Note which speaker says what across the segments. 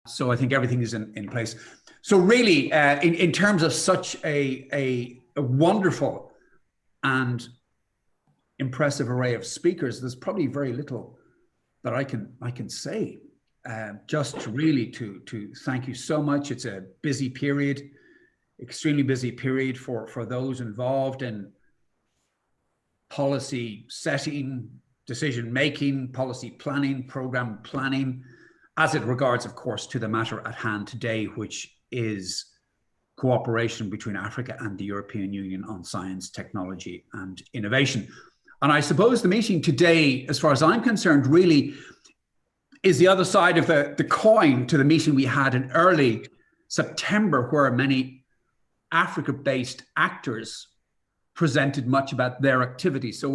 Speaker 1: So I think everything is in place. So really, in terms of such a wonderful and impressive array of speakers, there's probably very little that I can say. Just really to thank you so much. It's a busy period, extremely busy period for those involved in policy setting, decision making, policy planning, program planning, as it regards, of course, to the matter at hand today, which is cooperation between Africa and the European Union on science, technology, and innovation. And I suppose the meeting today, as far as I'm concerned, really is the other side of the coin to the meeting we had in early September, where many Africa-based actors presented much about their activities. So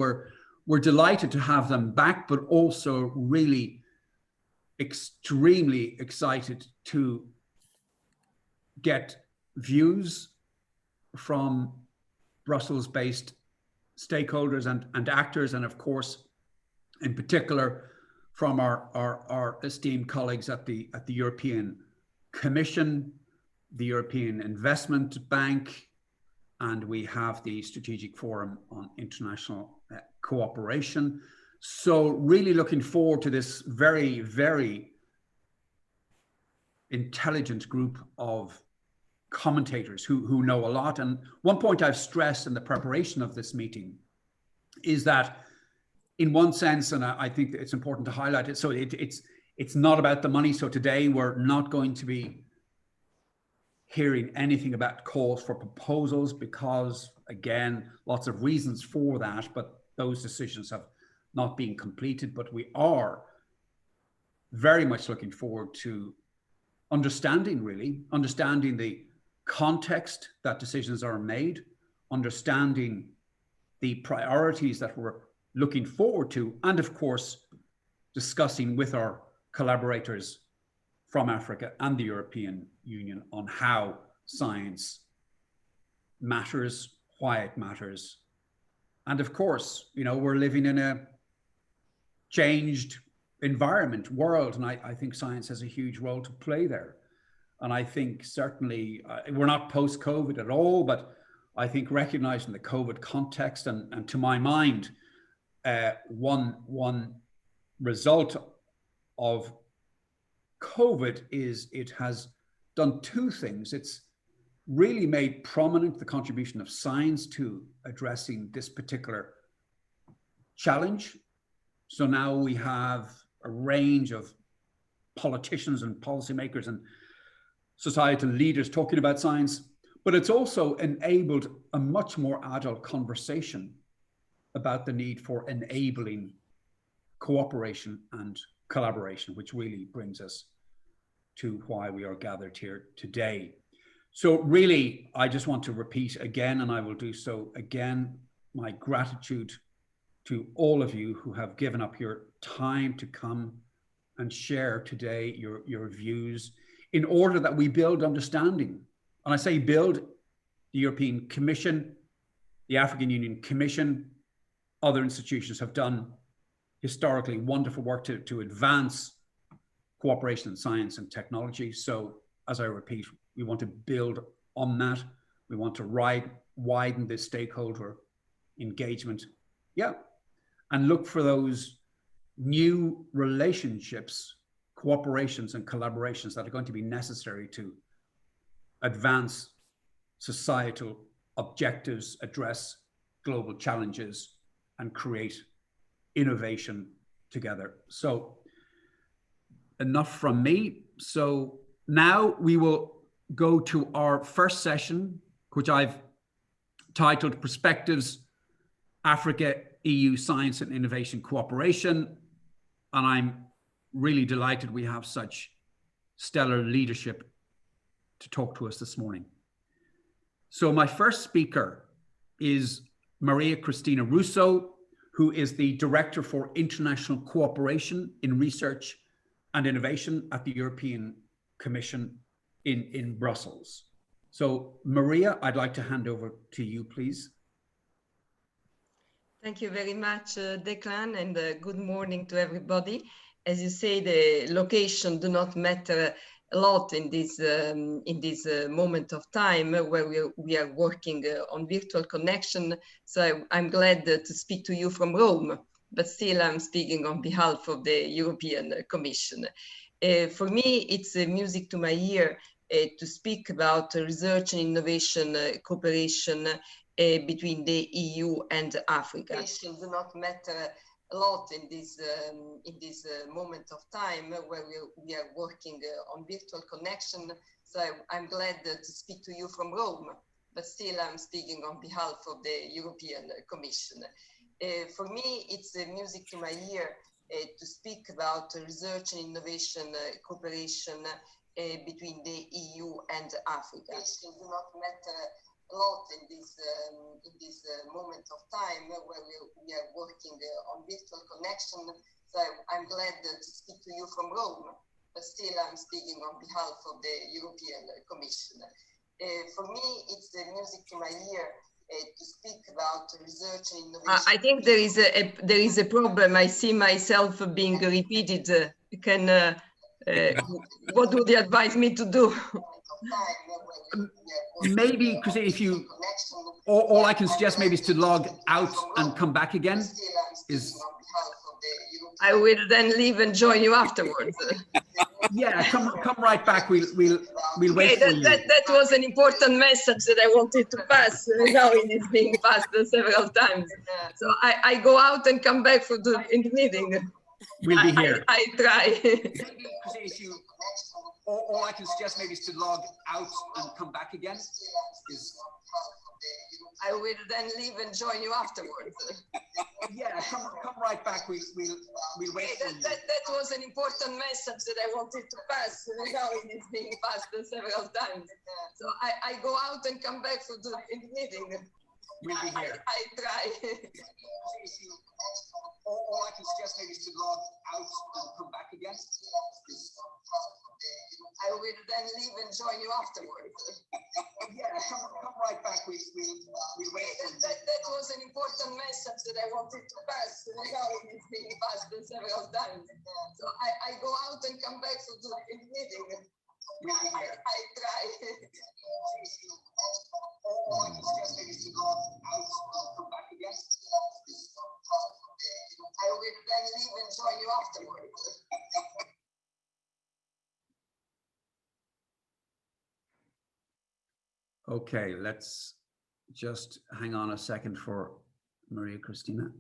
Speaker 1: we're delighted to have them back, but also really extremely excited to get views from Brussels-based stakeholders and actors, and of course, in particular, from our esteemed colleagues at the European Commission, the European Investment Bank, and we have the Strategic Forum on International Cooperation. So really looking forward to this very, very intelligent group of commentators who know a lot. And one point I've stressed in the preparation of this meeting is that, in one sense, and I think it's important to highlight it, so it's not about the money. So today we're not going to be hearing anything about calls for proposals because, again, lots of reasons for that, but those decisions have not been completed. But we are very much looking forward to understanding the context that decisions are made, understanding the priorities that we're looking forward to, and of course, discussing with our collaborators from Africa and the European Union on how science matters, why it matters. And of course, we're living in a changed environment, world, and I think science has a huge role to play there. And I think certainly we're not post-COVID at all, but I think recognizing the COVID context and to my mind, one result of COVID is it has done two things. It's really made prominent the contribution of science to addressing this particular challenge. So now we have a range of politicians and policymakers and societal leaders talking about science, but it's also enabled a much more adult conversation about the need for enabling cooperation and collaboration, which really brings us to why we are gathered here today. So really, I just want to repeat again, and I will do so again, my gratitude to all of you who have given up your time to come and share today your views in order that we build understanding. And I say build, the European Commission, the African Union Commission, other institutions have done historically wonderful work to advance cooperation in science and technology. So as I repeat, we want to build on that. We want to widen this stakeholder engagement. Yeah. And look for those new relationships, cooperations and collaborations that are going to be necessary to advance societal objectives, address global challenges, and create innovation together. So enough from me. So now we will go to our first session, which I've titled Perspectives, Africa, EU Science and Innovation Cooperation. And I'm really delighted we have such stellar leadership to talk to us this morning. So my first speaker is Maria Christina Russo, who is the Director for International Cooperation in Research and Innovation at the European Commission in Brussels. So Maria, I'd like to hand over to you, please.
Speaker 2: Thank you very much, Declan, and good morning to everybody. As you say, the location do not matter a lot in this moment of time where we are working on virtual connection. So I'm glad to speak to you from Rome, but still I'm speaking on behalf of the European Commission. For me, it's music to my ear to speak about research and innovation cooperation between the EU and Africa. It do not matter a lot in this moment of time where we are working on virtual connection. So I'm glad to speak to you from Rome, but still I'm speaking on behalf of the European Commission. For me, it's music to my ear to speak about research and innovation cooperation between the EU and Africa. It do not matter a lot in this moment of time where we are working on virtual connection. So I'm glad to speak to you from Rome, but still I'm speaking on behalf of the European Commission. For me, it's music to my ear to speak about research and innovation. I think there is a problem. I see myself being repeated. What would you advise me to do?
Speaker 1: Maybe, Christina, if you, all I can suggest maybe is to log out and come back again.
Speaker 2: I will then leave and join you afterwards.
Speaker 1: Yeah, come right back. We'll wait for you.
Speaker 2: That was an important message that I wanted to pass. Now it is being passed several times. So I go out and come back in the meeting.
Speaker 1: We'll be here.
Speaker 2: I try.
Speaker 1: All I can suggest maybe is to log out and come back again.
Speaker 2: I will then leave and join you afterwards.
Speaker 1: Yeah, come right back. We'll wait for you.
Speaker 2: That was an important message that I wanted to pass. Now it is being passed several times. So I go out and come back in the meeting.
Speaker 1: We'll be here.
Speaker 2: I try.
Speaker 1: All I can suggest maybe is to log out and come back again.
Speaker 2: I will then leave and join you afterwards.
Speaker 1: Yeah, come right back. We'll wait for you.
Speaker 2: That was an important message that I wanted to pass. Now it is being passed several times. So I go out and come back in the meeting.
Speaker 1: We'll be here.
Speaker 2: I try.
Speaker 1: All I can suggest maybe is to log out and come back again.
Speaker 2: I will then leave and join you afterwards.
Speaker 1: Okay, let's just hang on a second for Maria Christina.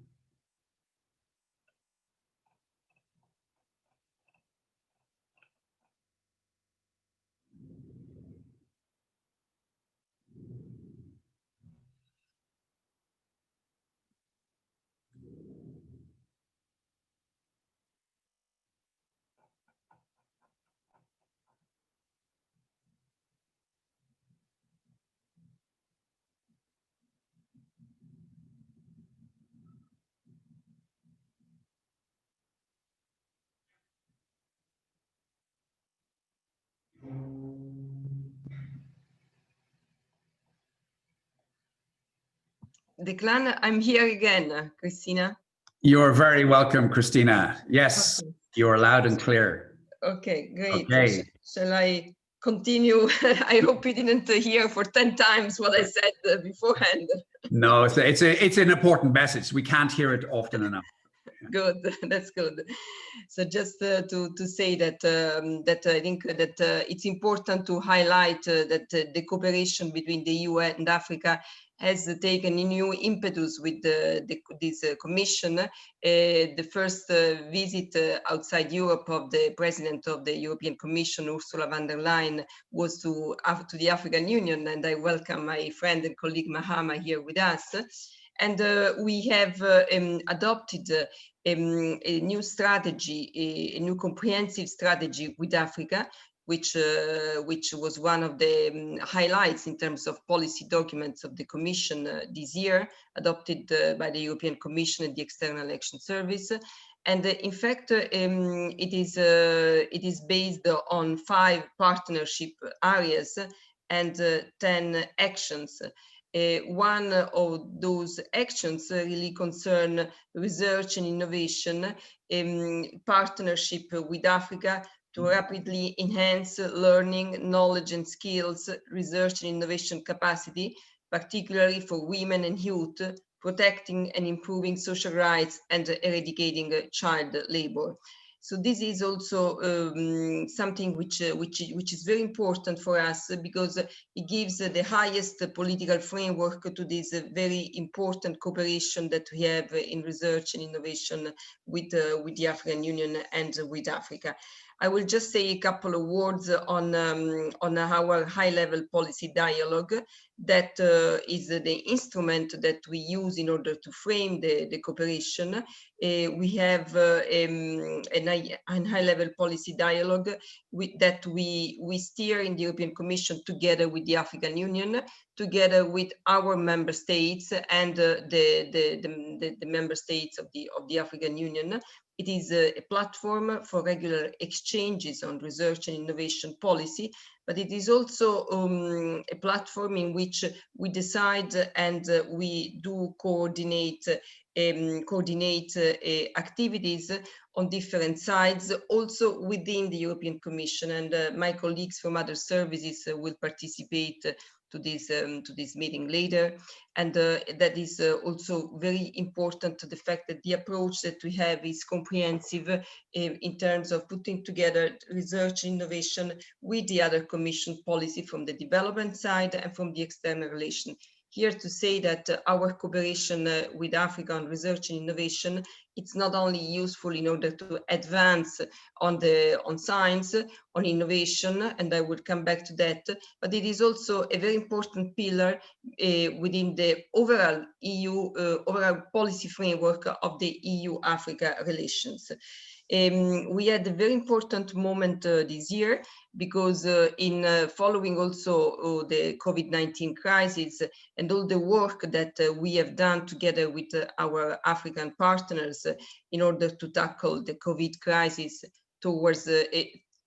Speaker 2: Declan, I'm here again, Christina.
Speaker 1: You're very welcome, Christina. Yes, okay. You're loud and clear.
Speaker 2: Okay, great.
Speaker 1: Okay.
Speaker 2: Shall I continue? I hope you didn't hear for 10 times what I said beforehand.
Speaker 1: No, it's an important message. We can't hear it often enough.
Speaker 2: Good, that's good. So just to say that that I think that it's important to highlight that the cooperation between the EU and Africa has taken a new impetus with this commission. The first visit outside Europe of the President of the European Commission, Ursula von der Leyen, was to the African Union, and I welcome my friend and colleague Mahama here with us. And we have adopted a new strategy, a new comprehensive strategy with Africa, which was one of the highlights in terms of policy documents of the Commission this year, adopted by the European Commission and the External Action Service. And in fact, it is based on 5 partnership areas and 10 actions. One of those actions really concern research and innovation, partnership with Africa to rapidly enhance learning, knowledge and skills, research and innovation capacity, particularly for women and youth, protecting and improving social rights and eradicating child labor. So this is also something which is very important for us, because it gives the highest political framework to this very important cooperation that we have in research and innovation with the African Union and with Africa. I will just say a couple of words on our high-level policy dialogue. That is the instrument that we use in order to frame the cooperation. We have a high-level policy dialogue that we steer in the European Commission together with the African Union, together with our member states and the member states of the African Union. It is a platform for regular exchanges on research and innovation policy, but it is also a platform in which we decide and we do coordinate activities on different sides, also within the European Commission. And my colleagues from other services will participate to this meeting later. And that is also very important, to the fact that the approach that we have is comprehensive in terms of putting together research and innovation with the other Commission policy from the development side and from the external relation. Here to say that our cooperation with Africa on research and innovation, it's not only useful in order to advance on science, on innovation, and I will come back to that, but it is also a very important pillar within the overall EU, overall policy framework of the EU-Africa relations. We had a very important moment this year, because in following also the COVID-19 crisis and all the work that we have done together with our African partners in order to tackle the COVID crisis towards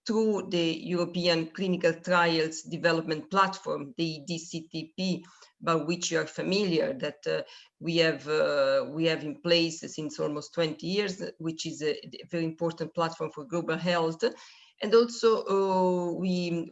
Speaker 2: through the European Clinical Trials Development Platform, the DCTP, by which you are familiar, that we have in place since almost 20 years, which is a very important platform for global health. And also we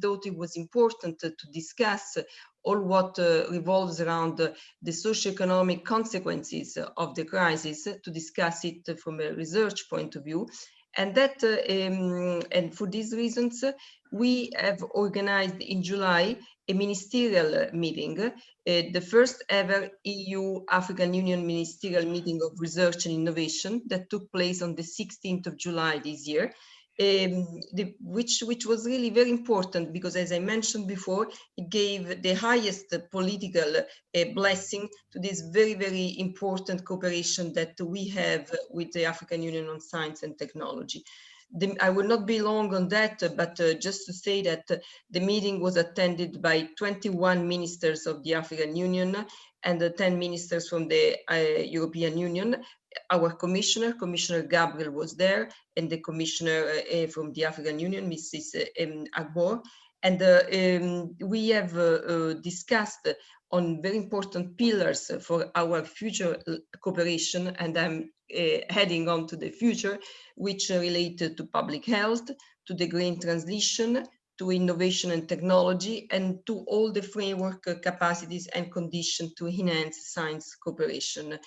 Speaker 2: thought it was important to discuss all what revolves around the socio-economic consequences of the crisis, to discuss it from a research point of view. And that, and for these reasons, we have organized in July a ministerial meeting, the first ever EU-African Union ministerial meeting of research and innovation that took place on the 16th of July this year. Which was really very important, because as I mentioned before, it gave the highest political blessing to this very, very important cooperation that we have with the African Union on science and technology. I will not be long on that, but just to say that the meeting was attended by 21 ministers of the African Union and 10 ministers from the European Union. Our Commissioner Gabriel was there, and the Commissioner from the African Union, Mrs. Agbor. And we have discussed on very important pillars for our future cooperation, and I'm heading on to the future, which are related to public health, to the green transition, to innovation and technology, and to all the framework capacities and conditions to enhance science cooperation.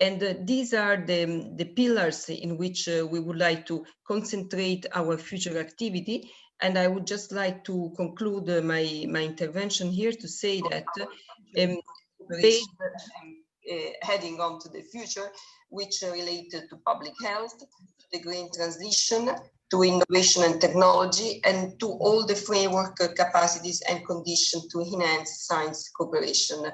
Speaker 2: And these are the pillars in which we would like to concentrate our future activity. And I would just like to conclude my intervention here to say that heading on to the future, which are related to public health, to the green transition, to innovation and technology, and to all the framework capacities and conditions to enhance science cooperation.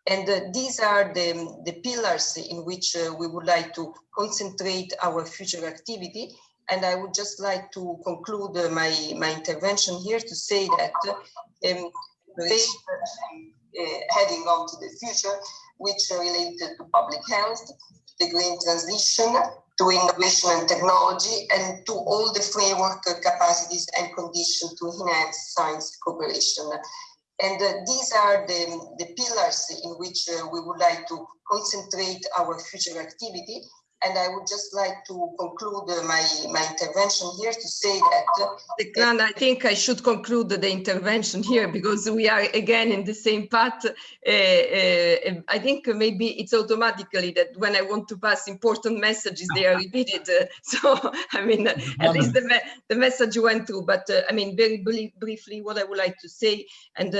Speaker 2: And these are the pillars in which we would like to concentrate our future activity. And I would just like to conclude my intervention here to say that heading on to the future, which are related to public health, to the green transition, to innovation and technology, and to all the framework capacities and conditions to enhance science cooperation. And these are the pillars in which we would like to concentrate our future activity.
Speaker 3: And I would just like to conclude my intervention here to say that...
Speaker 2: Declan, I think I should conclude the intervention here because we are again in the same path. I think maybe it's automatically that when I want to pass important messages, they are repeated. So, I mean, at least the message went through. But I mean, very briefly, what I would like to say, and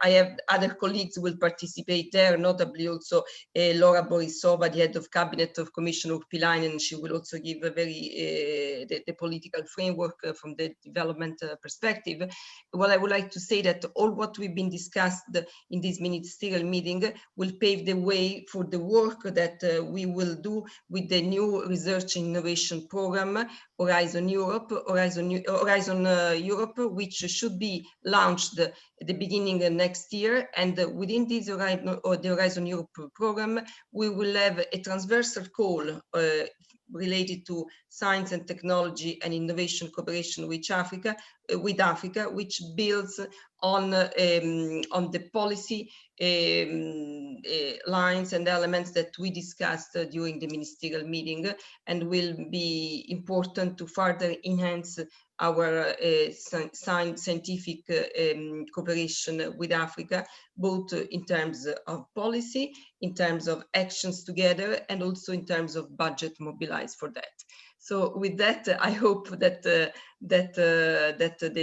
Speaker 2: I have other colleagues who will participate there, notably also Laura Borisova, the head of cabinet of Commissioner Pilainen. She will also give a very the political framework from the development perspective. What I would like to say that all what we've been discussed in this ministerial meeting will pave the way for the work that we will do with the new research and innovation program, Horizon Europe, which should be launched at the beginning of next year. And within this Horizon Europe program, we will have a transversal call related to science and technology and innovation cooperation with Africa, which builds on the policy lines and elements that we discussed during the ministerial meeting, and will be important to further enhance our scientific cooperation with Africa, both in terms of policy, in terms of actions together, and also in terms of budget mobilized for that. So with that, I hope that the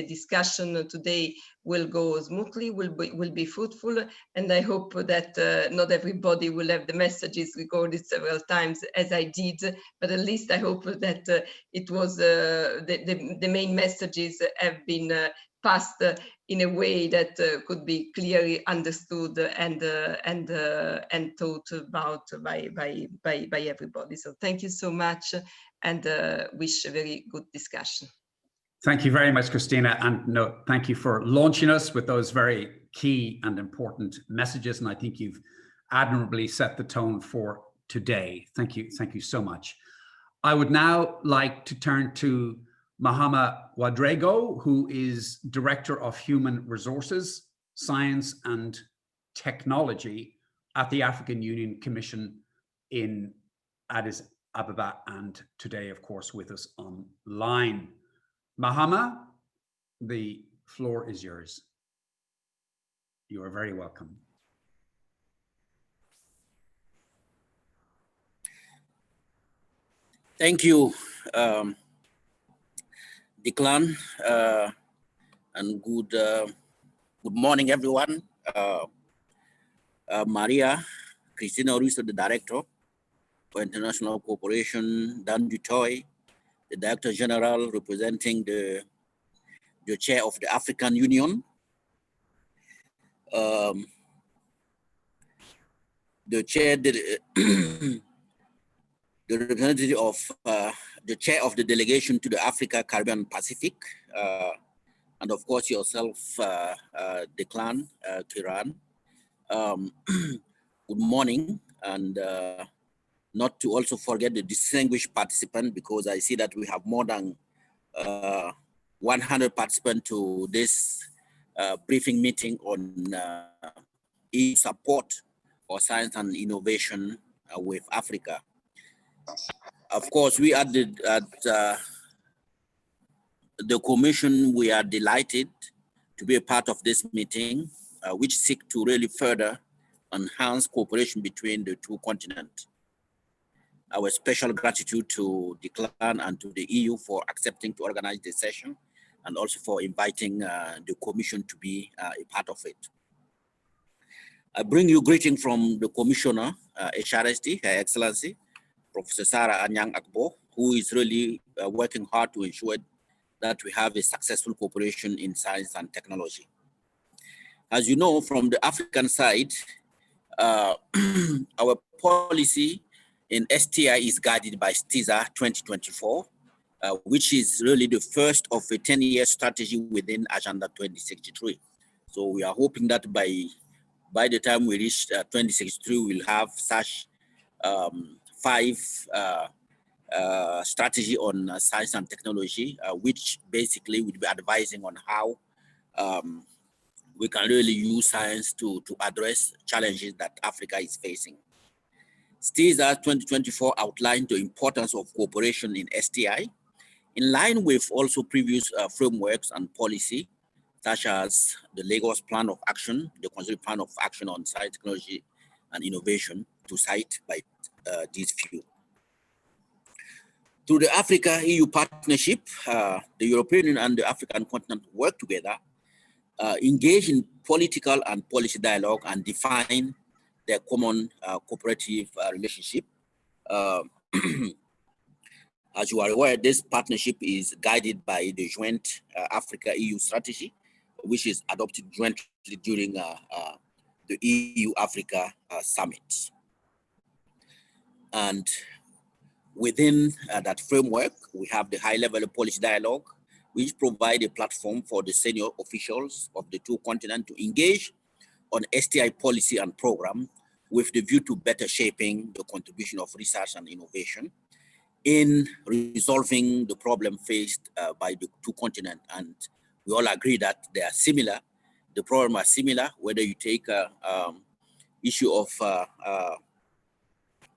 Speaker 2: discussion today will go smoothly, will be fruitful, and I hope that not everybody will have the messages recorded several times as I did, but at least I hope that it was the main messages have been passed in a way that could be clearly understood and thought about by everybody. So thank you so much, and wish a very good discussion.
Speaker 1: Thank you very much, Christina, and no, thank you for launching us with those very key and important messages, and I think you've admirably set the tone for today. Thank you so much. I would now like to turn to Mahama Wadrego, who is Director of Human Resources, Science and Technology at the African Union Commission in Addis Ababa, and today, of course, with us online. Mahama, the floor is yours. You are very welcome.
Speaker 4: Thank you, Declan, and good morning, everyone. Maria, Christina Russo, the Director for International Cooperation, Dan Dutoy, the Director General representing the Chair of the African Union, the Chair, the representative of the Chair of the Delegation to the Africa, Caribbean, Pacific, and of course yourself, Declan, Kiran. Good morning, and not to also forget the distinguished participant, because I see that we have more than 100 participants to this briefing meeting on EU support for science and innovation with Africa. Of course, we at the Commission, we are delighted to be a part of this meeting, which seek to really further enhance cooperation between the two continents. Our special gratitude to Declan and to the EU for accepting to organize this session, and also for inviting the Commission to be a part of it. I bring you greeting from the Commissioner, HRST, Her Excellency, Professor Sarah Anyang Akbo, who is really working hard to ensure that we have a successful cooperation in science and technology. As you know, from the African side, our policy in STI is guided by STISA 2024, which is really the first of a 10-year strategy within Agenda 2063. So we are hoping that by the time we reach 2063, we'll have such 5 strategy on science and technology, which basically will be advising on how we can really use science to address challenges that Africa is facing. STISA 2024 outlined the importance of cooperation in STI, in line with also previous frameworks and policy, such as the Lagos Plan of Action, the Consultative Plan of Action on Science, Technology, and Innovation, to cite by these few. Through the Africa-EU partnership, the European Union and the African continent work together, engage in political and policy dialogue, and define their common cooperative relationship. As you are aware, this partnership is guided by the joint Africa-EU strategy, which is adopted jointly during the EU-Africa summit. And within that framework, we have the high-level policy dialogue, which provide a platform for the senior officials of the two continents to engage on STI policy and program with the view to better shaping the contribution of research and innovation in resolving the problem faced by the two continents. And we all agree that they are similar. The problem are similar, whether you take issue of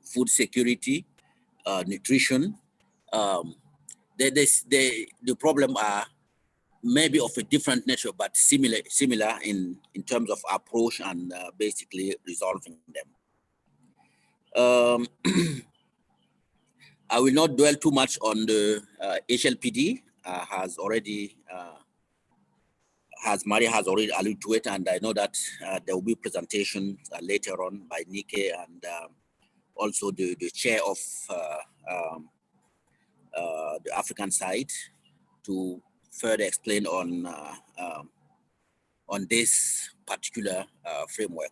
Speaker 4: food security, nutrition. The problem are maybe of a different nature, but similar in terms of approach and basically resolving them. I will not dwell too much on the HLPD, Maria has already alluded to it, and I know that there will be presentations later on by Nike and also the chair of the African side to further explain on this particular framework.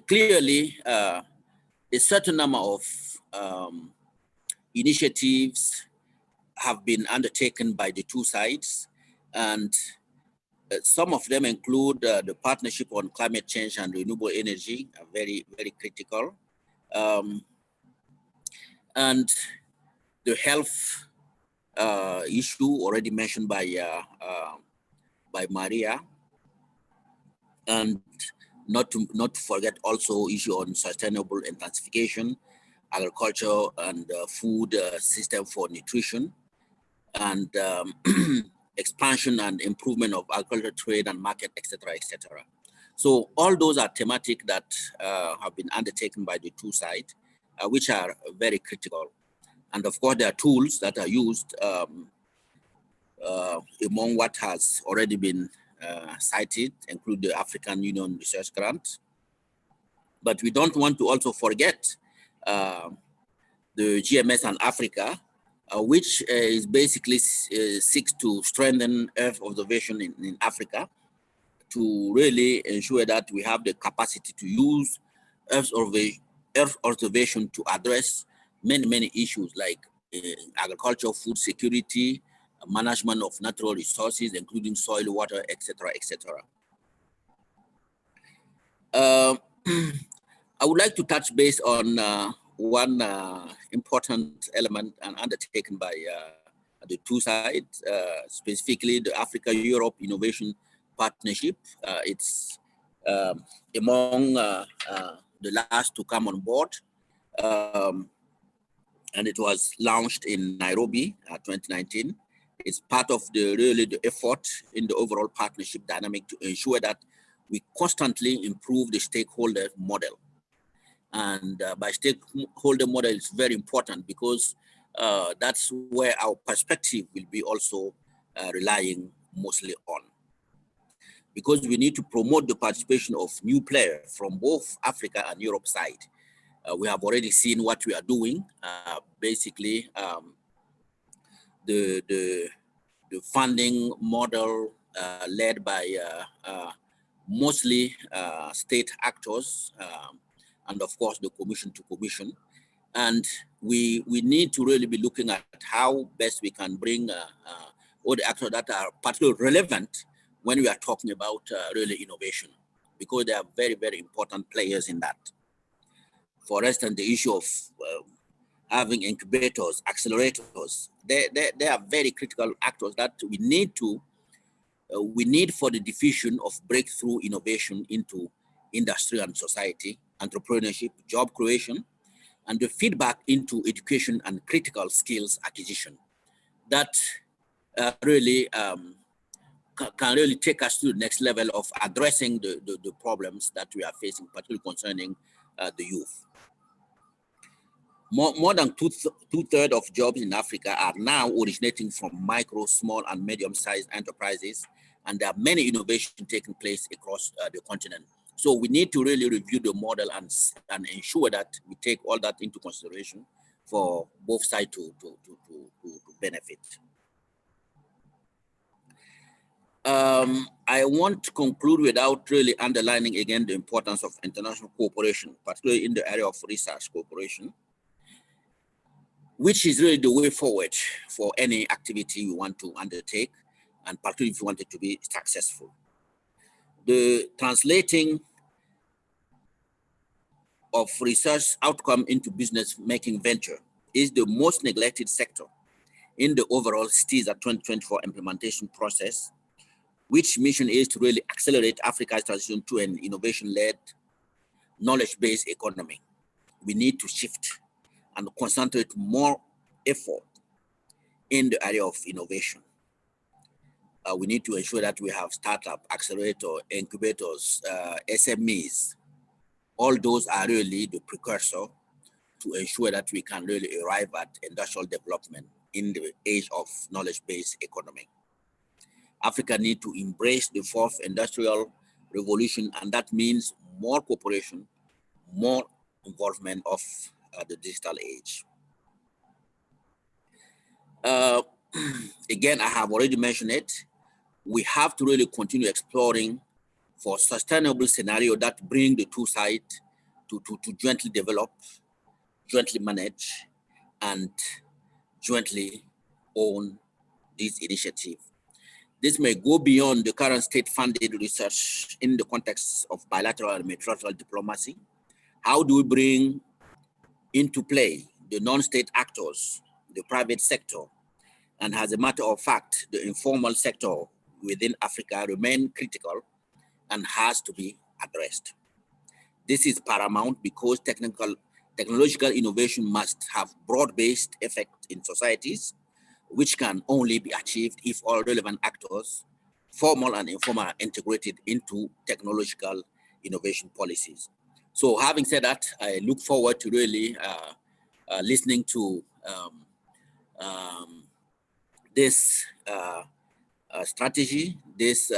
Speaker 4: Clearly, a certain number of initiatives have been undertaken by the two sides, and some of them include the partnership on climate change and renewable energy, very, very critical. And the health issue already mentioned by Maria, and not to forget also issue on sustainable intensification, agriculture and food system for nutrition, and expansion and improvement of agricultural trade and market, etc., etc. So all those are thematic that have been undertaken by the two sides, which are very critical. And of course, there are tools that are used among what has already been cited, include the African Union Research Grant. But we don't want to also forget the GMS and Africa, which is basically seeks to strengthen Earth observation in Africa to really ensure that we have the capacity to use Earth observation to address many issues like agriculture, food security, management of natural resources, including soil, water, etc., etc. I would like to touch base on one important element and undertaken by the two sides, specifically the Africa-Europe Innovation Partnership. It's among the last to come on board, and it was launched in Nairobi 2019. It's part of the effort in the overall partnership dynamic to ensure that we constantly improve the stakeholder model. And by stakeholder model, it's very important because that's where our perspective will be also relying mostly on. Because we need to promote the participation of new players from both Africa and Europe side. We have already seen what we are doing. Basically, the funding model led by mostly state actors, and of course the commission to commission. And we need to really be looking at how best we can bring all the actors that are particularly relevant when we are talking about really innovation, because they are very, very important players in that. For instance, the issue of having incubators, accelerators, they are very critical actors that we need for the diffusion of breakthrough innovation into industry and society, entrepreneurship, job creation, and the feedback into education and critical skills acquisition that really can really take us to the next level of addressing the problems that we are facing, particularly concerning the youth. More than two-thirds of jobs in Africa are now originating from micro, small, and medium-sized enterprises, and there are many innovations taking place across the continent. So we need to really review the model and ensure that we take all that into consideration for both sides to benefit. I want to conclude without really underlining again the importance of international cooperation, particularly in the area of research cooperation, which is really the way forward for any activity you want to undertake, and particularly if you want it to be successful. The translating of research outcome into business making venture is the most neglected sector in the overall STISA 2024 implementation process, which mission is to really accelerate Africa's transition to an innovation-led, knowledge-based economy. We need to shift and concentrate more effort in the area of innovation. We need to ensure that we have startup, accelerator, incubators, SMEs. All those are really the precursor to ensure that we can really arrive at industrial development in the age of knowledge-based economy. Africa needs to embrace the fourth industrial revolution, and that means more cooperation, more involvement of the digital age. Again, I have already mentioned it. We have to really continue exploring for sustainable scenario that bring the two sides to jointly develop, jointly manage, and jointly own this initiative. This may go beyond the current state-funded research in the context of bilateral and multilateral diplomacy. How do we bring into play the non-state actors, the private sector, and as a matter of fact, the informal sector within Africa remain critical and has to be addressed. This is paramount because technological innovation must have broad-based effect in societies, which can only be achieved if all relevant actors, formal and informal, are integrated into technological innovation policies. So having said that, I look forward to really listening to this strategy, this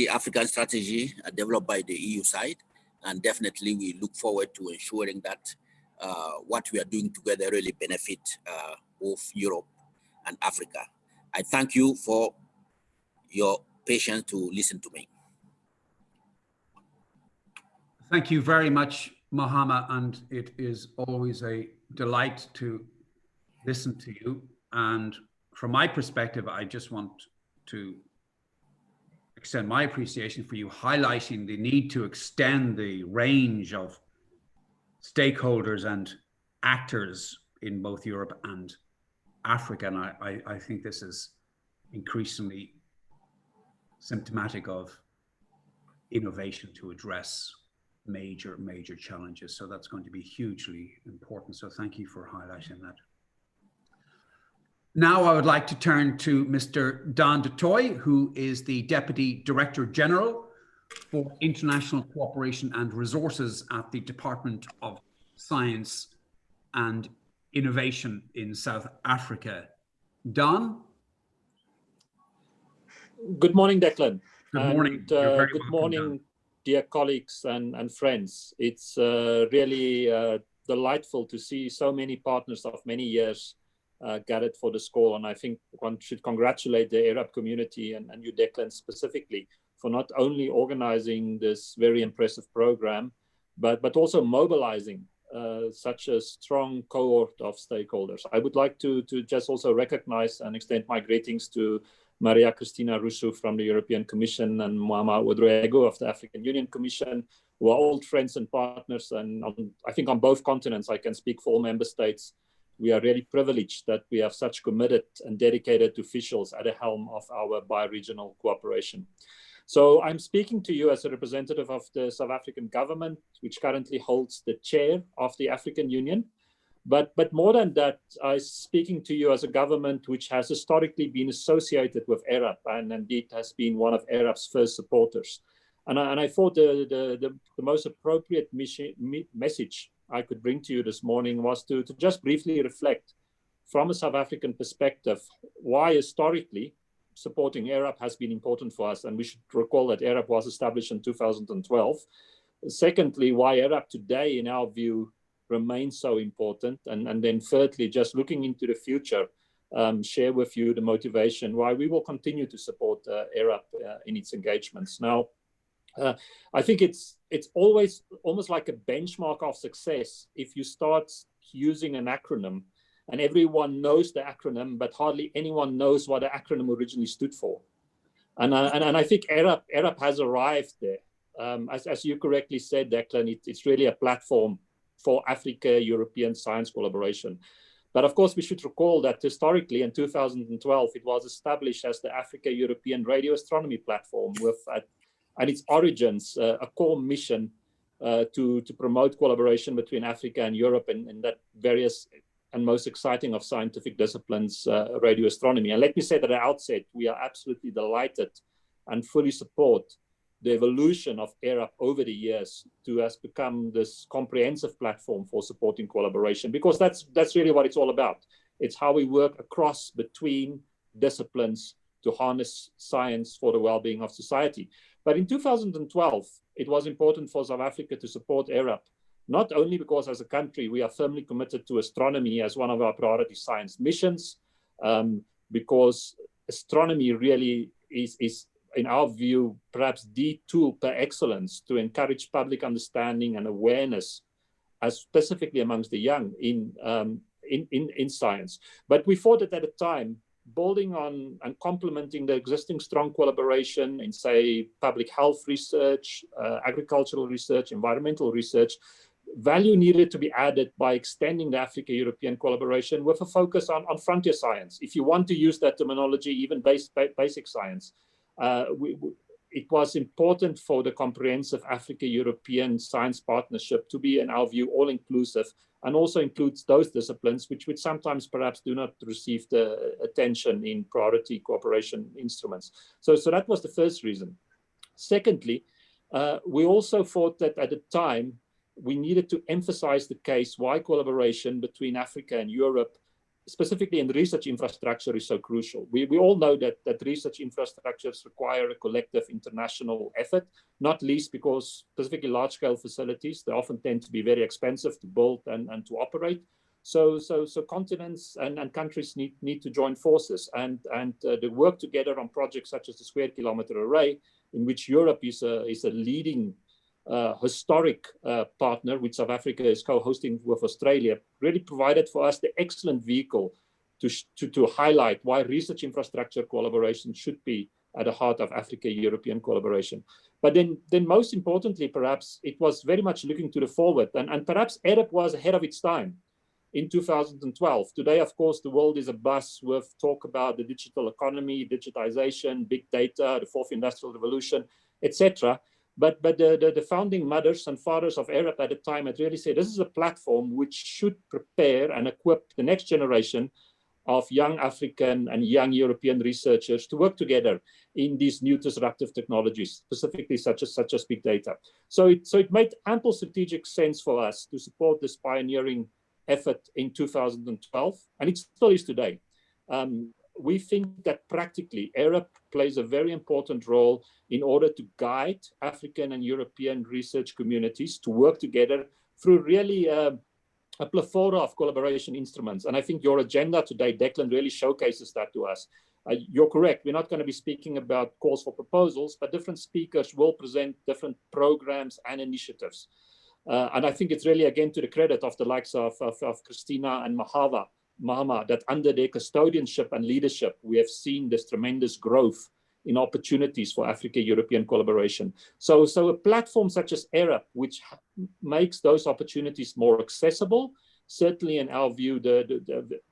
Speaker 4: African strategy developed by the EU side, and definitely we look forward to ensuring that what we are doing together really benefit both Europe and Africa. I thank you for your patience to listen to me.
Speaker 1: Thank you very much, Mohammed, and it is always a delight to listen to you. And from my perspective, I just want to extend my appreciation for you highlighting the need to extend the range of stakeholders and actors in both Europe and Africa. And I think this is increasingly symptomatic of innovation to address major challenges. So that's going to be hugely important. So thank you for highlighting that. Now I would like to turn to Mr. Dan du Toit, who is the Deputy Director General for International Cooperation and Resources at the Department of Science and Innovation in South Africa. Dan?
Speaker 5: Good morning, Declan.
Speaker 1: Good morning.
Speaker 5: And, good morning, Dan. Dear colleagues and friends. It's really delightful to see so many partners of many years gathered for this call. And I think one should congratulate the AERAP community and you, Declan, specifically for not only organizing this very impressive program, but also mobilizing such a strong cohort of stakeholders. I would like to just also recognize and extend my greetings to Maria Christina Russo from the European Commission and Mohamed Ouedraogo of the African Union Commission, who are old friends and partners. And I think on both continents, I can speak for all member states. we are really privileged that we have such committed and dedicated officials at the helm of our bi-regional cooperation. So I'm speaking to you as a representative of the South African government, which currently holds the chair of the African Union. But more than that, I'm speaking to you as a government which has historically been associated with AERAP and indeed has been one of AERAP's first supporters. And I thought the most appropriate message I could bring to you this morning was to just briefly reflect from a South African perspective why historically supporting AERAP has been important for us. And we should recall that AERAP was established in 2012. Secondly, why AERAP today, in our view, remains so important. And then thirdly, just looking into the future, share with you the motivation why we will continue to support AERAP in its engagements. Now, I think it's always almost like a benchmark of success if you start using an acronym and everyone knows the acronym, but hardly anyone knows what the acronym originally stood for. And I think AERAP has arrived there. As you correctly said, Declan, it's really a platform for Africa-European science collaboration. But of course, we should recall that historically in 2012, it was established as the Africa-European Radio Astronomy Platform with, at its origins, a core mission to promote collaboration between Africa and Europe in that various and most exciting of scientific disciplines, radio astronomy. And let me say that at the outset, we are absolutely delighted and fully support the evolution of AERAP over the years to has become this comprehensive platform for supporting collaboration, because that's really what it's all about. It's how we work across between disciplines to harness science for the well-being of society. But in 2012, it was important for South Africa to support AERAP, not only because as a country, we are firmly committed to astronomy as one of our priority science missions, because astronomy really is, in our view, perhaps the tool per excellence to encourage public understanding and awareness, as specifically amongst the young in science. But we thought that at the time, building on and complementing the existing strong collaboration in, say, public health research, agricultural research, environmental research, value needed to be added by extending the Africa-European collaboration with a focus on frontier science. If you want to use that terminology, even basic science. It was important for the comprehensive Africa-European science partnership to be, in our view, all-inclusive and also includes those disciplines which sometimes perhaps do not receive the attention in priority cooperation instruments. So that was the first reason. Secondly, we also thought that at the time, we needed to emphasize the case why collaboration between Africa and Europe, specifically in research infrastructure, is so crucial. We all know that research infrastructures require a collective international effort, not least because specifically large-scale facilities, they often tend to be very expensive to build and to operate. So continents and countries need to join forces and they work together on projects such as the Square Kilometre Array, in which Europe is a leading historic partner, which South Africa is co-hosting with Australia, really provided for us the excellent vehicle to highlight why research infrastructure collaboration should be at the heart of Africa-European collaboration. But then most importantly, perhaps, it was very much looking to the forward, and perhaps AERAP was ahead of its time in 2012. Today, of course, the world is abuzz with talk about the digital economy, digitization, big data, the fourth industrial revolution, etc. But the founding mothers and fathers of AERAP at the time had really said, this is a platform which should prepare and equip the next generation of young African and young European researchers to work together in these new disruptive technologies, specifically such as big data. So it made ample strategic sense for us to support this pioneering effort in 2012, and it still is today. We think that practically AERAP plays a very important role in order to guide African and European research communities to work together through really a plethora of collaboration instruments. And I think your agenda today, Declan, really showcases that to us. You're correct. We're not going to be speaking about calls for proposals, but different speakers will present different programs and initiatives. And I think it's really, again, to the credit of the likes of Christina and Mahama, that under their custodianship and leadership, we have seen this tremendous growth in opportunities for Africa-European collaboration. So a platform such as AERAP, which makes those opportunities more accessible certainly in our view,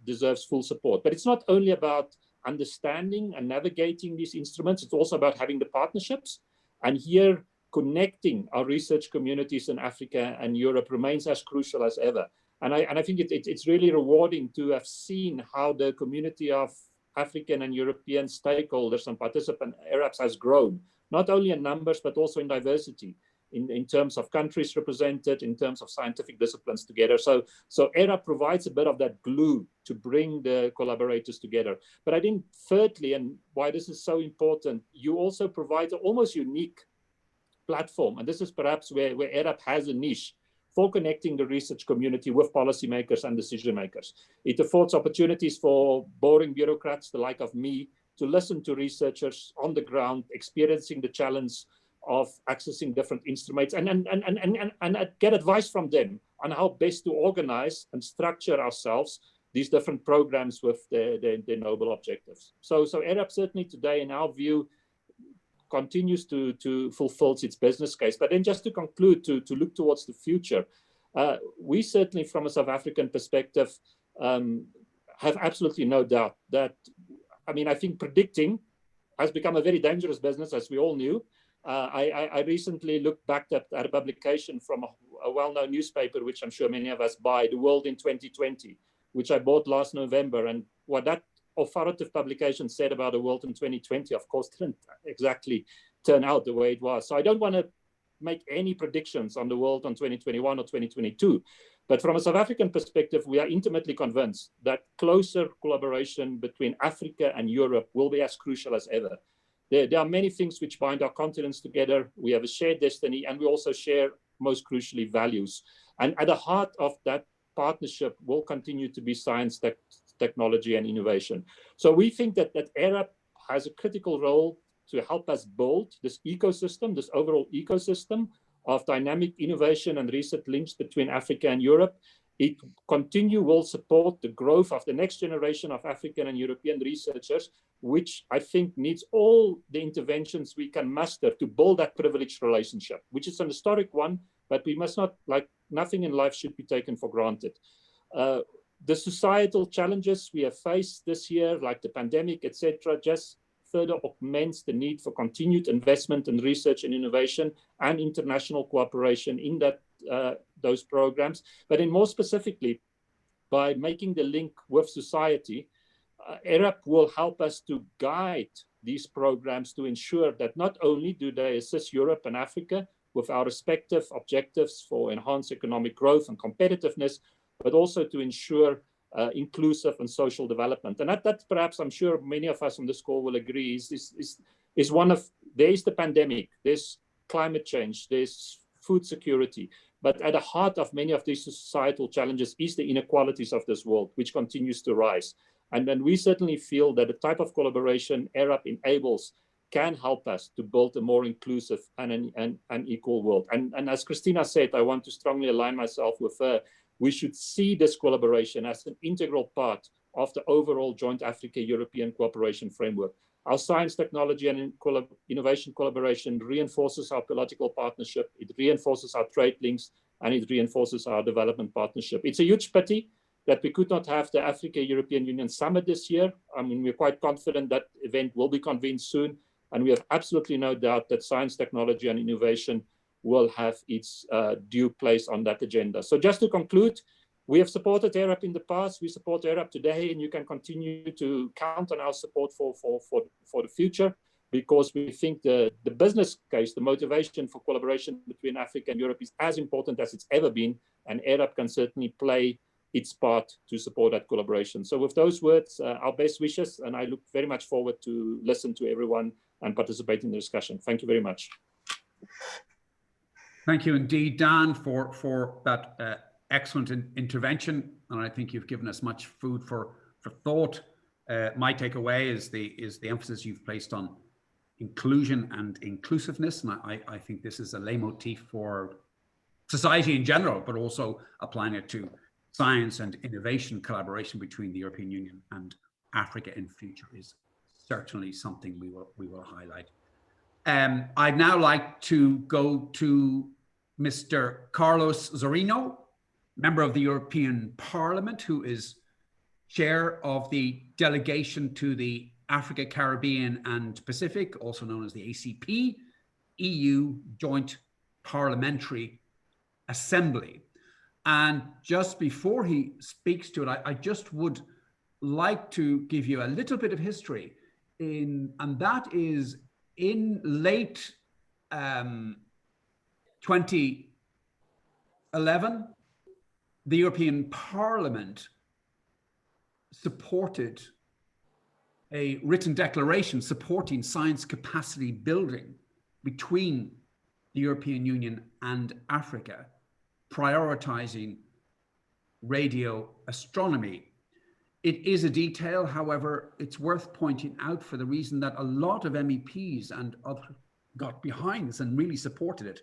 Speaker 5: deserves full support. But it's not only about understanding and navigating these instruments, it's also about having the partnerships. And here, connecting our research communities in Africa and Europe remains as crucial as ever. And I think it's really rewarding to have seen how the community of African and European stakeholders and participant AERAPs has grown, not only in numbers, but also in diversity, in terms of countries represented, in terms of scientific disciplines together. So AERAP provides a bit of that glue to bring the collaborators together. But I think thirdly, and why this is so important, you also provide an almost unique platform. And this is perhaps where AERAP has a niche for connecting the research community with policymakers and decision makers. It affords opportunities for boring bureaucrats, the like of me, to listen to researchers on the ground, experiencing the challenge of accessing different instruments and get advice from them on how best to organize and structure ourselves these different programs with their noble objectives. So AERAP certainly today, in our view, continues to fulfill its business case. But then just to conclude, to look towards the future, we certainly from a South African perspective have absolutely no doubt that, I think predicting has become a very dangerous business, as we all knew. I recently looked back at a publication from a well-known newspaper, which I'm sure many of us buy, The World in 2020, which I bought last November. And what that authoritative publication said about the world in 2020, of course, didn't exactly turn out the way it was. So I don't want to make any predictions on the world on 2021 or 2022. But from a South African perspective, we are intimately convinced that closer collaboration between Africa and Europe will be as crucial as ever. There are many things which bind our continents together. We have a shared destiny, and we also share, most crucially, values. And at the heart of that partnership will continue to be science, technology, and innovation. So we think that AERAP has a critical role to help us build this ecosystem, this overall ecosystem of dynamic innovation and research links between Africa and Europe. It will support the growth of the next generation of African and European researchers, which I think needs all the interventions we can muster to build that privileged relationship, which is an historic one, but we must not, like nothing in life should be taken for granted. The societal challenges we have faced this year, like the pandemic, etc., just further augments the need for continued investment in research and innovation and international cooperation in those programs. But then more specifically, by making the link with society, AERAP will help us to guide these programs to ensure that not only do they assist Europe and Africa with our respective objectives for enhanced economic growth and competitiveness, but also to ensure inclusive and social development. And that perhaps, I'm sure many of us on this call will agree, is one of, there's the pandemic, there's climate change, there's food security, but at the heart of many of these societal challenges is the inequalities of this world, which continues to rise. And then we certainly feel that the type of collaboration AERAP enables can help us to build a more inclusive and an equal world. And as Christina said, I want to strongly align myself with her. We should see this collaboration as an integral part of the overall joint Africa-European cooperation framework. Our science, technology, and innovation collaboration reinforces our political partnership, it reinforces our trade links, and it reinforces our development partnership. It's a huge pity that we could not have the Africa-European Union Summit this year. I mean, we're quite confident that event will be convened soon, and we have absolutely no doubt that science, technology, and innovation will have its due place on that agenda. So just to conclude, we have supported AERAP in the past, we support AERAP today, and you can continue to count on our support for the future, because we think the business case, the motivation for collaboration between Africa and Europe is as important as it's ever been, and AERAP can certainly play its part to support that collaboration. So with those words, our best wishes, and I look very much forward to listen to everyone and participate in the discussion. Thank you very much.
Speaker 1: Thank you indeed, Dan, for that excellent intervention, and I think you've given us much food for thought. My takeaway is the emphasis you've placed on inclusion and inclusiveness, and I think this is a leitmotif for society in general, but also applying it to science and innovation collaboration between the European Union and Africa in future is certainly something we will highlight. I'd now like to go to Mr. Carlos Zorino, member of the European Parliament, who is chair of the delegation to the Africa, Caribbean and Pacific, also known as the ACP, EU Joint Parliamentary Assembly. And just before he speaks to it, I just would like to give you a little bit of history and that is in late 2011, the European Parliament supported a written declaration supporting science capacity building between the European Union and Africa, prioritizing radio astronomy. It is a detail, however, it's worth pointing out for the reason that a lot of MEPs and others got behind this and really supported it.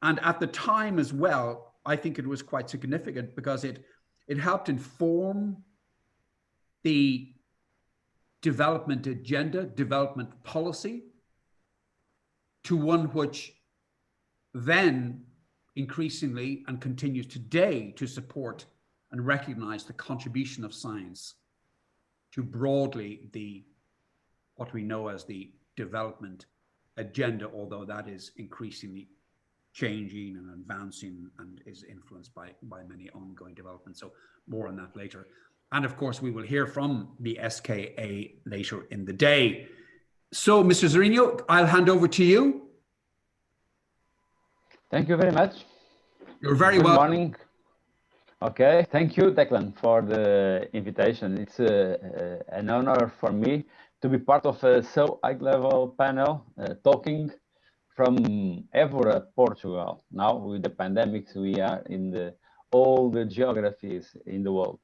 Speaker 1: And at the time as well, I think it was quite significant because it helped inform the development agenda, development policy, to one which then increasingly and continues today to support and recognize the contribution of science to broadly what we know as the development agenda, although that is increasingly changing and advancing and is influenced by many ongoing developments. So more on that later. And of course, we will hear from the SKA later in the day. So, Mr. Zorino, I'll hand over to you.
Speaker 6: Thank you very much.
Speaker 1: You're very welcome.
Speaker 6: Good morning. Okay, thank you, Declan, for the invitation. It's an honor for me to be part of a so high-level panel talking from Évora, Portugal. Now, with the pandemics, we are in all the geographies in the world.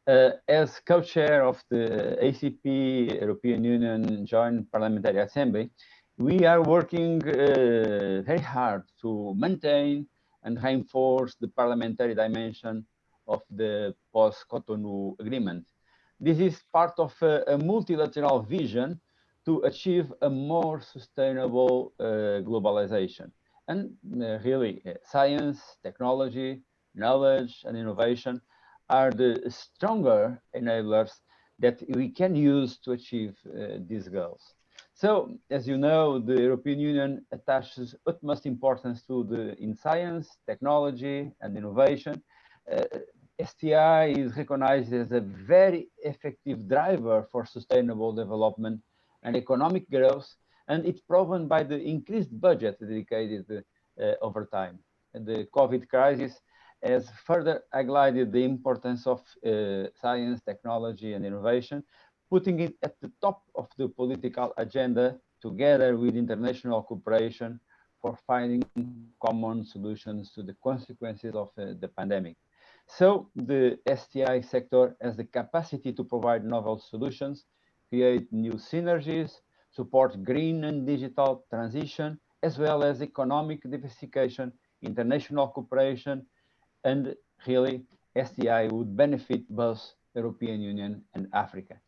Speaker 6: As co-chair of the ACP, European Union Joint Parliamentary Assembly, we are working very hard to maintain and reinforce the parliamentary dimension of the post-Cotonou agreement. This is part of a multilateral vision to achieve a more sustainable globalization. And really, science, technology, knowledge, and innovation are the stronger enablers that we can use to achieve these goals. So, as you know, the European Union attaches utmost importance in science, technology, and innovation. STI is recognized as a very effective driver for sustainable development and economic growth, and it's proven by the increased budget dedicated over time. And the COVID crisis has further highlighted the importance of science, technology, and innovation, putting it at the top of the political agenda together with international cooperation for finding common solutions to the consequences of the pandemic. So the STI sector has the capacity to provide novel solutions, create new synergies, support green and digital transition, as well as economic diversification, international cooperation, and really STI would benefit both European Union and Africa.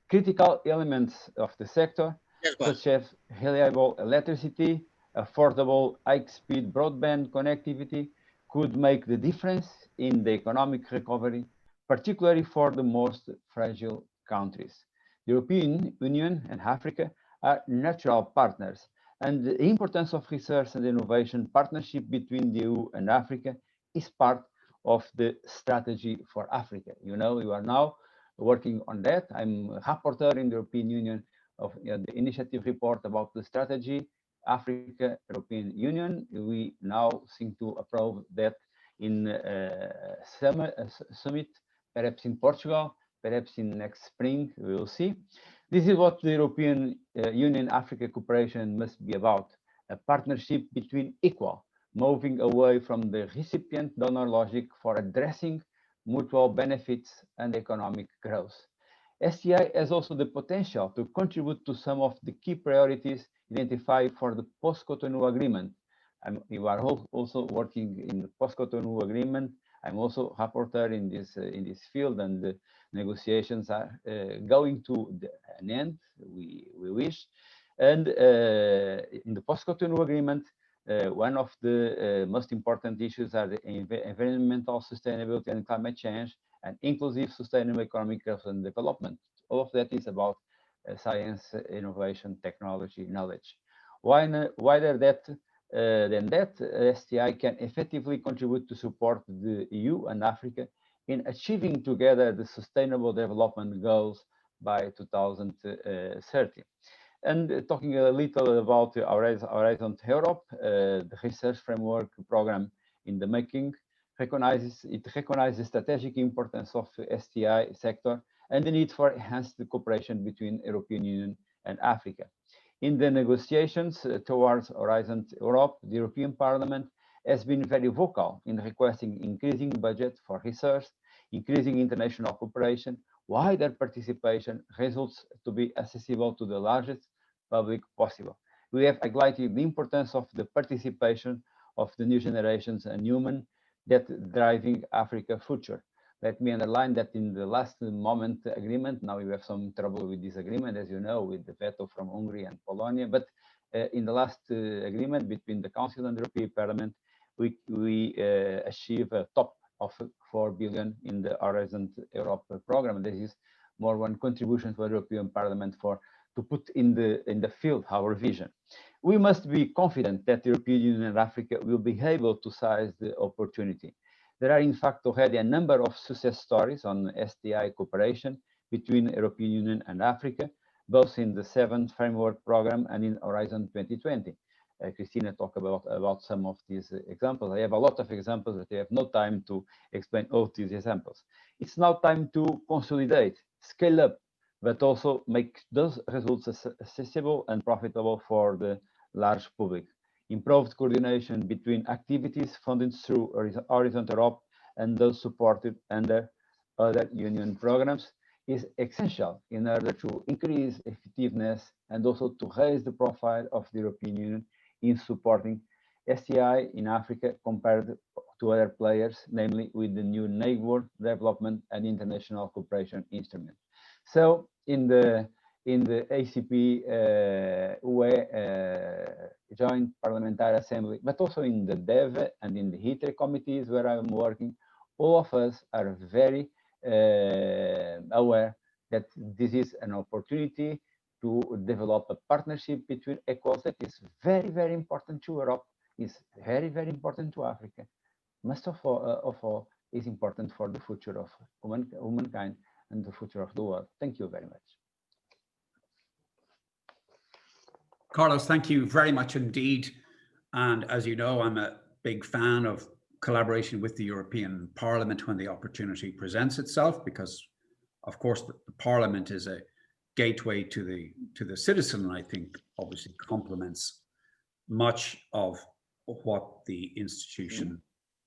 Speaker 6: Critical elements of the sector, such as reliable electricity, affordable high-speed broadband connectivity, could make the difference in the economic recovery, particularly for the most fragile countries. The European Union and Africa are natural partners, and the importance of research and innovation partnership between the EU and Africa is part of the strategy for Africa. You know, you are now working on that. I'm a rapporteur in the European Union of the initiative report about the strategy Africa European Union. We now seem to approve that in summit, perhaps in Portugal, perhaps in next spring, we will see. This is what the European Union Africa cooperation must be about, a partnership between equal, moving away from the recipient donor logic for addressing mutual benefits and economic growth. STI has also the potential to contribute to some of the key priorities identified for the post-Cotonou agreement. We are also working in the post-Cotonou agreement. I'm also rapporteur in this field, and the negotiations are going to an end, we wish. And in the post-Cotonou agreement, one of the most important issues are the environmental sustainability and climate change, and inclusive sustainable economic growth and development. All of that is about science, innovation, technology, knowledge. Wider than that, STI can effectively contribute to support the EU and Africa in achieving together the sustainable development goals by 2030. And talking a little about Horizon Europe, the research framework program in the making recognizes the strategic importance of the STI sector and the need for enhanced cooperation between European Union and Africa. In the negotiations towards Horizon Europe, the European Parliament has been very vocal in requesting increasing budget for research, increasing international cooperation, wider participation, results to be accessible to the largest public possible. We have highlighted the importance of the participation of the new generations and human that driving Africa future. Let me underline that in the last moment agreement, now we have some trouble with this agreement, as you know, with the veto from Hungary and Polonia, but in the last agreement between the Council and the European Parliament, we achieve a top of 4 billion in the Horizon Europe program. This is more one contribution to the European Parliament to put in the field our vision. We must be confident that the European Union and Africa will be able to seize the opportunity. There are in fact already a number of success stories on STI cooperation between the European Union and Africa, both in the 7th Framework Program and in Horizon 2020. Christina talked about some of these examples. I have a lot of examples, but I have no time to explain all these examples. It's now time to consolidate, scale up, but also make those results accessible and profitable for the large public. Improved coordination between activities funded through Horizon Europe and those supported under other union programs is essential in order to increase effectiveness and also to raise the profile of the European Union in supporting STI in Africa compared to other players, namely with the new Neighbour Development and International Cooperation Instrument. So in the ACP Joint Parliamentary Assembly, but also in the DEV and in the ITRE committees where I'm working, all of us are very aware that this is an opportunity to develop a partnership between equals that is very, very important to Europe, is very, very important to Africa. Most of all is important for the future of humankind and the future of the world. Thank you very much.
Speaker 1: Carlos, thank you very much indeed. And as you know, I'm a big fan of collaboration with the European Parliament when the opportunity presents itself, because of course the Parliament is a gateway to the citizen, and I think obviously complements much of what the institution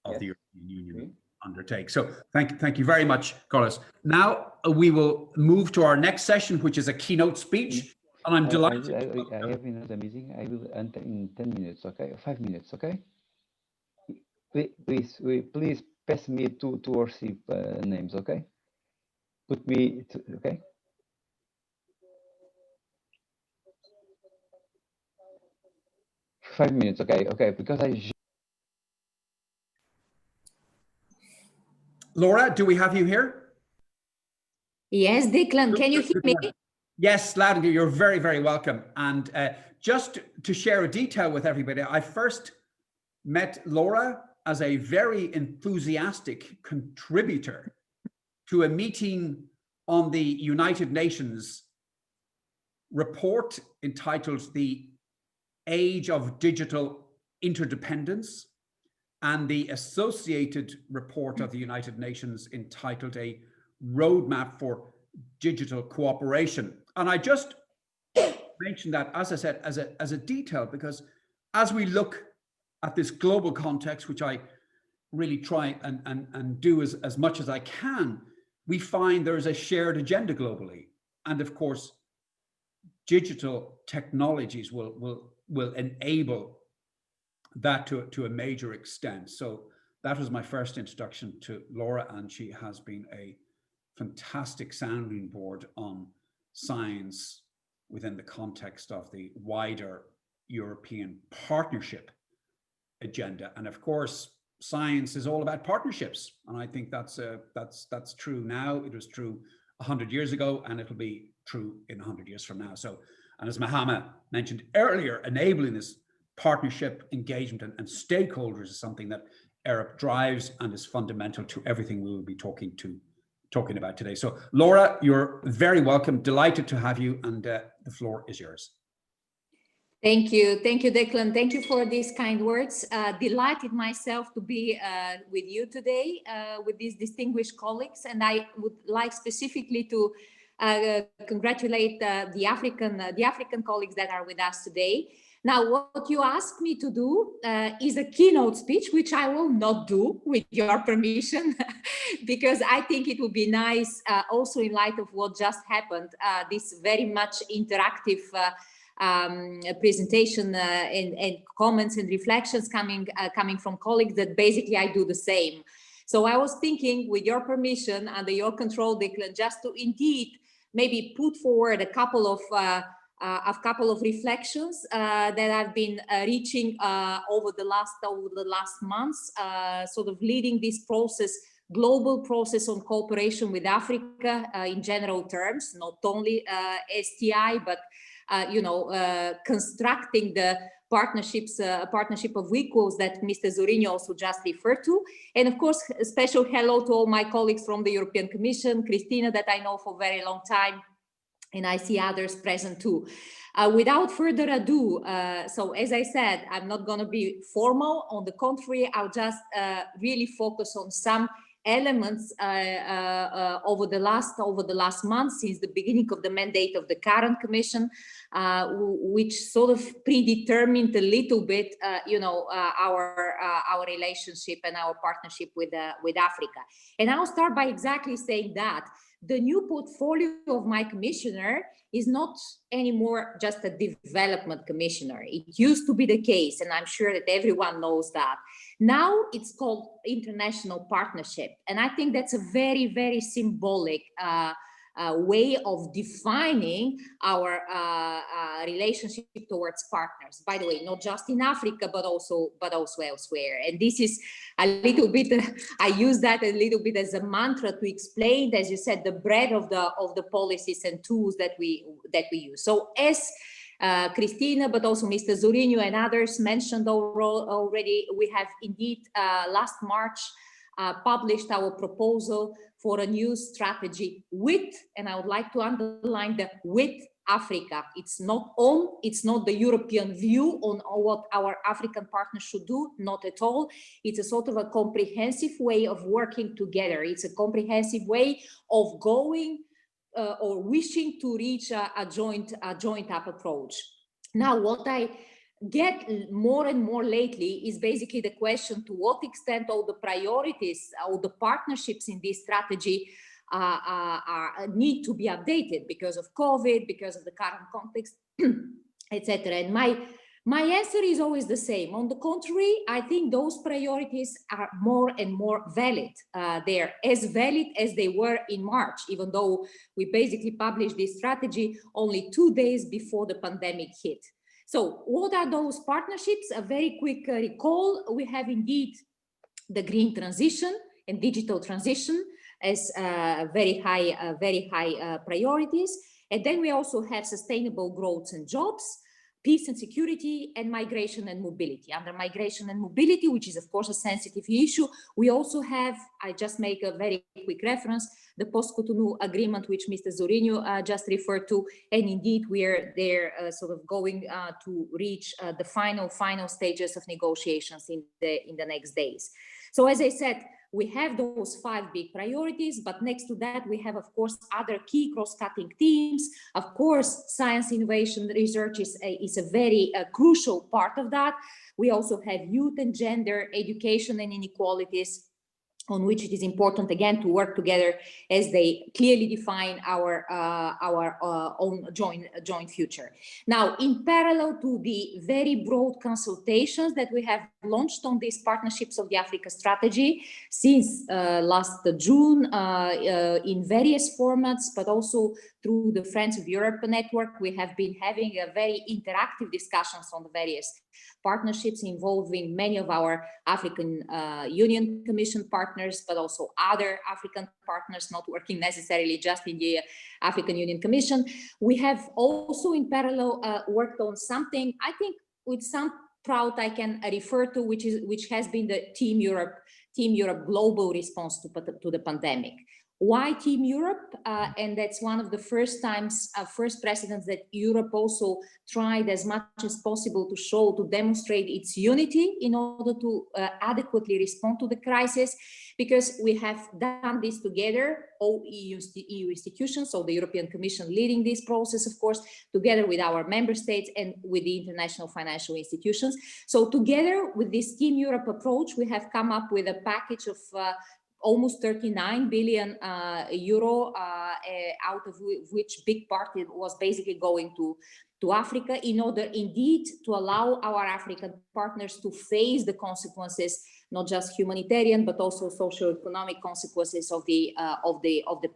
Speaker 1: of the European Union undertakes. So thank you very much, Carlos. Now we will move to our next session, which is a keynote speech. And I'm delighted.
Speaker 6: I have another meeting. I will enter in 10 minutes, okay? 5 minutes, okay? Please pass me two or three names, okay? Put me, okay? Five minutes, okay? Okay, because
Speaker 1: Laura, do we have you here?
Speaker 7: Yes, Declan, can you hear me?
Speaker 1: Yes, loud and clear. You're very, very welcome. And just to share a detail with everybody, I first met Laura as a very enthusiastic contributor to a meeting on the United Nations report entitled The Age of Digital Interdependence, and the associated report of the United Nations entitled A Roadmap for Digital Cooperation. And I just mentioned that, as I said, as a detail, because as we look at this global context, which I really try and do as much as I can, we find there is a shared agenda globally. And of course, digital technologies will enable that to a major extent. So that was my first introduction to Laura, and she has been a fantastic sounding board on science within the context of the wider European partnership agenda. And of course, science is all about partnerships. And I think that's true now. It was true 100 years ago, and it'll be true in 100 years from now. So, and as Mahama mentioned earlier, enabling this partnership, engagement, and stakeholders is something that AERAP drives and is fundamental to everything we will be talking about today. So Laura, you're very welcome. Delighted to have you, and the floor is yours.
Speaker 7: Thank you, Declan. Thank you for these kind words. Delighted myself to be with you today, with these distinguished colleagues, and I would like specifically to congratulate the African colleagues that are with us today. Now, what you asked me to do is a keynote speech, which I will not do with your permission, because I think it would be nice, also in light of what just happened, this very much interactive presentation and comments and reflections coming from colleagues, that basically I do the same. So I was thinking, with your permission, under your control, Declan, just to indeed maybe put forward a couple of reflections that I've been reaching over the last months, sort of leading this process, global process on cooperation with Africa in general terms, not only STI, but constructing the partnerships, partnership of equals that Mr. Zorrinho also just referred to. And of course, a special hello to all my colleagues from the European Commission, Christina, that I know for a very long time, and I see others present too. Without further ado, so as I said, I'm not going to be formal. On the contrary, I'll just really focus on some elements over the last month, since the beginning of the mandate of the current Commission, which sort of predetermined a little bit, our relationship and our partnership with Africa. And I'll start by exactly saying that the new portfolio of my commissioner is not anymore just a development commissioner. It used to be the case, and I'm sure that everyone knows that. Now it's called international partnership. And I think that's a very, very symbolic way of defining our relationship towards partners. By the way, not just in Africa, but also elsewhere. And this is a little bit, I use that a little bit as a mantra to explain, as you said, the breadth of the policies and tools that we use. So as Christina, but also Mr. Zorrinho and others mentioned already, we have indeed last March published our proposal for a new strategy with, and I would like to underline the with Africa. It's not the European view on what our African partners should do, not at all. It's a sort of a comprehensive way of working together. It's a comprehensive way of going or wishing to reach a joint up approach. Now, what I get more and more lately is basically the question to what extent all the priorities, all the partnerships in this strategy need to be updated because of COVID, because of the current context, etc. And my answer is always the same. On the contrary, I think those priorities are more and more valid. They're as valid as they were in March, even though we basically published this strategy only 2 days before the pandemic hit. So what are those partnerships? A very quick recall. We have indeed the green transition and digital transition as very high priorities. And then we also have sustainable growth and jobs, peace and security, and migration and mobility. Under migration and mobility, which is of course a sensitive issue, we also have, I just make a very quick reference, the post-Cotonou agreement, which Mr. Zorrinho just referred to, and indeed we are there sort of going to reach the final stages of negotiations in the next days. So as I said, we have those 5 big priorities, but next to that, we have, of course, other key cross-cutting themes. Of course, science, innovation, research is a very crucial part of that. We also have youth and gender, education and inequalities, on which it is important again to work together as they clearly define our own joint future. Now, in parallel to the very broad consultations that we have launched on these partnerships of the Africa strategy since last June in various formats, but also through the Friends of Europe network, we have been having a very interactive discussions on the various partnerships involving many of our African Union Commission partners, but also other African partners not working necessarily just in the African Union Commission. We have also in parallel worked on something, I think with some proud I can refer to, which has been the Team Europe global response to the pandemic. Why Team Europe? And that's one of the first precedents that Europe also tried as much as possible to demonstrate its unity in order to adequately respond to the crisis, because we have done this together, all EU institutions, so the European Commission leading this process, of course, together with our member states and with the international financial institutions. So together with this Team Europe approach, we have come up with a package of almost 39 billion euro, out of which big part was basically going to Africa, in order indeed to allow our African partners to face the consequences, not just humanitarian, but also socio-economic consequences of the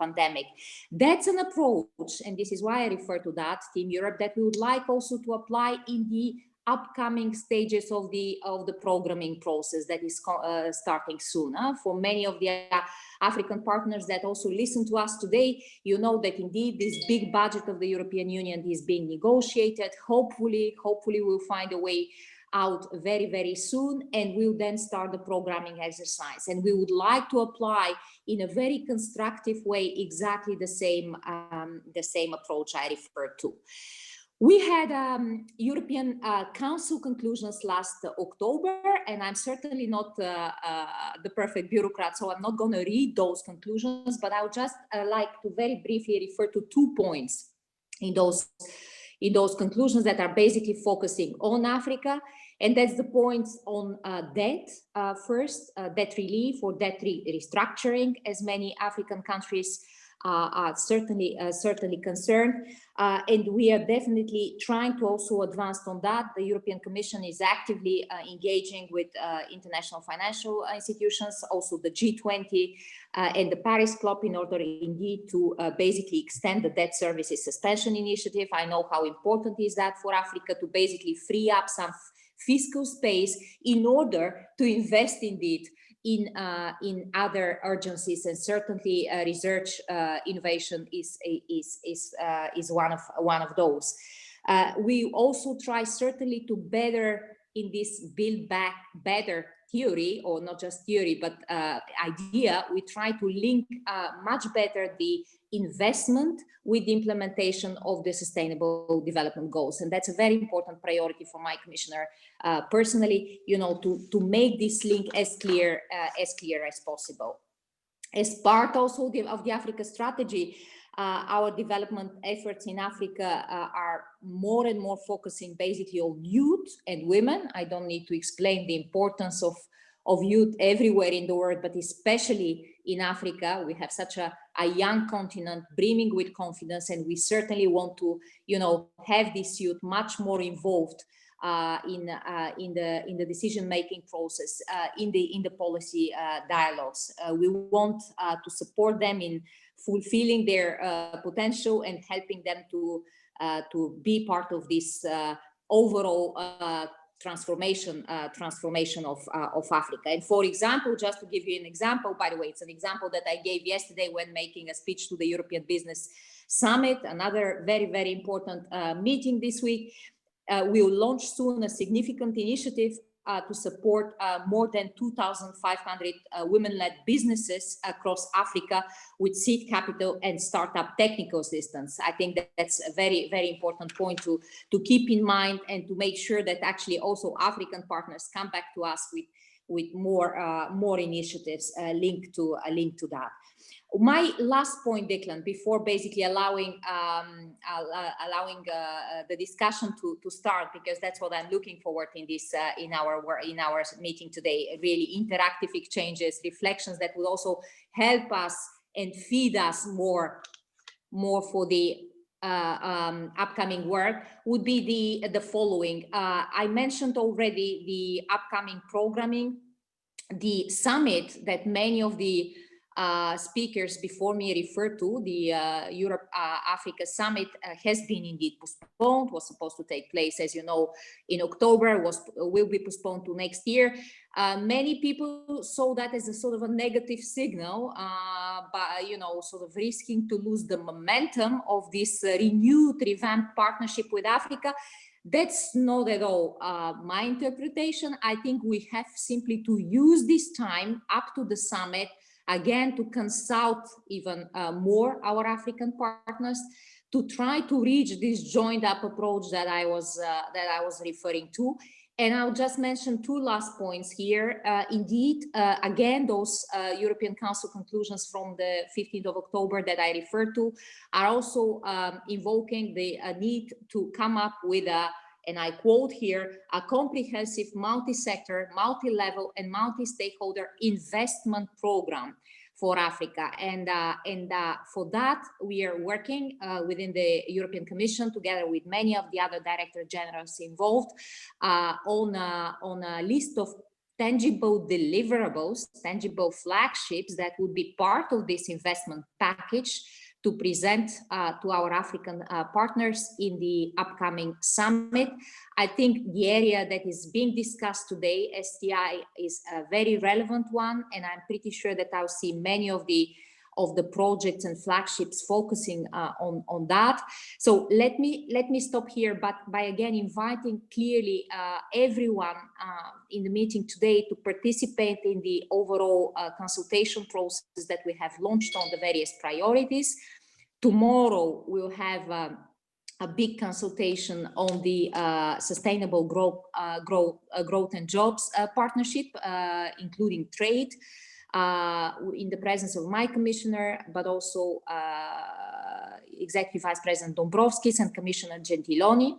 Speaker 7: pandemic. That's an approach, and this is why I refer to that, Team Europe, that we would like also to apply in the upcoming stages of the programming process that is starting soon. For many of the African partners that also listen to us today, you know that indeed this big budget of the European Union is being negotiated. Hopefully we'll find a way out very, very soon, and we'll then start the programming exercise. And we would like to apply in a very constructive way exactly the same approach I referred to. We had European Council conclusions last October, and I'm certainly not the perfect bureaucrat, so I'm not going to read those conclusions, but I would just like to very briefly refer to 2 points in those conclusions that are basically focusing on Africa, and that's the points on debt. First, debt relief or debt restructuring, as many African countries are certainly concerned, and we are definitely trying to also advance on that. The European Commission is actively engaging with international financial institutions, also the G20 and the Paris Club, in order indeed to basically extend the debt services suspension initiative. I know how important is that for Africa to basically free up some fiscal space in order to invest indeed in other urgencies, and certainly research innovation is one of those. We also try certainly to better in this build back better theory, or not just theory but idea. We try to link much better the investment with the implementation of the Sustainable Development Goals, and that's a very important priority for my commissioner personally, you know, to make this link as clear as possible. As part also of the Africa strategy, our development efforts in Africa are more and more focusing basically on youth and women. I don't need to explain the importance of youth everywhere in the world, but especially in Africa. We have such a young continent brimming with confidence, and we certainly want to, you know, have this youth much more involved in the decision-making process, in the policy dialogues. We want to support them in fulfilling their potential and helping them to be part of this overall transformation of Africa. And for example, just to give you an example, by the way, it's an example that I gave yesterday when making a speech to the European Business Summit, another very, very important meeting this week. We will launch soon a significant initiative to support more than 2,500 women-led businesses across Africa with seed capital and startup technical assistance. I think that's a very, very important point to keep in mind, and to make sure that actually also African partners come back to us with more initiatives linked to that. My last point, Declan, before basically allowing the discussion to start, because that's what I'm looking forward in this in our meeting today. Really interactive exchanges, reflections that will also help us and feed us more for the upcoming work would be the following. I mentioned already the upcoming programming, the summit that many of the speakers before me referred to, the Europe-Africa Summit, has been indeed postponed, was supposed to take place, as you know, in October, will be postponed to next year. Many people saw that as a sort of a negative signal, but, you know, sort of risking to lose the momentum of this renewed, revamped partnership with Africa. That's not at all my interpretation. I think we have simply to use this time up to the summit again to consult even more our African partners to try to reach this joined up approach that I was referring to. And I'll just mention two last points here. Indeed, again, those European Council conclusions from the 15th of October that I referred to are also invoking the need to come up with a, and I quote here, a comprehensive multi-sector, multi-level and multi-stakeholder investment program for Africa. And for that, we are working within the European Commission together with many of the other Director Generals involved on a list of tangible deliverables, tangible flagships that would be part of this investment package to present to our African partners in the upcoming summit. I think the area that is being discussed today, STI, is a very relevant one, and I'm pretty sure that I'll see many of the projects and flagships focusing on that. So let me stop here, but by again inviting clearly everyone in the meeting today to participate in the overall consultation process that we have launched on the various priorities. Tomorrow we'll have a big consultation on the sustainable growth and jobs partnership, including trade, in the presence of my commissioner, but also Executive Vice President Dombrovskis and Commissioner Gentiloni,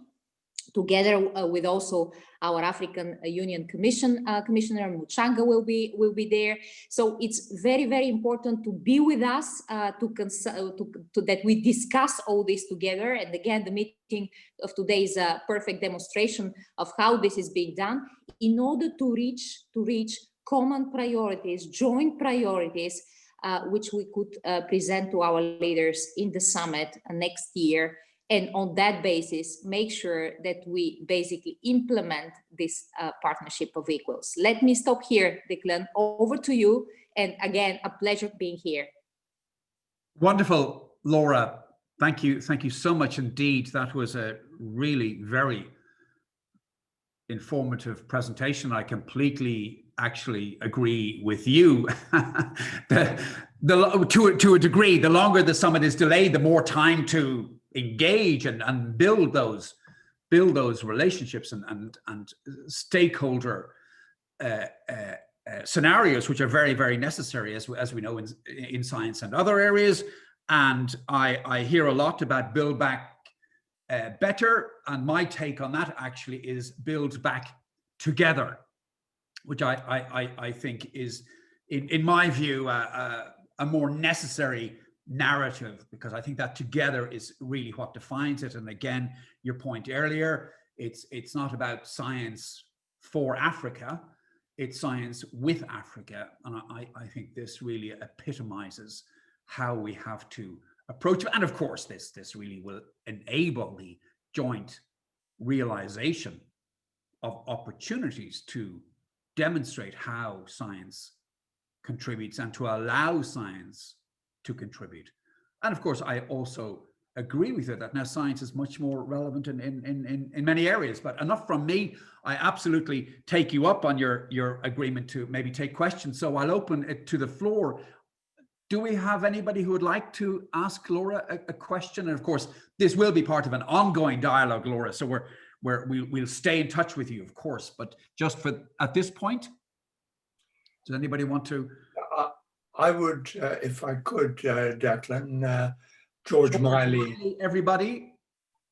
Speaker 7: together with also our African Union Commissioner Muchanga will be there. So it's very, very important to be with us to that we discuss all this together. And again, the meeting of today is a perfect demonstration of how this is being done in order to reach common priorities, joint priorities, which we could present to our leaders in the summit next year. And on that basis, make sure that we basically implement this partnership of equals. Let me stop here, Declan. Over to you. And again, a pleasure being here.
Speaker 1: Wonderful, Laura. Thank you. Thank you so much indeed. That was a really very informative presentation. I completely actually agree with you. To a degree, the longer the summit is delayed, the more time to engage and build those relationships and stakeholder scenarios, which are very, very necessary, as we know in science and other areas. And I hear a lot about build back better, and my take on that actually is build back together, which I think is, in my view, a more necessary narrative, because I think that together is really what defines it. And again, your point earlier, it's not about science for Africa, it's science with Africa. And I think this really epitomizes how we have to approach it. And of course, this really will enable the joint realization of opportunities to demonstrate how science contributes and to allow science to contribute. And of course, I also agree with you that now science is much more relevant in many areas. But enough from me. I absolutely take you up on your agreement to maybe take questions. So I'll open it to the floor. Do we have anybody who would like to ask Laura a question? And of course, this will be part of an ongoing dialogue, Laura. So we'll stay in touch with you, of course. But just for at this point, does anybody want to?
Speaker 8: I would, if I could, Declan, George Miley.
Speaker 1: Everybody,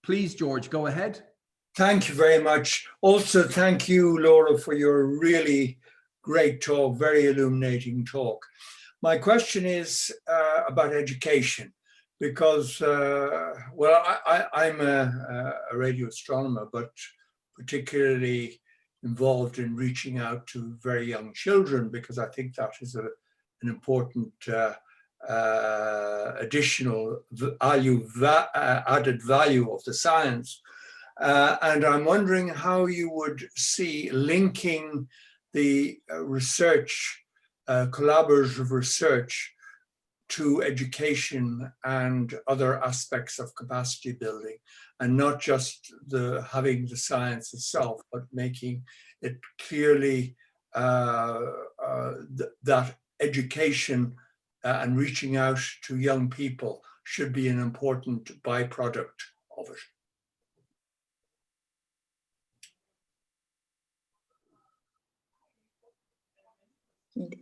Speaker 1: please, George, go ahead.
Speaker 8: Thank you very much. Also, thank you, Laura, for your really great talk, very illuminating talk. My question is about education, because, well, I'm a radio astronomer, but particularly involved in reaching out to very young children, because I think that is an important additional added value of the science. And I'm wondering how you would see linking the research, collaborative research, to education and other aspects of capacity building, and not just having the science itself, but making it clearly that education and reaching out to young people should be an important byproduct of it.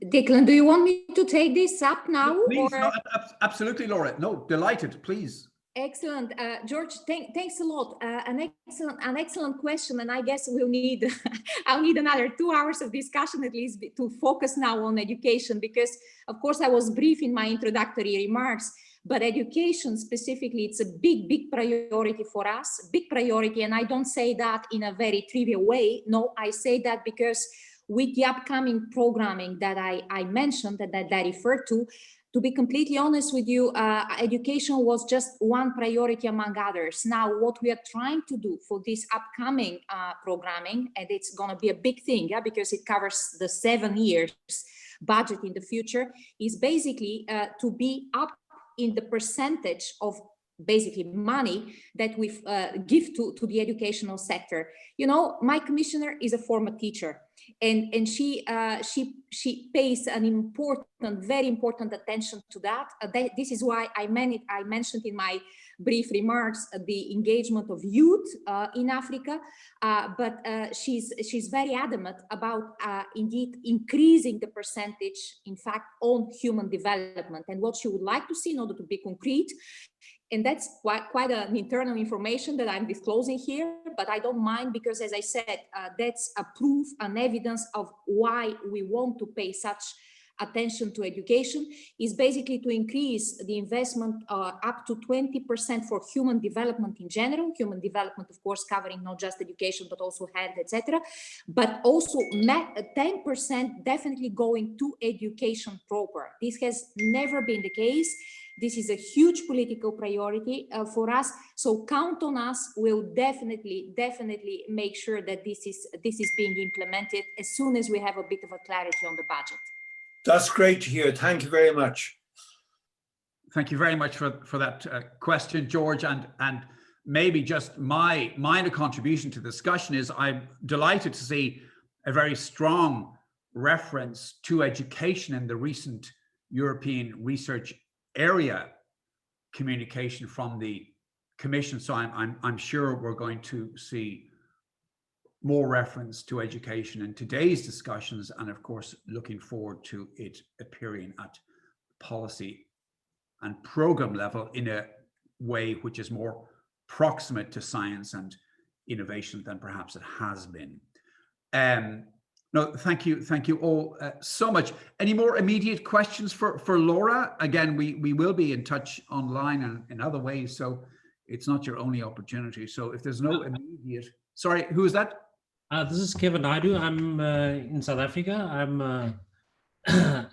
Speaker 7: Declan, do you want me to take this up now?
Speaker 1: Please,
Speaker 7: or?
Speaker 1: no, absolutely, Laura. No, delighted, please.
Speaker 7: Excellent, George. Thanks a lot. An excellent question, and I guess we'll need I'll need another 2 hours of discussion at least to focus now on education, because of course I was brief in my introductory remarks, but education specifically, it's a big priority for us, big priority, and I don't say that in a very trivial way. No, I say that because with the upcoming programming that I mentioned, that I referred to be completely honest with you, education was just one priority among others. Now, what we are trying to do for this upcoming programming, and it's going to be a big thing, yeah, because it covers the 7 years budget in the future, is basically to be up in the percentage of basically money that we give to the educational sector. You know, my commissioner is a former teacher, and she pays an important, very important attention to that. This is why I mentioned in my brief remarks the engagement of youth in Africa, but she's very adamant about indeed increasing the percentage, in fact, on human development, and what she would like to see in order to be concrete. And that's quite an internal information that I'm disclosing here, but I don't mind, because as I said, that's a proof, an evidence of why we want to pay such attention to education, is basically to increase the investment up to 20% for human development in general. Human development, of course, covering not just education, but also health, etc. But also 10% definitely going to education proper. This has never been the case. This is a huge political priority for us. So count on us. We'll definitely make sure that this is being implemented as soon as we have a bit of a clarity on the budget.
Speaker 8: That's great to hear. Thank you very much.
Speaker 1: Thank you very much for that question, George. And maybe just my minor contribution to the discussion is I'm delighted to see a very strong reference to education in the recent European research area communication from the Commission. So I'm sure we're going to see more reference to education in today's discussions, and of course looking forward to it appearing at policy and program level in a way which is more proximate to science and innovation than perhaps it has been. No, thank you all so much. Any more immediate questions for Laura? Again, we will be in touch online and in other ways, so it's not your only opportunity. So if there's no immediate, sorry, who is that?
Speaker 9: This is Kevin Naidu. I'm in South Africa. I'm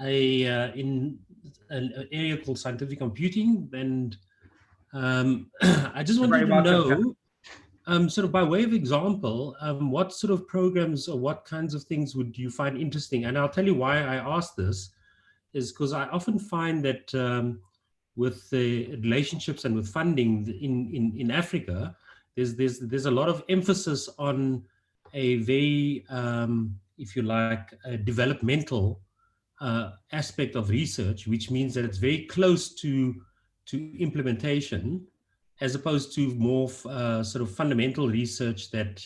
Speaker 9: in an area called scientific computing, and I just wanted to know, sort of by way of example, what sort of programs or what kinds of things would you find interesting? And I'll tell you why I asked this, is because I often find that with the relationships and with funding in Africa, there's a lot of emphasis on a very, if you like, a developmental aspect of research, which means that it's very close to implementation, as opposed to more sort of fundamental research that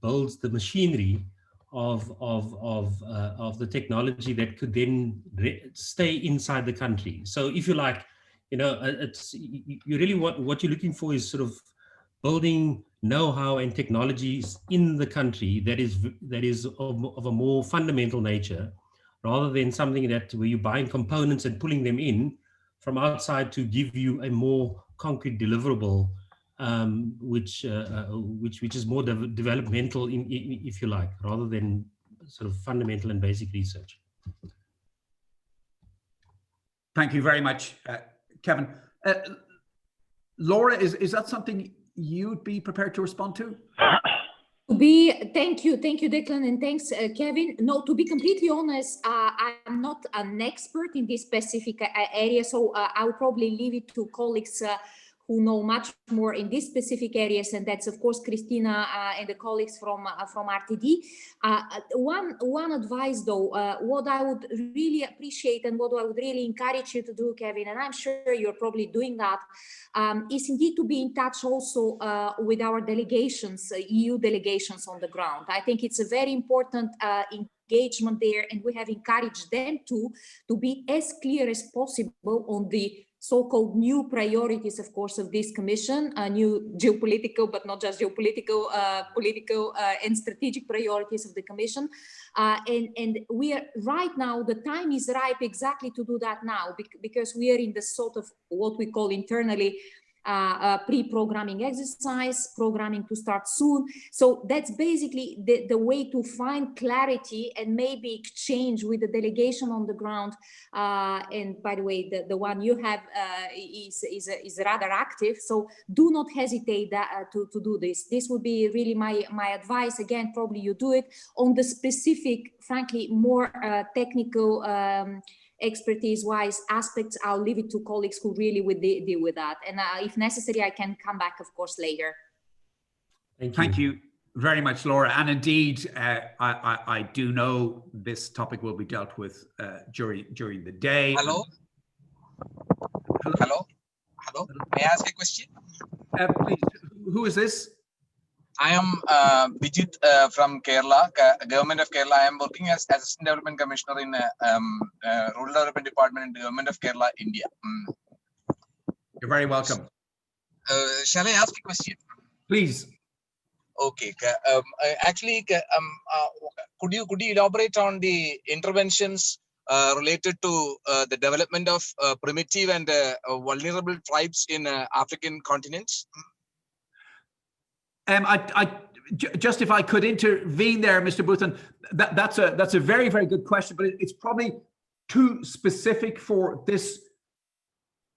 Speaker 9: builds the machinery of the technology that could then stay inside the country. So if you like, it's you really what you're looking for is sort of building know-how and technologies in the country that is of a more fundamental nature, rather than something that where you're buying components and pulling them in from outside to give you a more concrete deliverable, which is more developmental, if you like, rather than sort of fundamental and basic research.
Speaker 1: Thank you very much, Kevin. Laura, is that something you'd be prepared to respond to?
Speaker 7: Thank you, Declan, and thanks, Kevin. No, to be completely honest, I'm not an expert in this specific area, so I'll probably leave it to colleagues who know much more in these specific areas, and that's of course Christina and the colleagues from RTD. One advice though, what I would really appreciate and what I would really encourage you to do, Kevin, and I'm sure you're probably doing that, is indeed to be in touch also with our delegations, EU delegations on the ground. I think it's a very important engagement there, and we have encouraged them to be as clear as possible on the so-called new priorities, of course, of this commission, new geopolitical, but not just geopolitical, political and strategic priorities of the commission. And we are right now, the time is ripe exactly to do that now, because we are in the sort of what we call internally pre-programming exercise, programming to start soon. So that's basically the way to find clarity and maybe exchange with the delegation on the ground. And by the way, the one you have is rather active. So do not hesitate to do this. This would be really my advice. Again, probably you do it on the specific, frankly, more technical expertise-wise aspects. I'll leave it to colleagues who really would deal with that. And if necessary, I can come back, of course, later.
Speaker 1: Thank you very much, Laura. And indeed, I do know this topic will be dealt with during the day.
Speaker 10: Hello? May I ask a question?
Speaker 1: Please, who is this?
Speaker 10: I am Vijit from Kerala, Government of Kerala. I am working as Assistant Development Commissioner in Rural Development Department in the Government of Kerala, India.
Speaker 1: You're very welcome.
Speaker 10: Shall I ask a question?
Speaker 1: Please.
Speaker 10: Okay. Actually, could you elaborate on the interventions related to the development of primitive and vulnerable tribes in African continents?
Speaker 1: Just if I could intervene there, Mr. Bhutan, that's a very, very good question, but it's probably too specific for this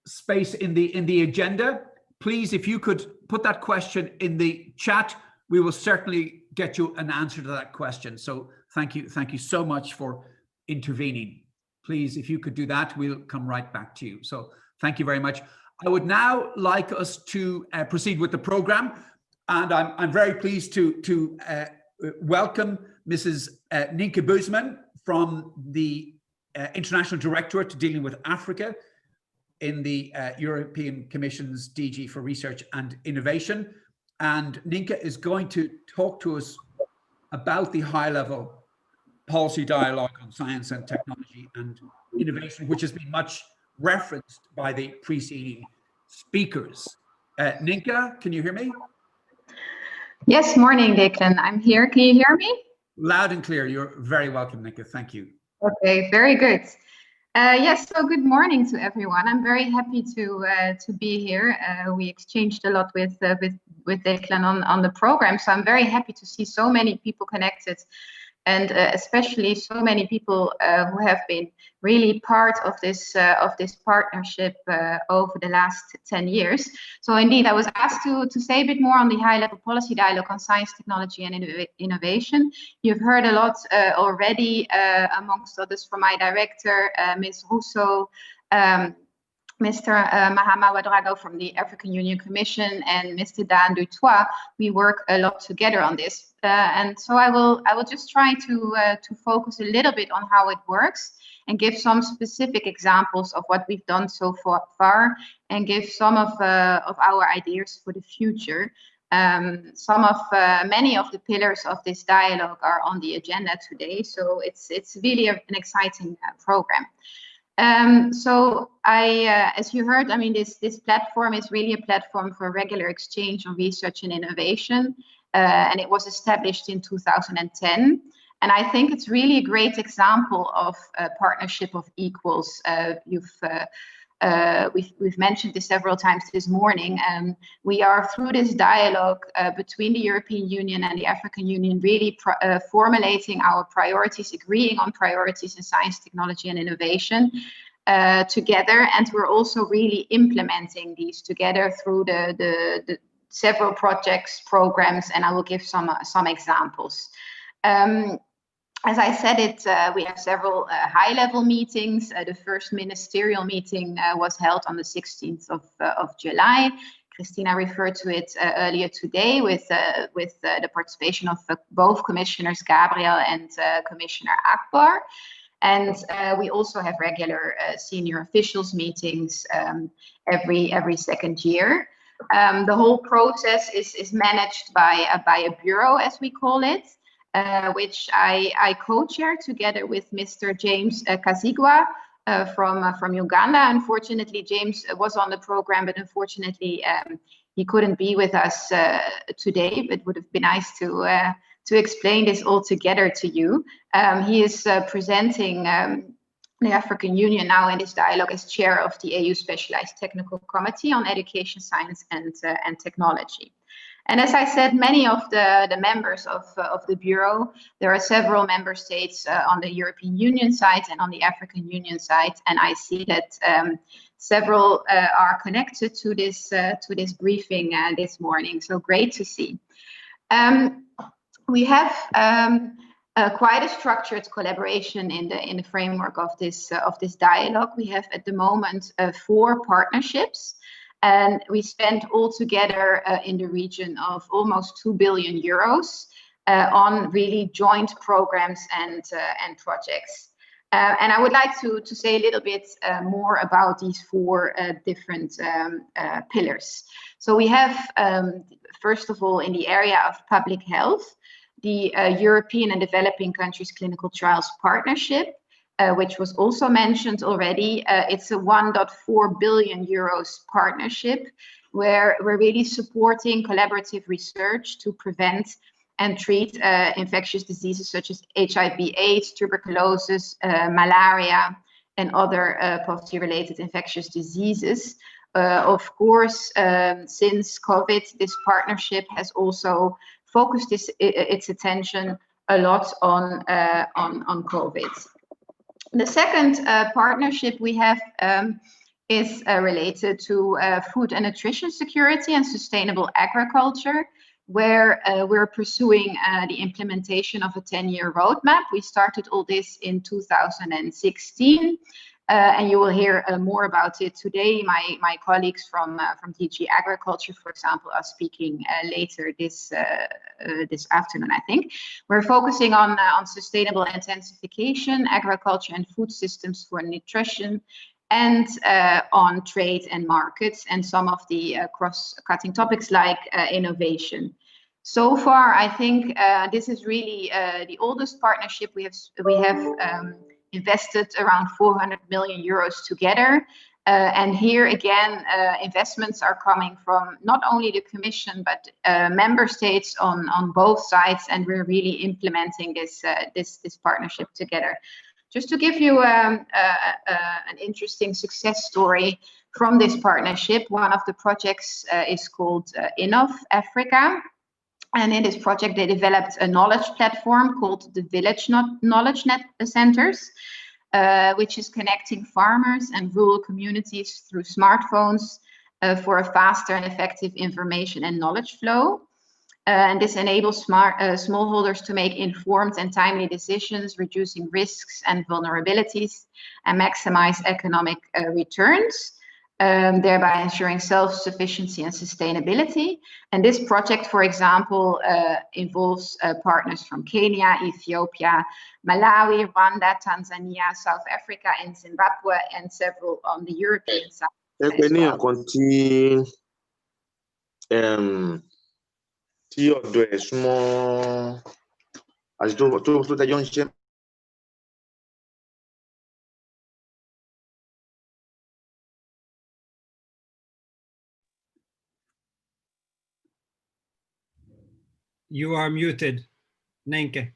Speaker 1: space in the agenda. Please, if you could put that question in the chat, we will certainly get you an answer to that question. So thank you so much for intervening. Please, if you could do that, we'll come right back to you. So thank you very much. I would now like us to proceed with the program. And I'm very pleased to welcome Mrs. Nienke Buisman from the International Directorate dealing with Africa in the European Commission's DG for Research and Innovation. And Nienke is going to talk to us about the high-level policy dialogue on science and technology and innovation, which has been much referenced by the preceding speakers. Nienke, can you hear me?
Speaker 11: Yes, morning, Declan. I'm here. Can you hear me?
Speaker 1: Loud and clear. You're very welcome, Nienke. Thank you.
Speaker 11: Okay, very good. Yes, so good morning to everyone. I'm very happy to be here. We exchanged a lot with Declan on the program, so I'm very happy to see so many people connected, and especially so many people who have been really part of this partnership over the last 10 years. So indeed, I was asked to say a bit more on the high-level policy dialogue on science, technology, and innovation. You've heard a lot already, amongst others, from my director, Ms. Russo, Mr. Mahama Wadrago from the African Union Commission, and Mr. Dan Dutoit. We work a lot together on this, and so I will just try to focus a little bit on how it works and give some specific examples of what we've done so far, and give some of our ideas for the future. Many of the pillars of this dialogue are on the agenda today, so it's really an exciting program. So as you heard, I mean, this platform is really a platform for regular exchange on research and innovation, and it was established in 2010. And I think it's really a great example of a partnership of equals. We've mentioned this several times this morning. We are, through this dialogue between the European Union and the African Union, really formulating our priorities, agreeing on priorities in science, technology, and innovation together. And we're also really implementing these together through the several projects, programs, and I will give some examples. As I said, we have several high-level meetings. The first ministerial meeting was held on the 16th of July. Christina referred to it earlier today with the participation of both Commissioners Gabriel and Commissioner Akbar. And we also have regular senior officials meetings every second year. The whole process is managed by a bureau, as we call it. Which I co-chair together with Mr. James Kazigwa from Uganda. Unfortunately, James was on the program, but unfortunately he couldn't be with us today. But it would have been nice to explain this all together to you. He is presenting the African Union now in this dialogue as chair of the AU Specialized Technical Committee on Education, Science and Technology. And as I said, many of the members of the Bureau, there are several member states on the European Union side and on the African Union side. And I see that several are connected to this briefing this morning. So great to see. We have quite a structured collaboration in the framework of this dialogue. We have at the moment 4 partnerships. And we spent altogether in the region of almost 2 billion euros on really joint programs and projects. And I would like to say a little bit more about these 4 different pillars. So we have, first of all, in the area of public health, the European and Developing Countries Clinical Trials Partnership, which was also mentioned already. It's a 1.4 billion euros partnership where we're really supporting collaborative research to prevent and treat infectious diseases such as HIV/AIDS, tuberculosis, malaria, and other poverty-related infectious diseases. Of course, since COVID, this partnership has also focused its attention a lot on COVID. The second partnership we have is related to food and nutrition security and sustainable agriculture, where we're pursuing the implementation of a 10-year roadmap. We started all this in 2016, and you will hear more about it today. My colleagues from DG Agriculture, for example, are speaking later this afternoon, I think. We're focusing on sustainable intensification, agriculture and food systems for nutrition, and on trade and markets, and some of the cross-cutting topics like innovation. So far, I think this is really the oldest partnership we have invested around 400 million euros together. And here again, investments are coming from not only the Commission, but member states on both sides, and we're really implementing this partnership together. Just to give you an interesting success story from this partnership, one of the projects is called Innov Africa. And in this project, they developed a knowledge platform called the Village Knowledge Net Centers, which is connecting farmers and rural communities through smartphones for a faster and effective information and knowledge flow. And this enables smallholders to make informed and timely decisions, reducing risks and vulnerabilities, and maximize economic returns. Thereby ensuring self-sufficiency and sustainability. And this project, for example, involves partners from Kenya, Ethiopia, Malawi, Rwanda, Tanzania, South Africa, and Zimbabwe, and several on the European side as well.
Speaker 12: tí ọ̀dọ̀ ẹ̀ súnmọ́ àti tó tẹjọ́ ń ṣiṣẹ́.
Speaker 13: You are muted, Nenke.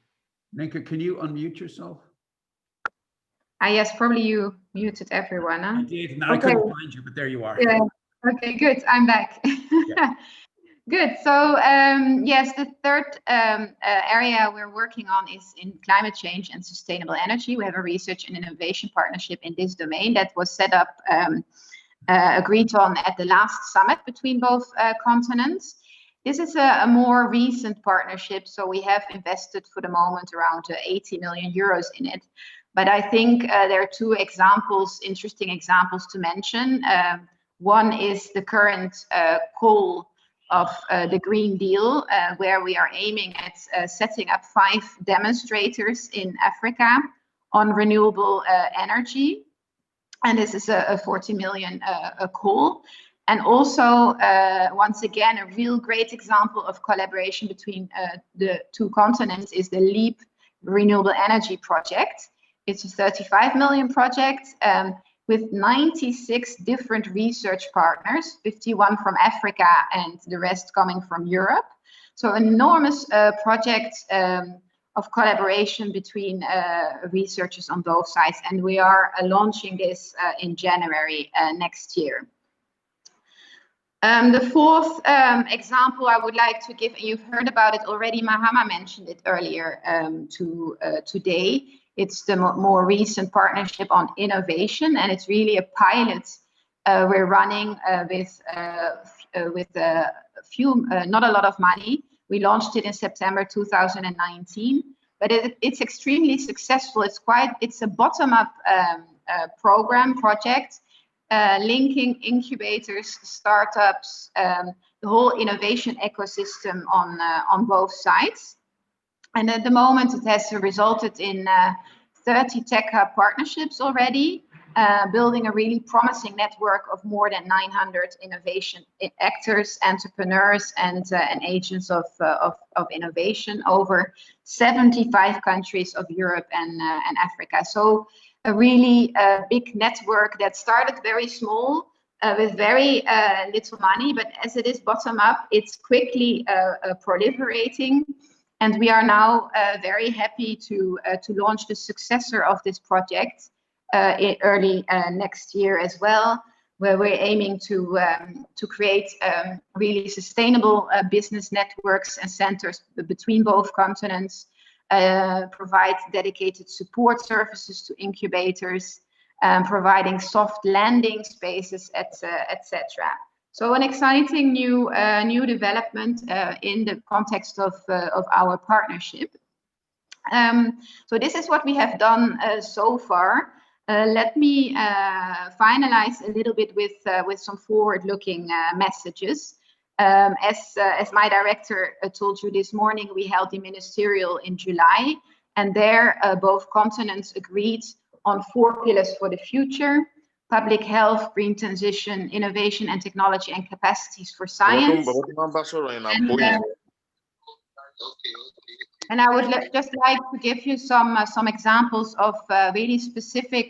Speaker 1: Nenke, can you unmute yourself?
Speaker 11: Yes, probably you muted everyone. Huh?
Speaker 1: I did, and I couldn't find you, but there you are.
Speaker 11: Yeah. Okay, good. I'm back. Yeah. Good. So yes, the third area we're working on is in climate change and sustainable energy. We have a research and innovation partnership in this domain that was set up, agreed on at the last summit between both continents. This is a more recent partnership, so we have invested for the moment around 80 million euros in it. But I think there are two examples, interesting examples to mention. One is the current call of the Green Deal, where we are aiming at setting up 5 demonstrators in Africa on renewable energy. And this is a 40 million call. And also, once again, a real great example of collaboration between the two continents is the LEAP Renewable Energy Project. It's a 35 million project with 96 different research partners, 51 from Africa and the rest coming from Europe. So an enormous project of collaboration between researchers on both sides. And we are launching this in January next year. The fourth example I would like to give, and you've heard about it already, Mahama mentioned it earlier today. It's the more recent partnership on innovation, and it's really a pilot we're running with a few, not a lot of money. We launched it in September 2019, but it's extremely successful. It's a bottom-up project. Linking incubators, startups, the whole innovation ecosystem on both sides. And at the moment, it has resulted in 30 tech hub partnerships already, building a really promising network of more than 900 innovation actors, entrepreneurs, and agents of innovation over 75 countries of Europe and Africa. So a really big network that started very small with very little money, but as it is bottom up, it's quickly proliferating. And we are now very happy to launch the successor of this project early next year as well, where we're aiming to create really sustainable business networks and centers between both continents, provide dedicated support services to incubators, providing soft landing spaces, etc. So an exciting new development in the context of our partnership. So this is what we have done so far. Let me finalize a little bit with some forward-looking messages. As my director told you this morning, we held the Ministerial in July, and there both continents agreed on 4 pillars for the future: public health, green transition, innovation and technology, and capacities for science. And I would just like to give you some examples of really specific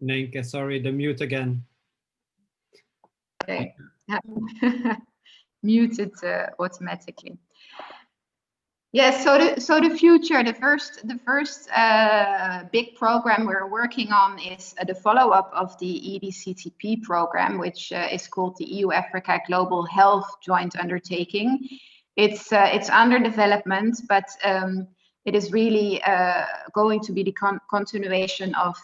Speaker 13: Nenke, sorry, the mute again.
Speaker 11: Okay. Muted automatically. Yes, so the future, the first big program we're working on is the follow-up of the EDCTP program, which is called the EU-Africa Global Health Joint Undertaking. It's under development, but it is really going to be the continuation of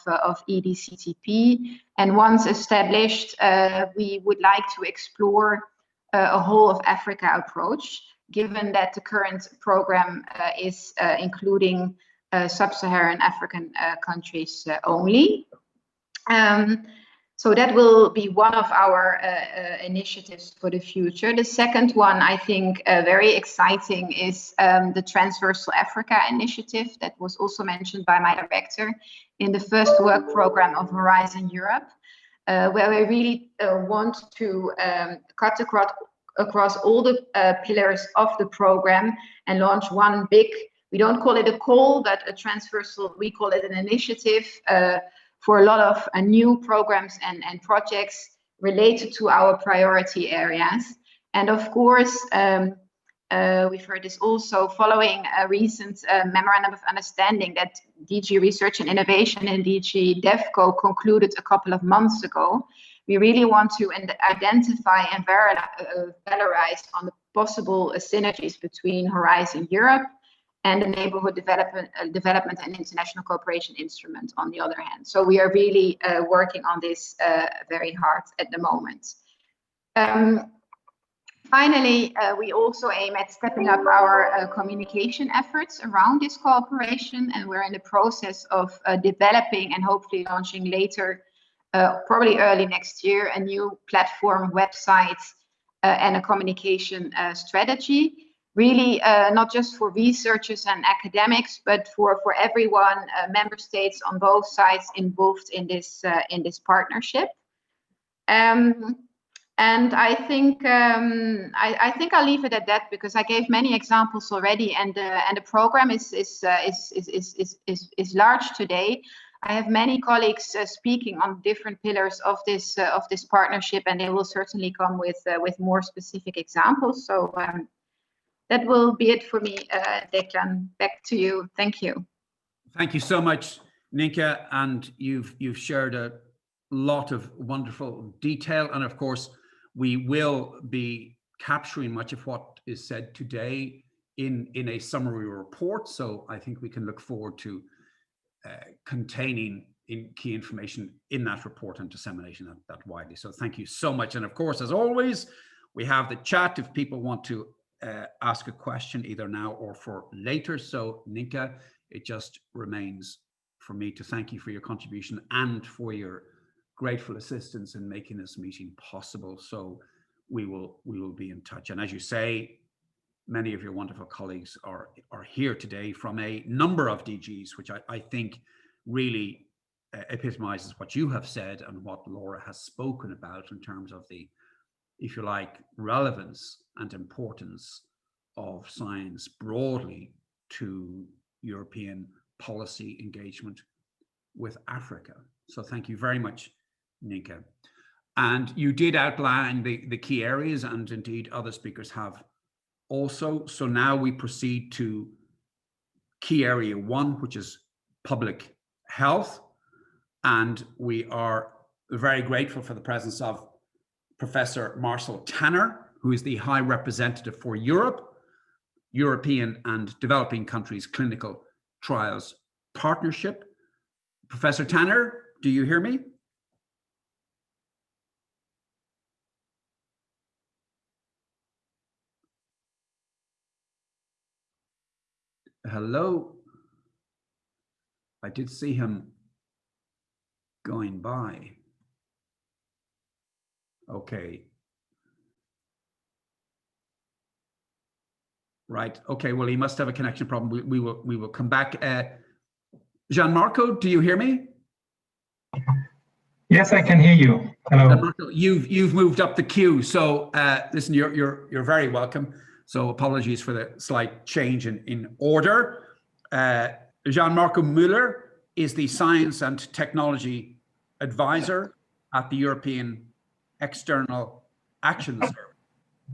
Speaker 11: EDCTP. And once established, we would like to explore a whole of Africa approach, given that the current program is including sub-Saharan African countries only. So that will be one of our initiatives for the future. The second one, I think, very exciting is the Transversal Africa initiative that was also mentioned by my director in the first work program of Horizon Europe, where we really want to cut across all the pillars of the program and launch one big, we don't call it a call, but a transversal, we call it an initiative for a lot of new programs and projects related to our priority areas. And of course, we've heard this also following a recent memorandum of understanding that DG Research and Innovation and DG DevCo concluded a couple of months ago. We really want to identify and valorize on the possible synergies between Horizon Europe and the Neighborhood Development and International Cooperation Instrument on the other hand. So we are really working on this very hard at the moment. Finally, we also aim at stepping up our communication efforts around this cooperation, and we're in the process of developing and hopefully launching later, probably early next year, a new platform, website, and a communication strategy. Really, not just for researchers and academics, but for everyone, member states on both sides involved in this partnership. And I think I'll leave it at that because I gave many examples already, and the program is large today. I have many colleagues speaking on different pillars of this partnership, and they will certainly come with more specific examples. So. That will be it for me, Declan. Back to you. Thank you.
Speaker 1: Thank you so much, Nienke. And you've shared a lot of wonderful detail. And of course, we will be capturing much of what is said today in a summary report. So I think we can look forward to containing key information in that report and dissemination that widely. So thank you so much. And of course, as always, we have the chat if people want to ask a question either now or for later. So Nienke, it just remains for me to thank you for your contribution and for your grateful assistance in making this meeting possible. So we will be in touch. And as you say, many of your wonderful colleagues are here today from a number of DGs, which I think really epitomizes what you have said and what Laura has spoken about in terms of the, if you like, relevance and importance of science broadly to European policy engagement with Africa. So thank you very much, Nienke. And you did outline the key areas, and indeed other speakers have also. So now we proceed to key area 1, which is public health. And we are very grateful for the presence of Professor Marcel Tanner, who is the High Representative for Europe, European and Developing Countries Clinical Trials Partnership. Professor Tanner, do you hear me? Hello. I did see him going by. Okay. Right. Okay. Well, he must have a connection problem. We will come back. Gianmarco, do you hear me?
Speaker 14: Yes, I can hear you. Hello.
Speaker 1: Gianmarco, you've moved up the queue. So listen, you're very welcome. So apologies for the slight change in order. Gianmarco Müller is the Science and Technology Advisor at the European External Action Service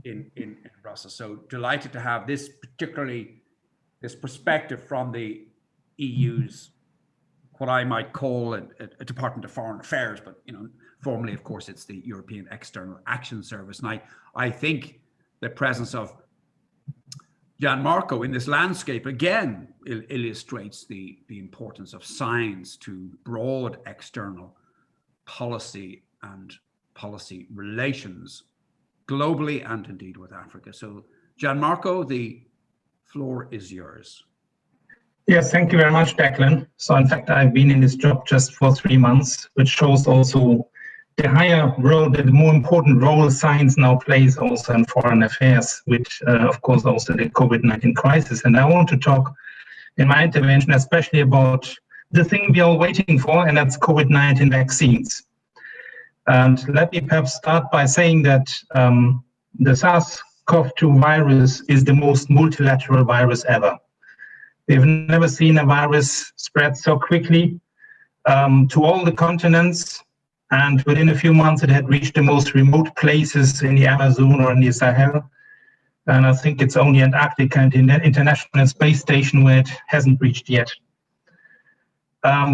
Speaker 1: in Brussels. So delighted to have this perspective from the EU's, what I might call a Department of Foreign Affairs, but formally, of course, it's the European External Action Service. And I think the presence of Gianmarco in this landscape again illustrates the importance of science to broad external policy and policy relations globally and indeed with Africa. So Gianmarco, the floor is yours.
Speaker 14: Yes, thank you very much, Declan. So in fact, I've been in this job just for 3 months, which shows also the higher role, the more important role science now plays also in foreign affairs, which of course also the COVID-19 crisis. And I want to talk in my intervention especially about the thing we are all waiting for, and that's COVID-19 vaccines. And let me perhaps start by saying that the SARS-CoV-2 virus is the most multilateral virus ever. We've never seen a virus spread so quickly to all the continents, and within a few months it had reached the most remote places in the Amazon or in the Sahel. And I think it's only Antarctica and the International Space Station where it hasn't reached yet.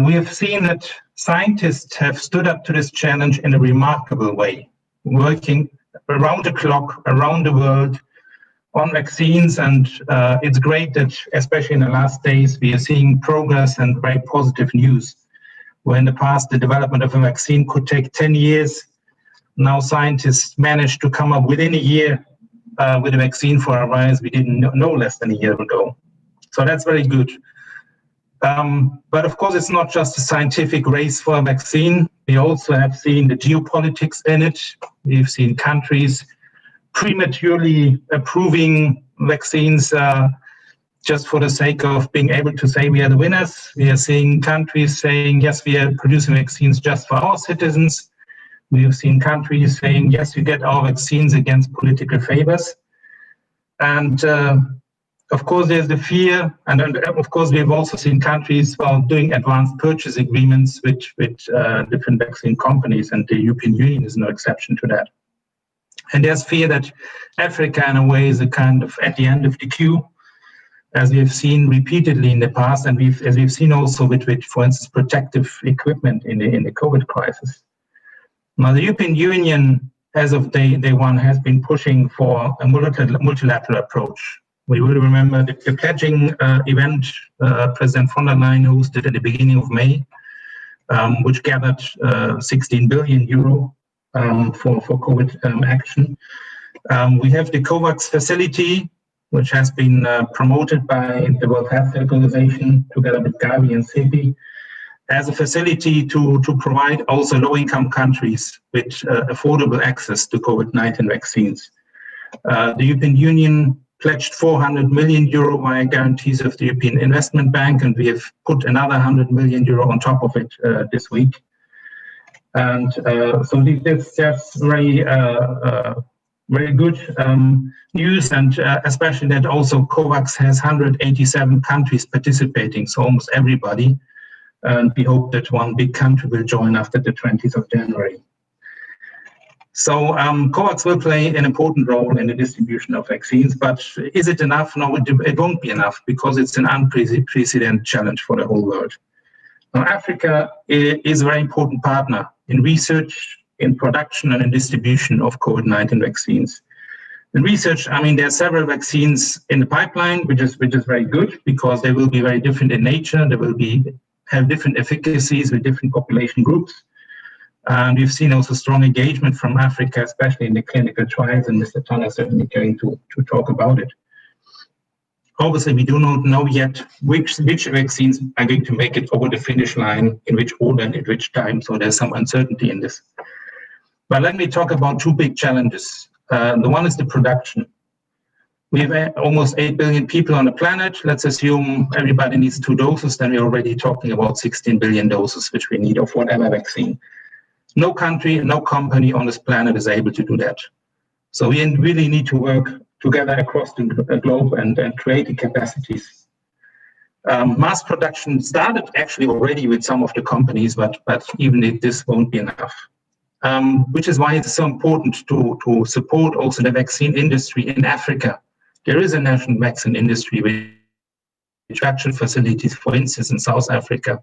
Speaker 14: We have seen that scientists have stood up to this challenge in a remarkable way, working around the clock, around the world on vaccines. And it's great that, especially in the last days, we are seeing progress and very positive news. Where in the past, the development of a vaccine could take 10 years. Now scientists managed to come up within a year with a vaccine for a virus we didn't know less than a year ago. So that's very good. But of course, it's not just a scientific race for a vaccine. We also have seen the geopolitics in it. We've seen countries prematurely approving vaccines just for the sake of being able to say we are the winners. We are seeing countries saying, yes, we are producing vaccines just for our citizens. We have seen countries saying, yes, you get our vaccines against political favors. And of course, there's the fear, and of course, we've also seen countries doing advanced purchase agreements with different vaccine companies, and the European Union is no exception to that. And there's fear that Africa, in a way, is a kind of at the end of the queue, as we've seen repeatedly in the past, and as we've seen also with, for instance, protective equipment in the COVID crisis. Now, the European Union, as of day one, has been pushing for a multilateral approach. We will remember the pledging event President von der Leyen hosted at the beginning of May, which gathered 16 billion euro for COVID action. We have the COVAX facility, which has been promoted by the World Health Organization together with Gavi and CEPI, as a facility to provide also low-income countries with affordable access to COVID-19 vaccines. The European Union pledged 400 million euro via guarantees of the European Investment Bank, and we have put another 100 million euro on top of it this week. And so that's very, very good news, and especially that also COVAX has 187 countries participating, so almost everybody. And we hope that one big country will join after the 20th of January. So COVAX will play an important role in the distribution of vaccines, but is it enough? No, it won't be enough, because it's an unprecedented challenge for the whole world. Now, Africa is a very important partner in research, in production, and in distribution of COVID-19 vaccines. In research, I mean, there are several vaccines in the pipeline, which is very good, because they will be very different in nature. They will have different efficacies with different population groups. And we've seen also strong engagement from Africa, especially in the clinical trials, and Mr. Tanner is certainly going to talk about it. Obviously, we do not know yet which vaccines are going to make it over the finish line, in which order and at which time, so there's some uncertainty in this. But let me talk about two big challenges. The one is the production. We have almost 8 billion people on the planet. Let's assume everybody needs 2 doses, then we're already talking about 16 billion doses, which we need of whatever vaccine. No country, no company on this planet is able to do that. So we really need to work together across the globe and create the capacities. Mass production started actually already with some of the companies, but even this won't be enough. Which is why it's so important to support also the vaccine industry in Africa. There is a national vaccine industry with production facilities, for instance, in South Africa,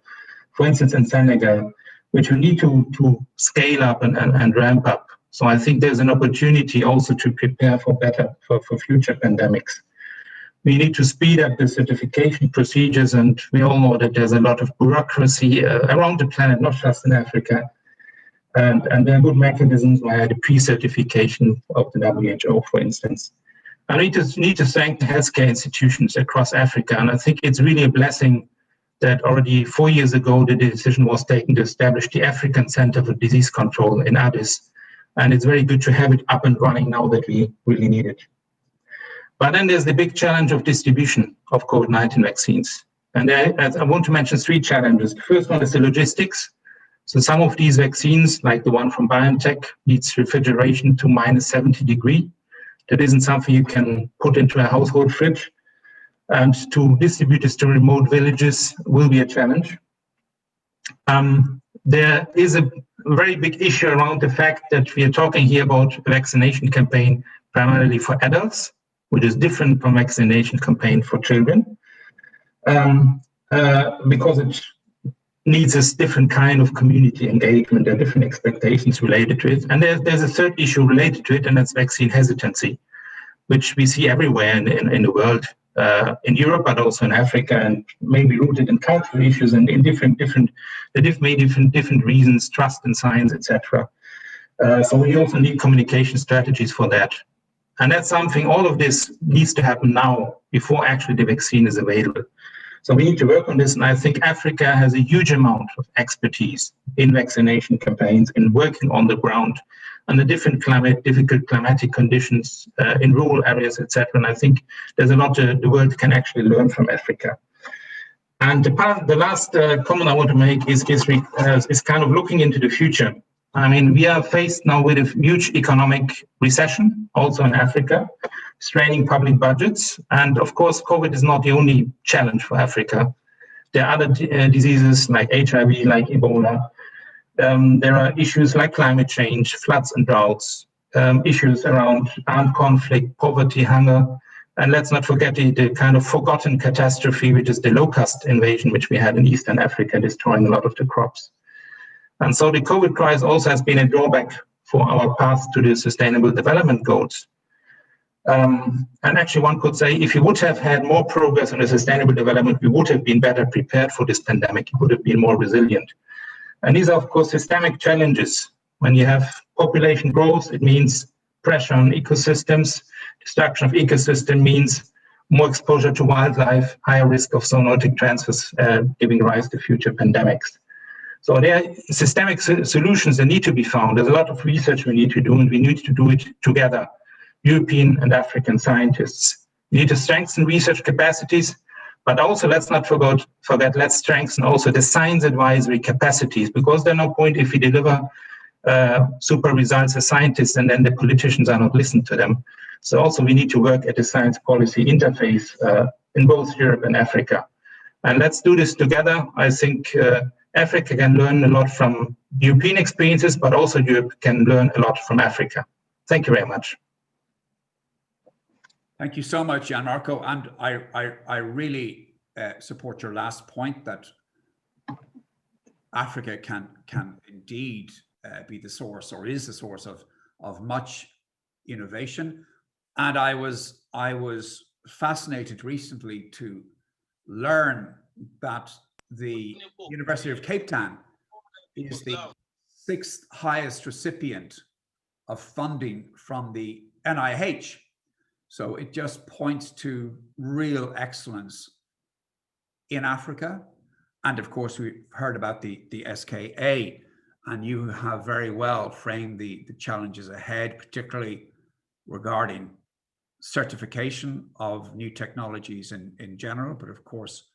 Speaker 14: for instance, in Senegal, which we need to scale up and ramp up. So I think there's an opportunity also to prepare for future pandemics. We need to speed up the certification procedures, and we all know that there's a lot of bureaucracy around the planet, not just in Africa. And there are good mechanisms via the pre-certification of the WHO, for instance. I need to thank the healthcare institutions across Africa, and I think it's really a blessing that already 4 years ago, the decision was taken to establish the African Center for Disease Control in Addis. And it's very good to have it up and running now that we really need it. But then there's the big challenge of distribution of COVID-19 vaccines. And I want to mention 3 challenges. The first one is the logistics. So some of these vaccines, like the one from BioNTech, needs refrigeration to -70 degrees. That isn't something you can put into a household fridge. And to distribute this to remote villages will be a challenge. There is a very big issue around the fact that we are talking here about a vaccination campaign primarily for adults, which is different from vaccination campaign for children, because it needs a different kind of community engagement and different expectations related to it. And there's a third issue related to it, and that's vaccine hesitancy, which we see everywhere in the world, in Europe, but also in Africa, and maybe rooted in cultural issues and in different reasons, trust in science, etc. So we also need communication strategies for that. And that's something, all of this needs to happen now before actually the vaccine is available. So we need to work on this, and I think Africa has a huge amount of expertise in vaccination campaigns, in working on the ground under difficult climatic conditions in rural areas, etc. And I think there's a lot the world can actually learn from Africa. And the last comment I want to make is kind of looking into the future. I mean, we are faced now with a huge economic recession, also in Africa, straining public budgets. And of course, COVID is not the only challenge for Africa. There are other diseases like HIV, like Ebola. There are issues like climate change, floods and droughts, issues around armed conflict, poverty, hunger. And let's not forget the kind of forgotten catastrophe, which is the locust invasion, which we had in Eastern Africa, destroying a lot of the crops. And so the COVID crisis also has been a drawback for our path to the Sustainable Development Goals. And actually, one could say, if we would have had more progress on the Sustainable Development, we would have been better prepared for this pandemic. It would have been more resilient. And these are, of course, systemic challenges. When you have population growth, it means pressure on ecosystems. Destruction of ecosystem means more exposure to wildlife, higher risk of zoonotic transfers, giving rise to future pandemics. So there are systemic solutions that need to be found. There's a lot of research we need to do, and we need to do it together, European and African scientists. We need to strengthen research capacities, but also let's not forget, let's strengthen also the science advisory capacities, because there's no point if we deliver super results as scientists and then the politicians are not listening to them. So also we need to work at the science policy interface in both Europe and Africa. And let's do this together. I think Africa can learn a lot from European experiences, but also Europe can learn a lot from Africa. Thank you very much.
Speaker 1: Thank you so much, Gianmarco. And I really support your last point that Africa can indeed be the source, or is the source of much innovation. And I was fascinated recently to learn that the University of Cape Town is the 6th highest recipient of funding from the NIH. So it just points to real excellence in Africa. And of course, we've heard about the SKA, and you have very well framed the challenges ahead, particularly regarding certification of new technologies in general, but of course,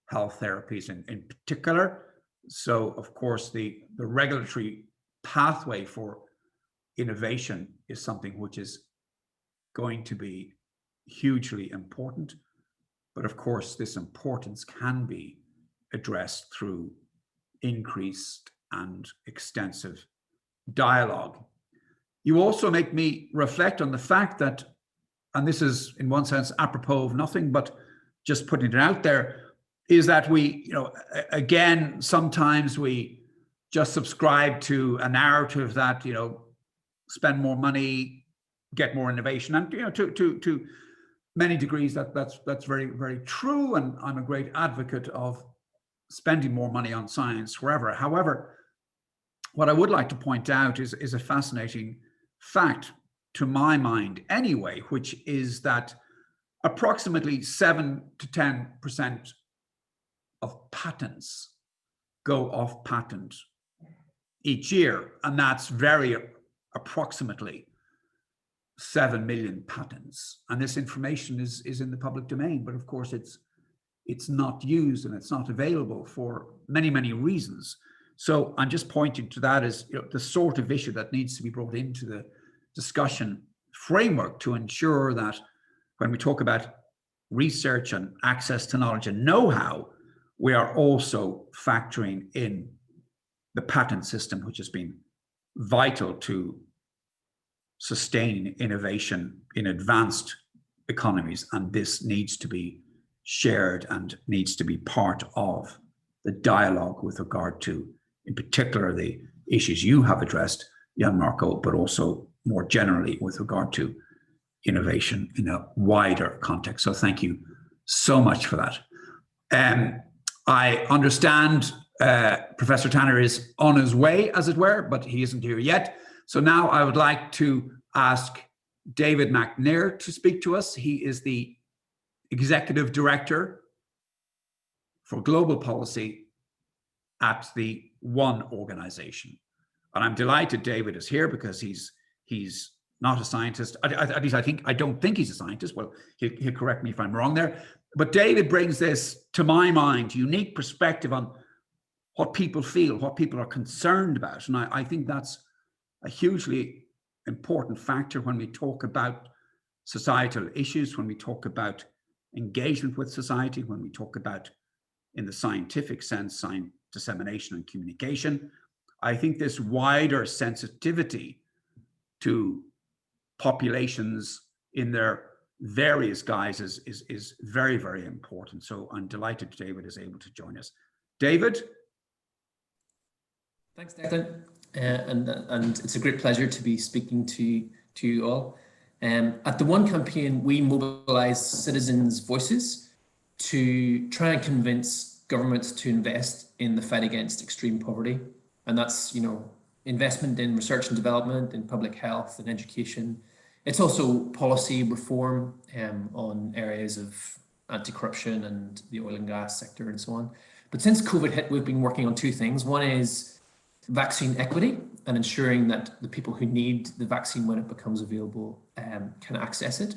Speaker 1: health therapies in particular. So of course, the regulatory pathway for innovation is something which is going to be hugely important. But of course, this importance can be addressed through increased and extensive dialogue. You also make me reflect on the fact that, and this is in one sense apropos of nothing, but just putting it out there, is that we, again, sometimes we just subscribe to a narrative that, spend more money, get more innovation, and to many degrees that's very, very true, and I'm a great advocate of spending more money on science wherever. However, what I would like to point out is a fascinating fact, to my mind anyway, which is that approximately 7 to 10% of patents go off patent each year, and that's very approximately 7 million patents. And this information is in the public domain, but of course it's not used and it's not available for many, many reasons. So I'm just pointing to that as, you know, the sort of issue that needs to be brought into the discussion framework to ensure that when we talk about research and access to knowledge and know-how, we are also factoring in the patent system, which has been vital to sustain innovation in advanced economies. And this needs to be shared and needs to be part of the dialogue with regard to, in particular, the issues you have addressed, Gianmarco, but also more generally with regard to innovation in a wider context. So thank you so much for that. I understand Professor Tanner is on his way, as it were, but he isn't here yet. So now I would like to ask David McNair to speak to us. He is the Executive Director for Global Policy at the One organization. And I'm delighted David is here because he's not a scientist. At least I don't think he's a scientist. Well, he'll correct me if I'm wrong there. But David brings this, to my mind, unique perspective on what people feel, what people are concerned about. And I think that's a hugely important factor when we talk about societal issues, when we talk about engagement with society, when we talk about, in the scientific sense, science dissemination and communication. I think this wider sensitivity to populations in their various guises is very, very important. So I'm delighted David is able to join us. David?
Speaker 15: Thanks, Declan. And it's a great pleasure to be speaking to you all. At the One campaign, we mobilize citizens' voices to try and convince governments to invest in the fight against extreme poverty. And that's, you know, investment in research and development, in public health and education. It's also policy reform on areas of anti-corruption and the oil and gas sector and so on. But since COVID hit, we've been working on two things. One is vaccine equity and ensuring that the people who need the vaccine when it becomes available can access it.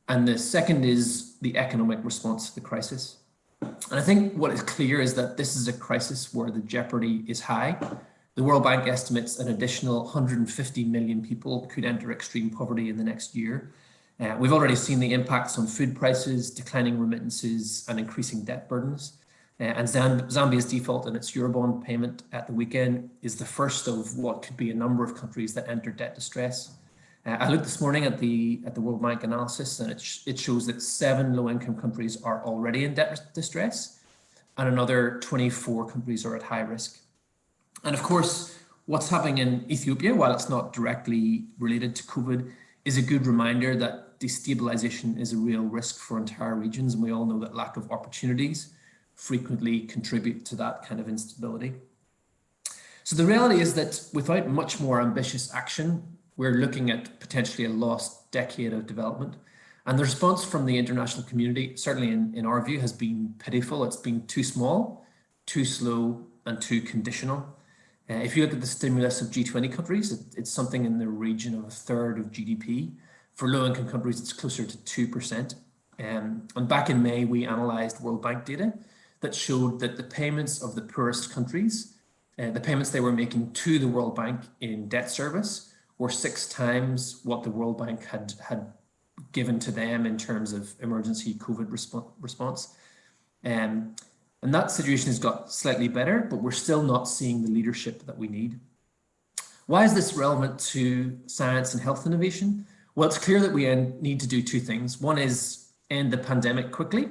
Speaker 15: And the second is the economic response to the crisis. And I think what is clear is that this is a crisis where the jeopardy is high. The World Bank estimates an additional 150 million people could enter extreme poverty in the next year. We've already seen the impacts on food prices, declining remittances, and increasing debt burdens. And Zambia's default on its Eurobond payment at the weekend is the first of what could be a number of countries that enter debt distress. I looked this morning at the World Bank analysis, and it shows that 7 low-income countries are already in debt distress, and another 24 countries are at high risk. And of course, what's happening in Ethiopia, while it's not directly related to COVID, is a good reminder that destabilization is a real risk for entire regions, and we all know that lack of opportunities frequently contribute to that kind of instability. So the reality is that without much more ambitious action, we're looking at potentially a lost decade of development. And the response from the international community, certainly in our view, has been pitiful. It's been too small, too slow, and too conditional. If you look at the stimulus of G20 countries, it's something in the region of 1/3 of GDP. For low-income countries, it's closer to 2%. And back in May, we analysed World Bank data that showed that the payments of the poorest countries, the payments they were making to the World Bank in debt service, were 6 times what the World Bank had given to them in terms of emergency COVID response. And that situation has got slightly better, but we're still not seeing the leadership that we need. Why is this relevant to science and health innovation? Well, it's clear that we need to do two things. One is end the pandemic quickly.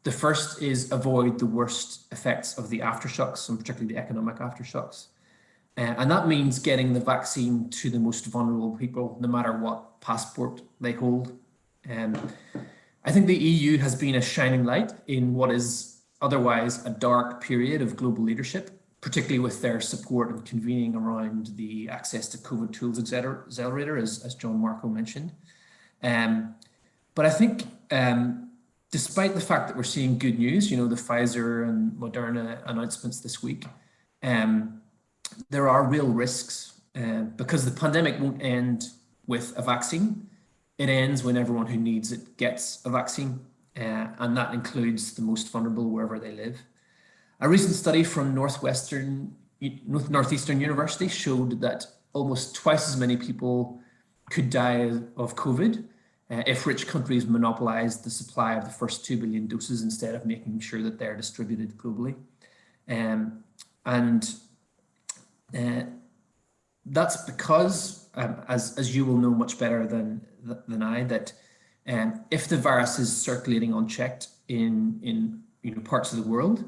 Speaker 15: The first is avoid the worst effects of the aftershocks, and particularly the economic aftershocks. And that means getting the vaccine to the most vulnerable people, no matter what passport they hold. I think the EU has been a shining light in what is otherwise a dark period of global leadership, particularly with their support and convening around the access to COVID tools accelerator, as Gianmarco mentioned. But I think despite the fact that we're seeing good news, you know, the Pfizer and Moderna announcements this week, there are real risks because the pandemic won't end with a vaccine. It ends when everyone who needs it gets a vaccine, and that includes the most vulnerable wherever they live. A recent study from Northeastern University showed that almost twice as many people could die of COVID if rich countries monopolized the supply of the first 2 billion doses instead of making sure that they're distributed globally. That's because, as you will know much better than I, that if the virus is circulating unchecked in parts of the world,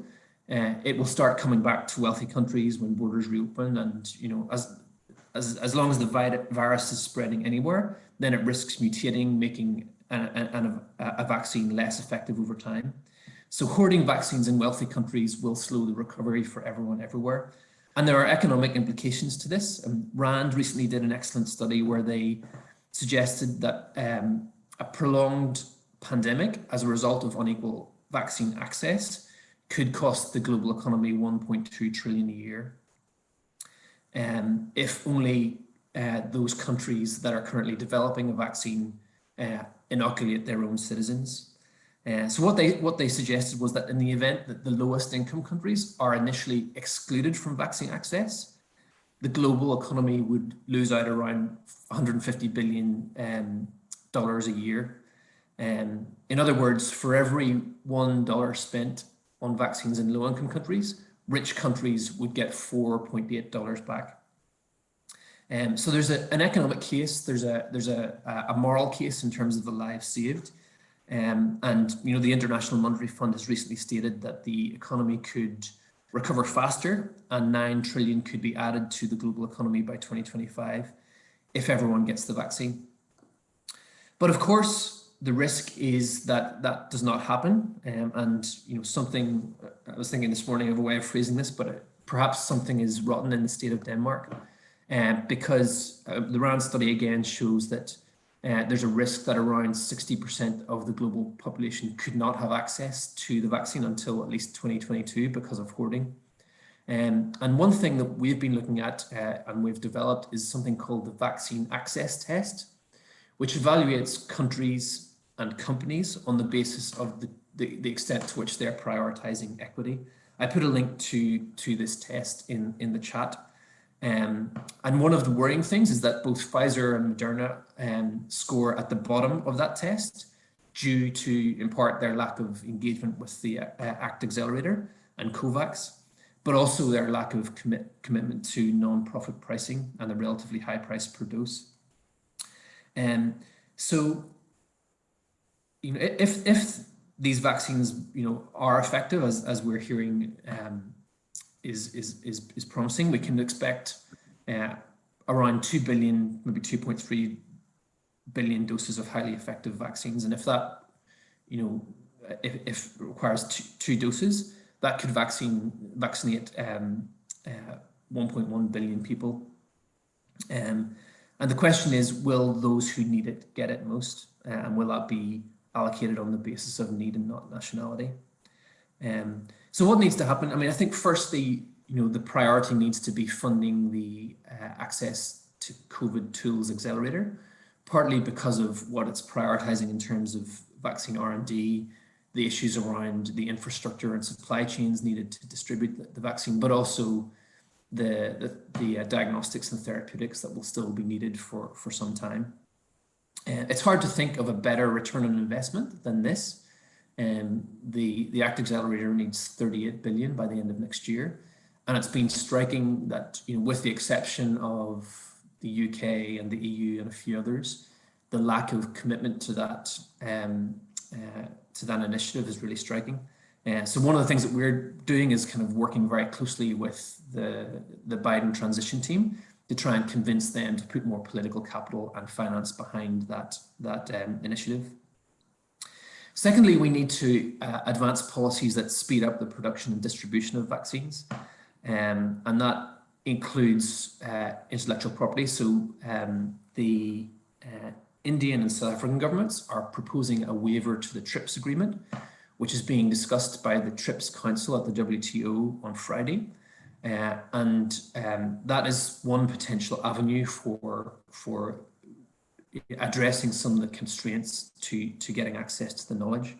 Speaker 15: it will start coming back to wealthy countries when borders reopen, and as long as the virus is spreading anywhere, then it risks mutating, making a vaccine less effective over time. So hoarding vaccines in wealthy countries will slow the recovery for everyone everywhere. And there are economic implications to this. RAND recently did an excellent study where they suggested that a prolonged pandemic as a result of unequal vaccine access could cost the global economy 1.2 trillion a year. If only those countries that are currently developing a vaccine inoculate their own citizens. So what they suggested was that in the event that the lowest income countries are initially excluded from vaccine access, the global economy would lose out around $150 billion a year. In other words, for every $1 spent on vaccines in low-income countries, rich countries would get $4.8 back. So there's an economic case, there's a moral case in terms of the lives saved. And the International Monetary Fund has recently stated that the economy could recover faster and 9 trillion could be added to the global economy by 2025 if everyone gets the vaccine. But of course, the risk is that that does not happen. Something, I was thinking this morning of a way of phrasing this, but perhaps something is rotten in the state of Denmark because the RAND study again shows that there's a risk that around 60% of the global population could not have access to the vaccine until at least 2022 because of hoarding. And one thing that we've been looking at and we've developed is something called the vaccine access test, which evaluates countries and companies on the basis of the extent to which they're prioritizing equity. I put a link to this test in the chat. And one of the worrying things is that both Pfizer and Moderna score at the bottom of that test due to, in part, their lack of engagement with the ACT Accelerator and COVAX, but also their lack of commitment to non-profit pricing and the relatively high price per dose. So, if these vaccines, are effective, as we're hearing, is promising, we can expect around 2 billion, maybe 2.3 billion doses of highly effective vaccines. And if that, if it requires two doses, that could vaccinate 1.1 billion people. And the question is, will those who need it get it most? And will that be allocated on the basis of need and not nationality? So what needs to happen? I mean, I think firstly, the priority needs to be funding the access to COVID tools accelerator, partly because of what it's prioritizing in terms of vaccine R&D, the issues around the infrastructure and supply chains needed to distribute the vaccine, but also the diagnostics and therapeutics that will still be needed for some time. It's hard to think of a better return on investment than this. The ACT Accelerator needs 38 billion by the end of next year. And it's been striking that, with the exception of the UK and the EU and a few others, the lack of commitment to that initiative is really striking. So one of the things that we're doing is kind of working very closely with the Biden transition team to try and convince them to put more political capital and finance behind that initiative. Secondly, we need to advance policies that speed up the production and distribution of vaccines. And that includes intellectual property. So the Indian and South African governments are proposing a waiver to the TRIPS agreement, which is being discussed by the TRIPS Council at the WTO on Friday. That is one potential avenue for addressing some of the constraints to getting access to the knowledge.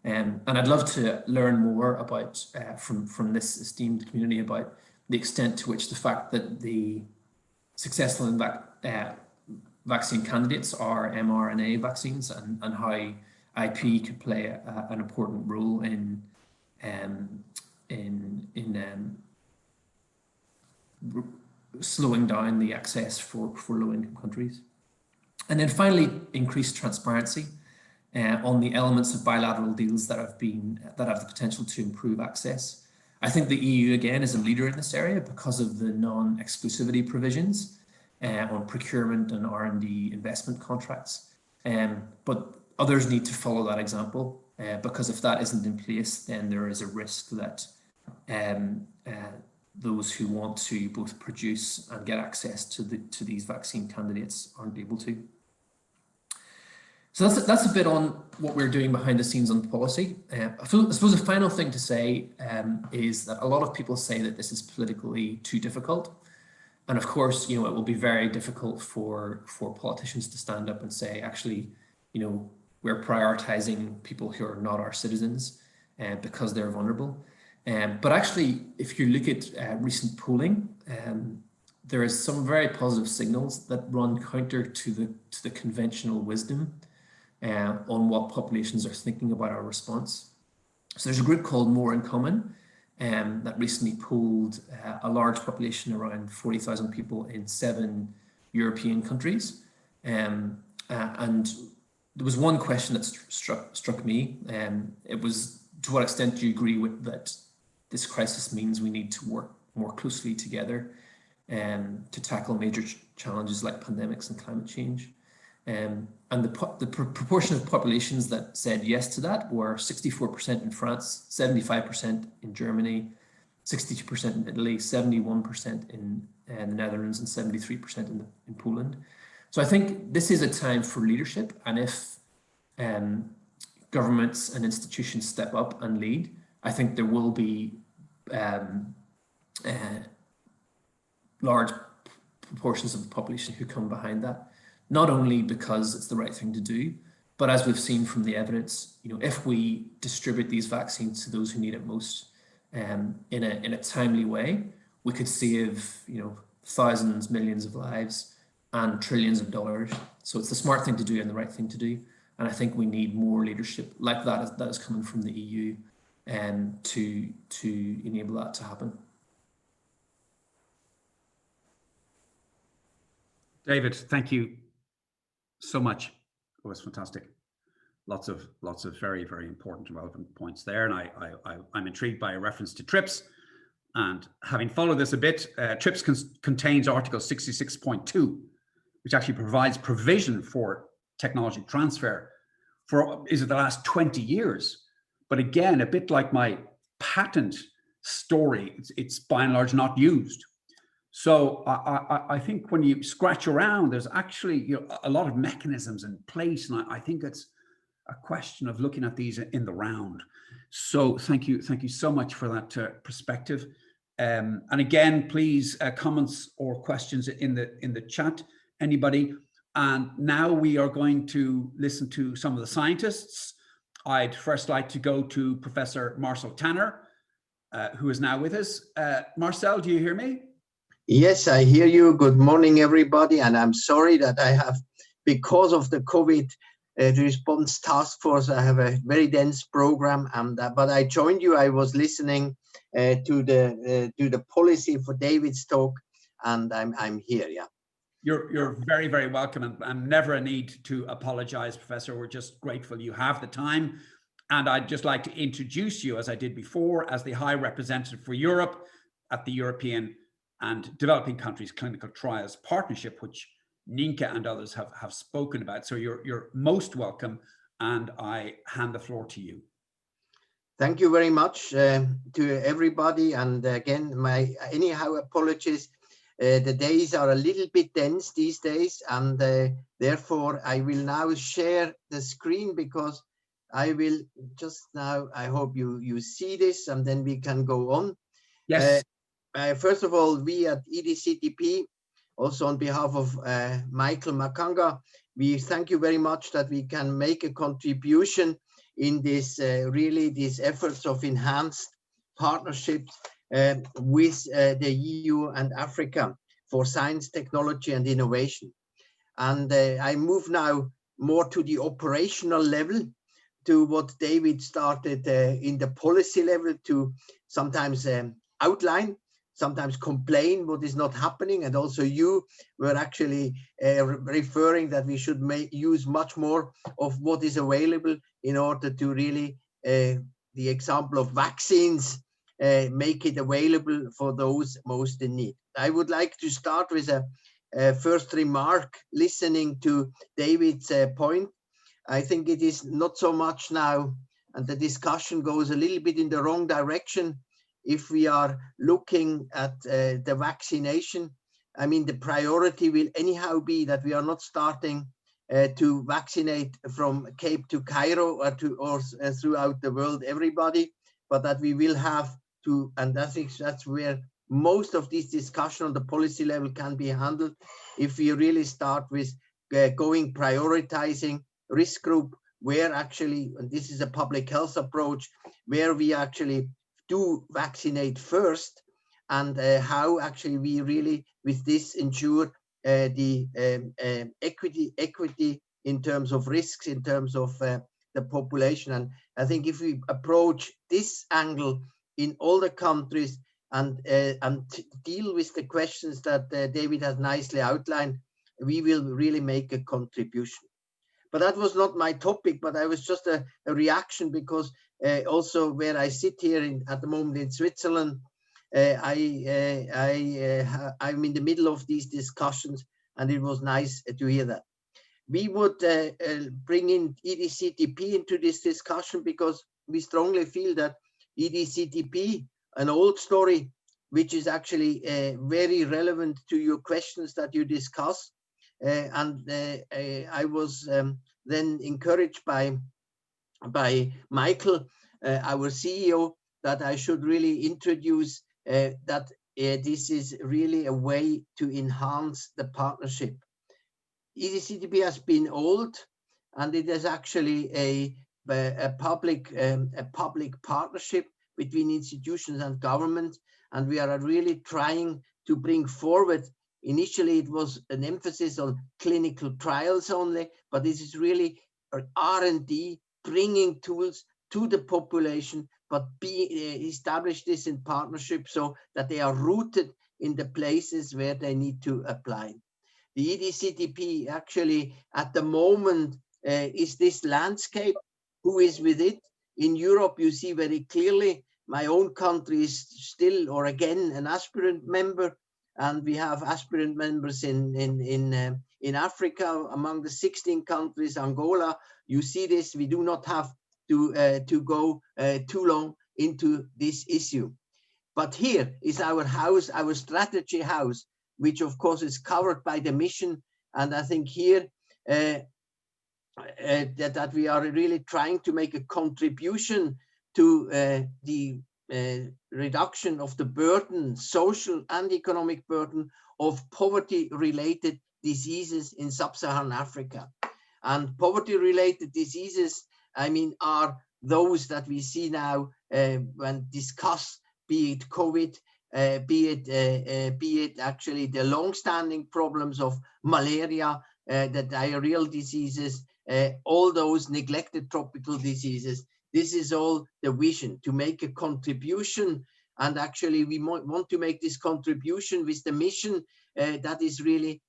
Speaker 15: And I'd love to learn more about from this esteemed community about the extent to which the fact that the successful vaccine candidates are mRNA vaccines and how IP could play an important role in slowing down the access for low-income countries. And then finally, increased transparency on the elements of bilateral deals that have the potential to improve access. I think the EU again is a leader in this area because of the non-exclusivity provisions on procurement and R&D investment contracts. But others need to follow that example because if that isn't in place, then there is a risk that those who want to both produce and get access to these vaccine candidates aren't able to. So that's a bit on what we're doing behind the scenes on policy. I suppose the final thing to say is that a lot of people say that this is politically too difficult. And of course, it will be very difficult for politicians to stand up and say, actually, we're prioritizing people who are not our citizens because they're vulnerable. But actually, if you look at recent polling, there is some very positive signals that run counter to the conventional wisdom on what populations are thinking about our response. So there's a group called More in Common that recently polled a large population, around 40,000 people in 7 European countries. And there was one question that struck me. It was, to what extent do you agree with that this crisis means we need to work more closely together to tackle major challenges like pandemics and climate change? And the proportion of populations that said yes to that were 64% in France, 75% in Germany, 62% in Italy, 71% in the Netherlands, and 73% in Poland. So I think this is a time for leadership, and if governments and institutions step up and lead, I think there will be large proportions of the population who come behind that. Not only because it's the right thing to do, but as we've seen from the evidence, if we distribute these vaccines to those who need it most in a timely way, we could save thousands, millions of lives and trillions of dollars. So it's the smart thing to do and the right thing to do. And I think we need more leadership like that is coming from the EU to enable that to happen.
Speaker 1: David, thank you so much. It was fantastic. Lots of very, very important and relevant points there. And I'm intrigued by a reference to TRIPS. And having followed this a bit, TRIPS contains Article 66.2, which actually provides provision for technology transfer for, is it the last 20 years? But again, a bit like my patent story, it's by and large not used. So I think when you scratch around, there's actually a lot of mechanisms in place, and I think it's a question of looking at these in the round. So thank you so much for that perspective. And again, please comments or questions in the chat, anybody. And now we are going to listen to some of the scientists. I'd first like to go to Professor Marcel Tanner, who is now with us. Marcel, do you hear me?
Speaker 16: Yes, I hear you. Good morning, everybody. And I'm sorry that I have, because of the COVID response task force, I have a very dense program. But I joined you. I was listening to the policy for David's talk, and I'm here. Yeah.
Speaker 1: You're very, very welcome, and never a need to apologize, Professor. We're just grateful you have the time. And I'd just like to introduce you, as I did before, as the High Representative for Europe at the European and Developing Countries Clinical Trials Partnership, which Ninka and others have spoken about. So you're most welcome, and I hand the floor to you.
Speaker 16: Thank you very much to everybody. And again, my apologies. The days are a little bit dense these days, and therefore I will now share the screen, because I will just now, I hope you see this, and then we can go on.
Speaker 1: Yes.
Speaker 16: First of all, we at EDCTP, also on behalf of Michael Makanga, we thank you very much that we can make a contribution in this really these efforts of enhanced partnerships with the EU and Africa for science, technology and innovation. And I move now more to the operational level, to what David started in the policy level, to sometimes outline, sometimes complain what is not happening. And also you were actually referring that we should use much more of what is available in order to really, the example of vaccines, make it available for those most in need. I would like to start with a first remark, listening to David's point. I think it is not so much now, and the discussion goes a little bit in the wrong direction. If we are looking at the vaccination, I mean, the priority will anyhow be that we are not starting to vaccinate from Cape to Cairo or throughout the world, everybody, but that we will have to, and I think that's where most of this discussion on the policy level can be handled. If we really start with prioritizing risk group, where actually, and this is a public health approach, where we actually do vaccinate first, and how actually we really with this ensure the equity in terms of risks, in terms of the population. And I think if we approach this angle in all the countries and deal with the questions that David has nicely outlined, we will really make a contribution. But that was not my topic, but I was just a reaction, because also where I sit here at the moment in Switzerland, I'm in the middle of these discussions, and it was nice to hear that. We would bring in EDCTP into this discussion, because we strongly feel that EDCTP, an old story, which is actually very relevant to your questions that you discussed. I was then encouraged by Michael, our CEO, that I should really introduce that this is really a way to enhance the partnership. EDCTP has been old, and it is actually a public partnership between institutions and government, and we are really trying to bring forward. Initially, it was an emphasis on clinical trials only, but this is really R&D, bringing tools to the population, but establish this in partnership so that they are rooted in the places where they need to apply. The EDCTP actually at the moment is this landscape. Who is with it? In Europe, you see very clearly my own country is still, or again, an aspirant member. And we have aspirant members in Africa, among the 16 countries, Angola. You see this, we do not have to go too long into this issue. But here is our house, our strategy house, which of course is covered by the mission. And I think here that we are really trying to make a contribution to the reduction of the burden, social and economic burden of poverty-related diseases in sub-Saharan Africa. And poverty-related diseases, I mean, are those that we see now when discussed, be it COVID, be it actually the long-standing problems of malaria, the diarrheal diseases, all those neglected tropical diseases. This is all the vision, to make a contribution. And actually, we want to make this contribution with the mission that is really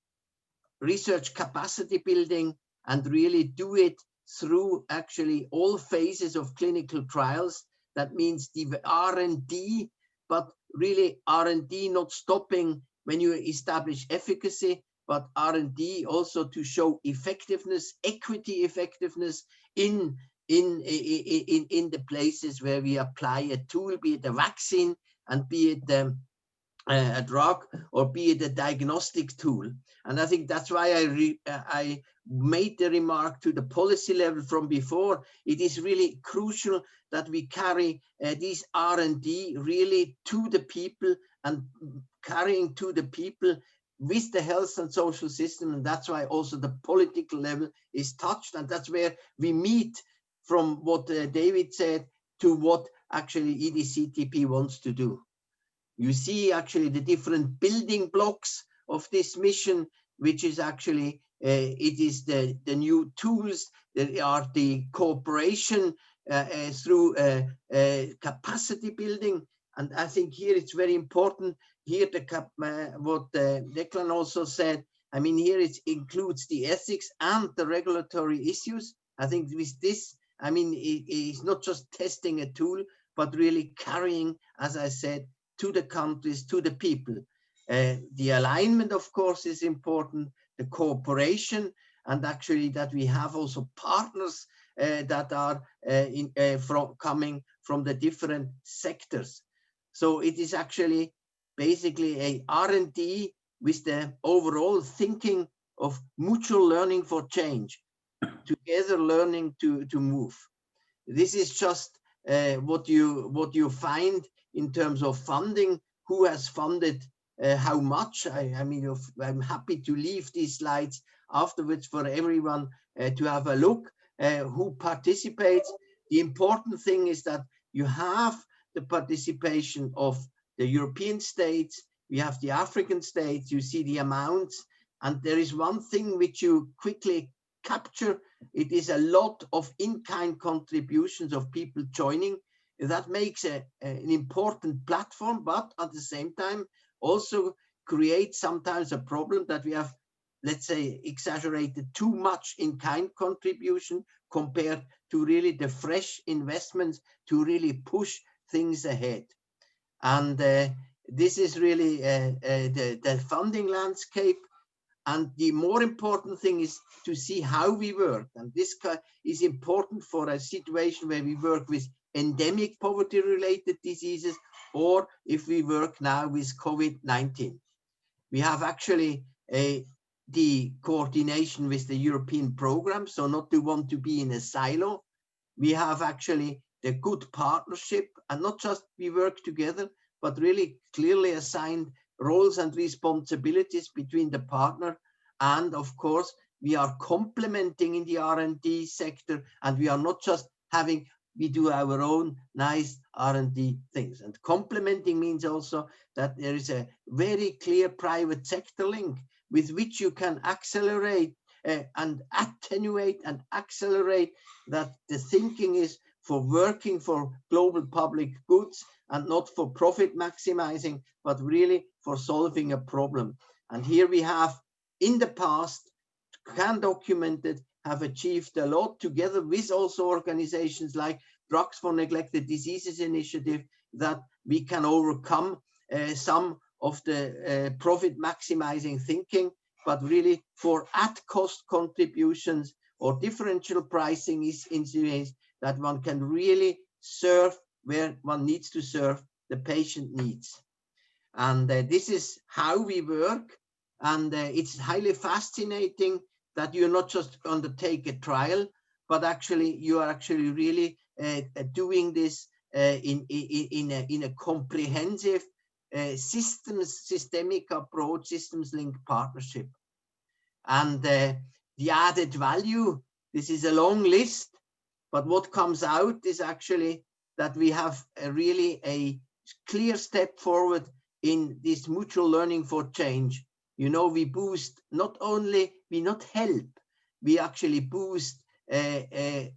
Speaker 16: research capacity building, and really do it through actually all phases of clinical trials. That means the R&D, but really R&D not stopping when you establish efficacy, but R&D also to show effectiveness, equity effectiveness in the places where we apply a tool, be it a vaccine and be it a drug, or be it a diagnostic tool. And I think that's why I made the remark to the policy level from before. It is really crucial that we carry these R&D really to the people, and carrying to the people with the health and social system. And that's why also the political level is touched. And that's where we meet from what David said to what actually EDCTP wants to do. You see actually the different building blocks of this mission, which is actually, it is the new tools, that are the cooperation through capacity building. And I think here it's very important, here what Declan also said, I mean, here it includes the ethics and the regulatory issues. I think with this, I mean, it is not just testing a tool, but really carrying, as I said, to the countries, to the people. The alignment, of course, is important, the cooperation, and actually that we have also partners that are coming from the different sectors. So it is actually basically a R&D with the overall thinking of mutual learning for change, together learning to move. This is just what you find in terms of funding, who has funded how much. I mean, I'm happy to leave these slides afterwards for everyone to have a look who participates. The important thing is that you have the participation of the European states, we have the African states, you see the amounts, and there is one thing which you quickly capture. It is a lot of in-kind contributions of people joining. That makes an important platform, but at the same time also creates sometimes a problem that we have, let's say, exaggerated too much in-kind contribution compared to really the fresh investments to really push things ahead. And this is really the funding landscape. And the more important thing is to see how we work. And this is important for a situation where we work with endemic poverty-related diseases, or if we work now with COVID-19. We have actually the coordination with the European program, so not to want to be in a silo. We have actually the good partnership, and not just we work together, but really clearly assigned roles and responsibilities between the partner. And of course, we are complementing in the R&D sector, and we are not just having, we do our own nice R&D things. And complementing means also that there is a very clear private sector link with which you can accelerate and attenuate and accelerate that the thinking is for working for global public goods and not for profit maximizing, but really for solving a problem. And here we have, in the past, can document it, have achieved a lot together with also organizations like Drugs for Neglected Diseases Initiative, that we can overcome some of the profit maximizing thinking, but really for at-cost contributions or differential pricing is in ways that one can really serve where one needs to serve the patient needs. And this is how we work. And it's highly fascinating that you not just undertake a trial, but actually you are actually really doing this in a comprehensive systemic approach, systems link partnership. And the added value, this is a long list, but what comes out is actually that we have really a clear step forward in this mutual learning for change. You know, we boost, not only, we not help, we actually boost that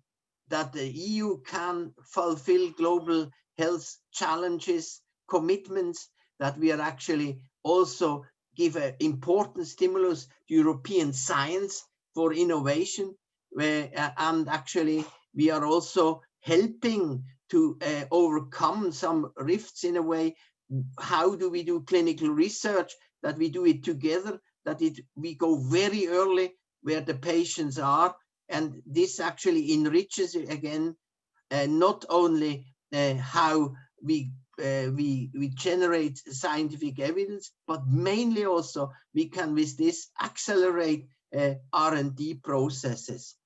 Speaker 16: the EU can fulfill global health challenges, commitments, that we are actually also give an important stimulus to European science for innovation, and actually we are also helping to overcome some rifts in a way. How do we do clinical research? That we do it together, that we go very early where the patients are, and this actually enriches again not only how we we generate scientific evidence, but mainly also we can with this accelerate R&D processes.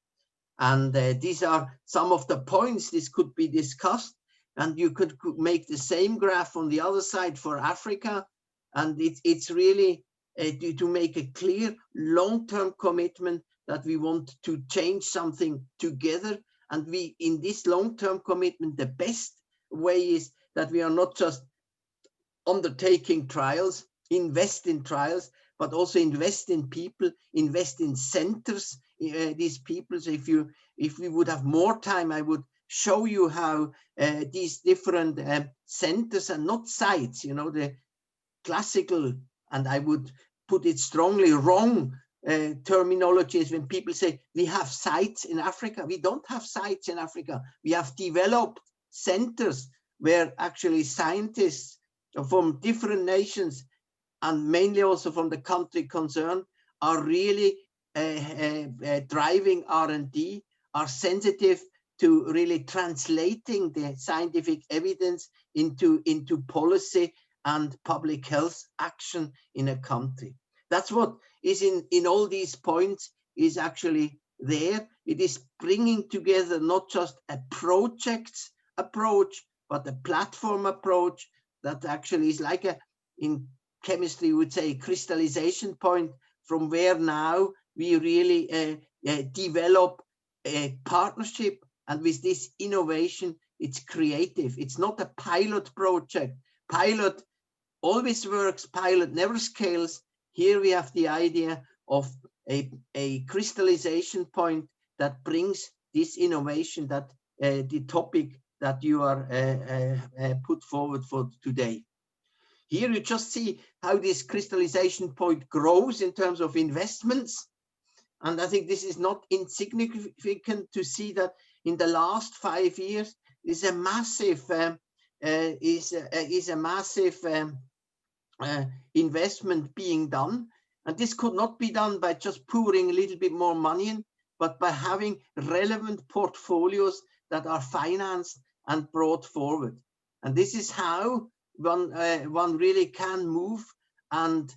Speaker 16: And these are some of the points this could be discussed, and you could make the same graph on the other side for Africa. And it's really to make a clear long-term commitment that we want to change something together. And we, in this long-term commitment, the best way is that we are not just undertaking trials, invest in trials, but also invest in people, invest in centers, these people. So if we would have more time, I would show you how these different centers are not sites, you know, the classical, and I would put it strongly, wrong terminology is when people say we have sites in Africa. We don't have sites in Africa. We have developed centers where actually scientists from different nations, and mainly also from the country concerned, are really driving R&D, are sensitive to really translating the scientific evidence into policy and public health action in a country. That's what is in all these points is actually there. It is bringing together not just a project approach, but a platform approach that actually is like in chemistry we would say crystallization point, from where now we really develop a partnership. And with this innovation, it's creative. It's not a pilot project. Pilot always works, pilot never scales. Here we have the idea of a crystallization point that brings this innovation, that the topic that you are put forward for today. Here you just see how this crystallization point grows in terms of investments. And I think this is not insignificant to see that in the last 5 years is a massive investment being done. And this could not be done by just pouring a little bit more money in, but by having relevant portfolios that are financed and brought forward. And this is how one really can move. And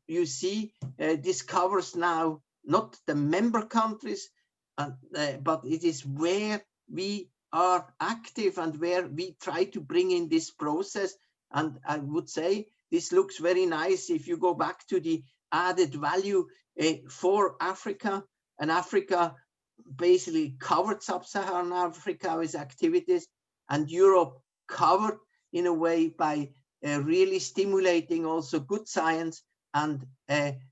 Speaker 16: you see, this covers now not the member countries, but it is where we are active and where we try to bring in this process. And I would say this looks very nice if you go back to the added value for Africa. And Africa basically covered sub-Saharan Africa with activities, and Europe covered in a way by really stimulating also good science and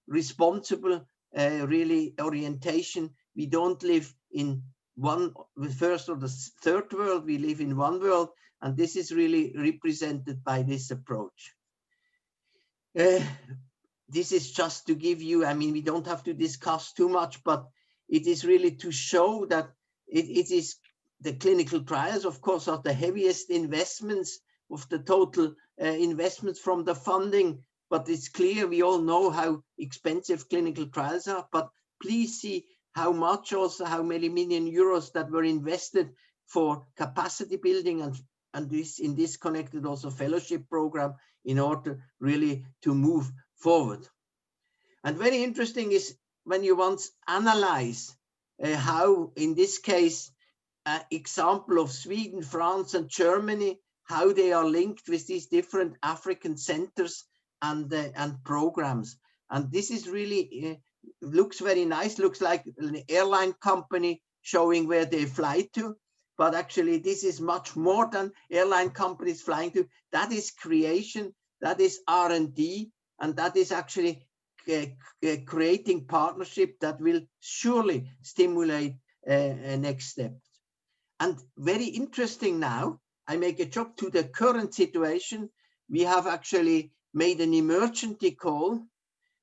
Speaker 16: responsible really orientation. We don't live in the first or the third world, we live in one world, and this is really represented by this approach. This is just to give you, I mean, we don't have to discuss too much, but it is really to show that it is the clinical trials, of course, are the heaviest investments of the total investments from the funding. But it's clear, we all know how expensive clinical trials are, but please see how much also, how many million euros that were invested for capacity building and this in this connected also fellowship program in order really to move forward. And very interesting is when you once analyze how, in this case, example of Sweden, France, and Germany, how they are linked with these different African centers and programs. And this is really looks very nice, looks like an airline company showing where they fly to, but actually this is much more than airline companies flying to. That is creation, that is R&D, and that is actually creating partnership that will surely stimulate next steps. And very interesting now, I make a jump to the current situation. We have actually made an emergency call,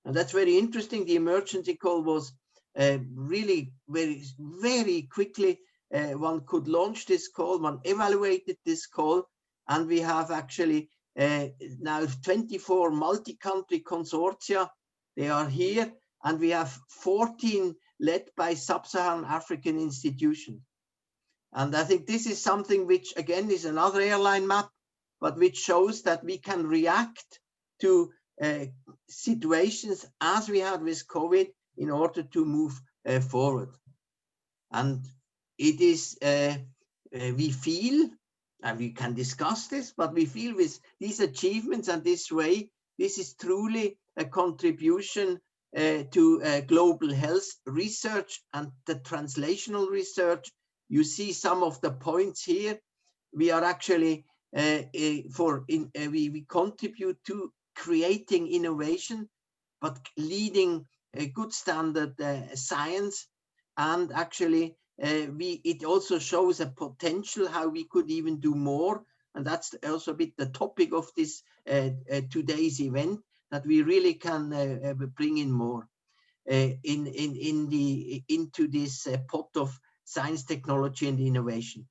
Speaker 16: and that's very interesting. The emergency call was really very quickly. One could launch this call, one evaluated this call, and we have actually now 24 multi-country consortia. They are here, and we have 14 led by sub-Saharan African institutions. And I think this is something which, again, is another airline map, but which shows that we can react to situations as we had with COVID in order to move forward. And it is, we feel, and we can discuss this, but we feel with these achievements and this way, this is truly a contribution to global health research and the translational research. You see some of the points here. We are actually, we contribute to creating innovation, but leading a good standard science. And actually, it also shows a potential how we could even do more. And that's also a bit the topic of this today's event, that we really can bring in more into this pot of science, technology, and innovation.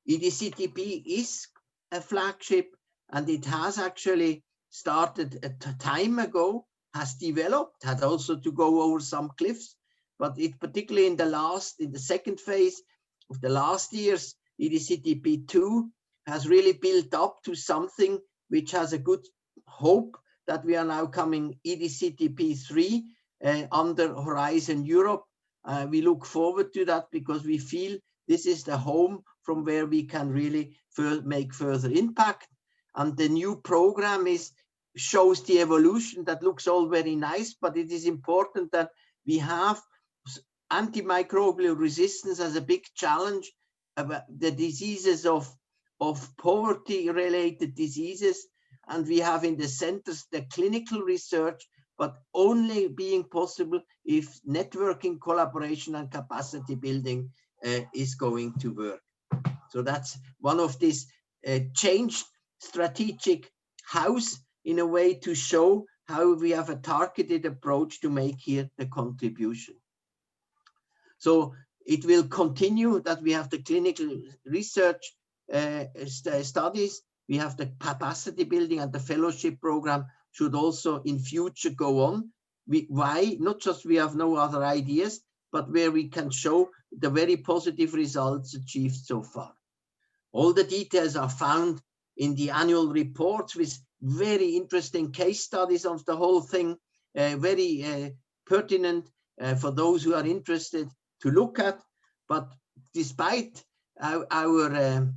Speaker 16: EDCTP is a flagship, and it has actually started a time ago, has developed, had also to go over some cliffs, but it particularly in the second phase of the last years, EDCTP2 has really built up to something which has a good hope that we are now coming EDCTP3 under Horizon Europe. We look forward to that because we feel this is the home from where we can really make further impact. And the new program shows the evolution that looks all very nice, but it is important that we have antimicrobial resistance as a big challenge, about the diseases of poverty-related diseases, and we have in the centers the clinical research, but only being possible if networking, collaboration, and capacity building is going to work. So that's one of these changed strategic house in a way to show how we have a targeted approach to make here the contribution. So it will continue that we have the clinical research studies, we have the capacity building, and the fellowship program should also in future go on. Why? Not just we have no other ideas, but where we can show the very positive results achieved so far. All the details are found in the annual reports with very interesting case studies of the whole thing, very pertinent for those who are interested to look at. But despite our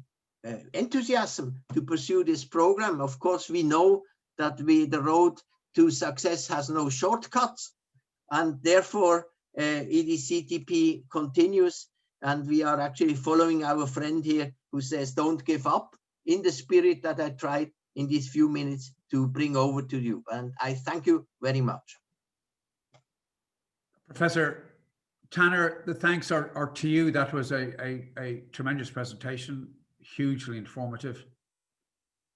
Speaker 16: enthusiasm to pursue this program, of course, we know that the road to success has no shortcuts, and therefore EDCTP continues, and we are actually following our friend here who says don't give up, in the spirit that I tried in these few minutes to bring over to you. And I thank you very much.
Speaker 1: Professor Tanner, the thanks are to you. That was a tremendous presentation, hugely informative,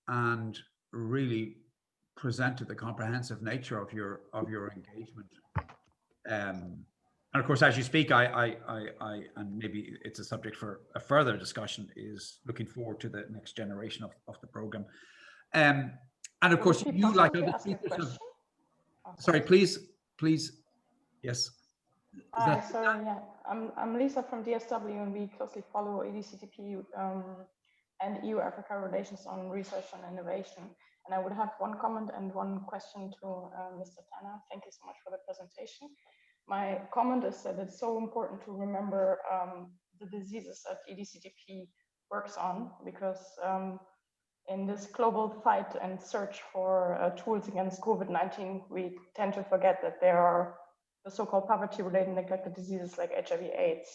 Speaker 1: and really presented the comprehensive nature of your engagement. And of course, as you speak, and maybe it's a subject for a further discussion, is looking forward to the next generation of the program. And of course, you, like other speakers, sorry, please, yes.
Speaker 17: Sorry, yeah, I'm Lisa from DSW, and we closely follow EDCTP and EU-Africa relations on research and innovation. And I would have one comment and one question to Mr. Tanner. Thank you so much for the presentation. My comment is that it's so important to remember the diseases that EDCTP works on, because in this global fight and search for tools against COVID-19, we tend to forget that there are the so-called poverty-related neglected diseases like HIV/AIDS,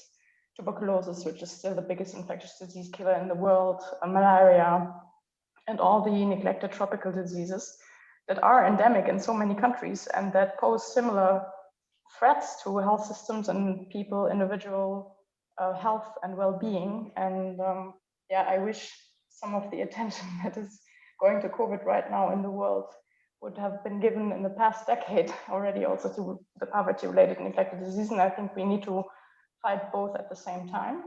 Speaker 17: tuberculosis, which is still the biggest infectious disease killer in the world, malaria, and all the neglected tropical diseases that are endemic in so many countries and that pose similar threats to health systems and people, individual health and well-being. And yeah, I wish some of the attention that is going to COVID right now in the world would have been given in the past decade already also to the poverty-related neglected disease. And I think we need to fight both at the same time.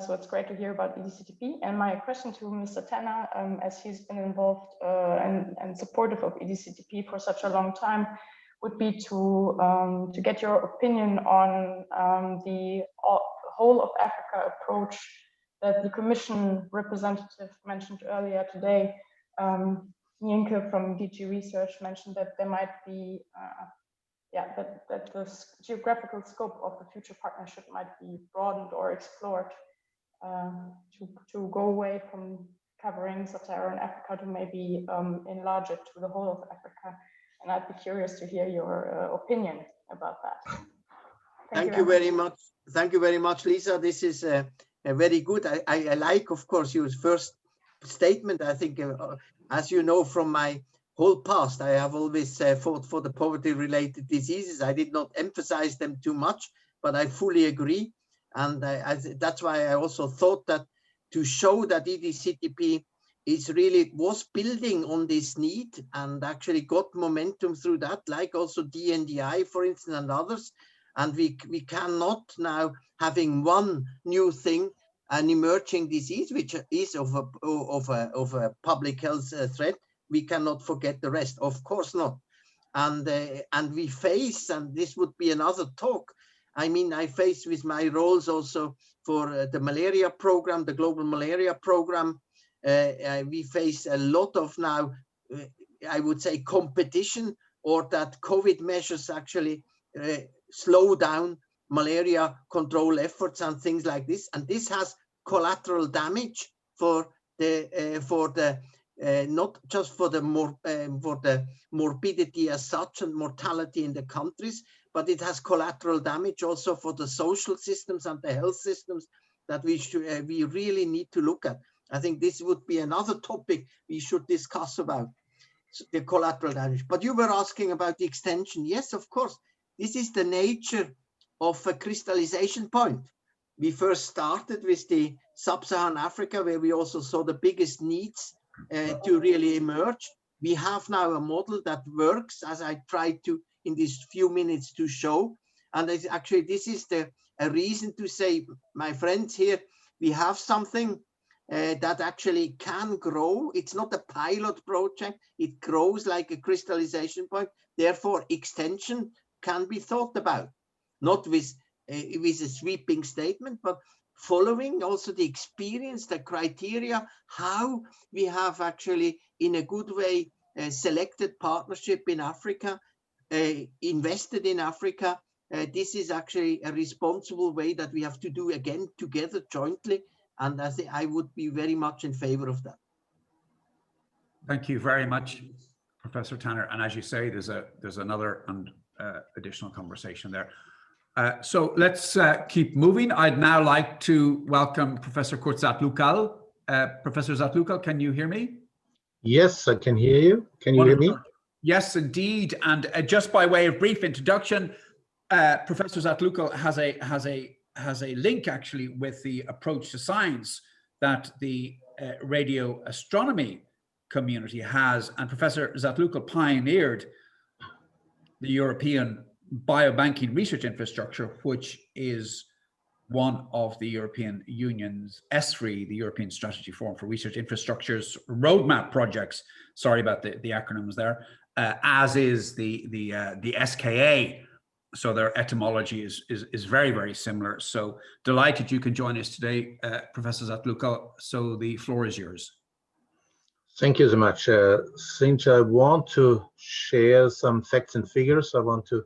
Speaker 17: So it's great to hear about EDCTP. And my question to Mr. Tanner, as he's been involved and supportive of EDCTP for such a long time, would be to get your opinion on the whole of Africa approach that the Commission representative mentioned earlier today, Nienke from DG Research mentioned that there might be, that the geographical scope of the future partnership might be broadened or explored to go away from covering Sub-Saharan Africa to maybe enlarge it to the whole of Africa. And I'd be curious to hear your opinion about that.
Speaker 16: Thank you very much. Thank you very much, Lisa. This is a very good. I like, of course, your first statement. I think, as you know from my whole past, I have always fought for the poverty-related diseases. I did not emphasize them too much, but I fully agree. And that's why I also thought that to show that EDCTP was building on this need and actually got momentum through that, like also DNDi, for instance, and others. And we cannot now, having one new thing, an emerging disease, which is of a public health threat, we cannot forget the rest. Of course not. And we face, and this would be another talk. I mean, I face with my roles also for the malaria program, the global malaria program. We face a lot of now, I would say, competition, or that COVID measures actually slow down malaria control efforts and things like this. And this has collateral damage for the not just for the morbidity as such and mortality in the countries, but it has collateral damage also for the social systems and the health systems that we really need to look at. I think this would be another topic we should discuss about, the collateral damage. But you were asking about the extension. Yes, of course. This is the nature of a crystallization point. We first started with the Sub-Saharan Africa, where we also saw the biggest needs to really emerge. We have now a model that works, as I tried to in these few minutes to show. And actually, this is a reason to say, my friends here, we have something that actually can grow. It's not a pilot project. It grows like a crystallization point. Therefore, extension can be thought about, not with a sweeping statement, but following also the experience, the criteria, how we have actually in a good way selected partnership in Africa, invested in Africa. This is actually a responsible way that we have to do again together jointly. And I think I would be very much in favor of that.
Speaker 1: Thank you very much, Professor Tanner. And as you say, there's another and additional conversation there. So let's keep moving. I'd now like to welcome Professor Kurt Zatlukal. Professor Zatlukal, can you hear me?
Speaker 18: Yes, I can hear you. Can you hear me?
Speaker 1: Yes, indeed. And just by way of brief introduction, Professor Zatlukal has a link actually with the approach to science that the radio astronomy community has. And Professor Zatlukal pioneered the European biobanking research infrastructure, which is one of the European Union's ESFRI, the European Strategy Forum for Research Infrastructures roadmap projects. Sorry about the acronyms there. As is the SKA. So their etymology is very, very similar. So delighted you can join us today, Professor Zatlukal. So the floor is yours.
Speaker 18: Thank you so much. Since I want to share some facts and figures, I want to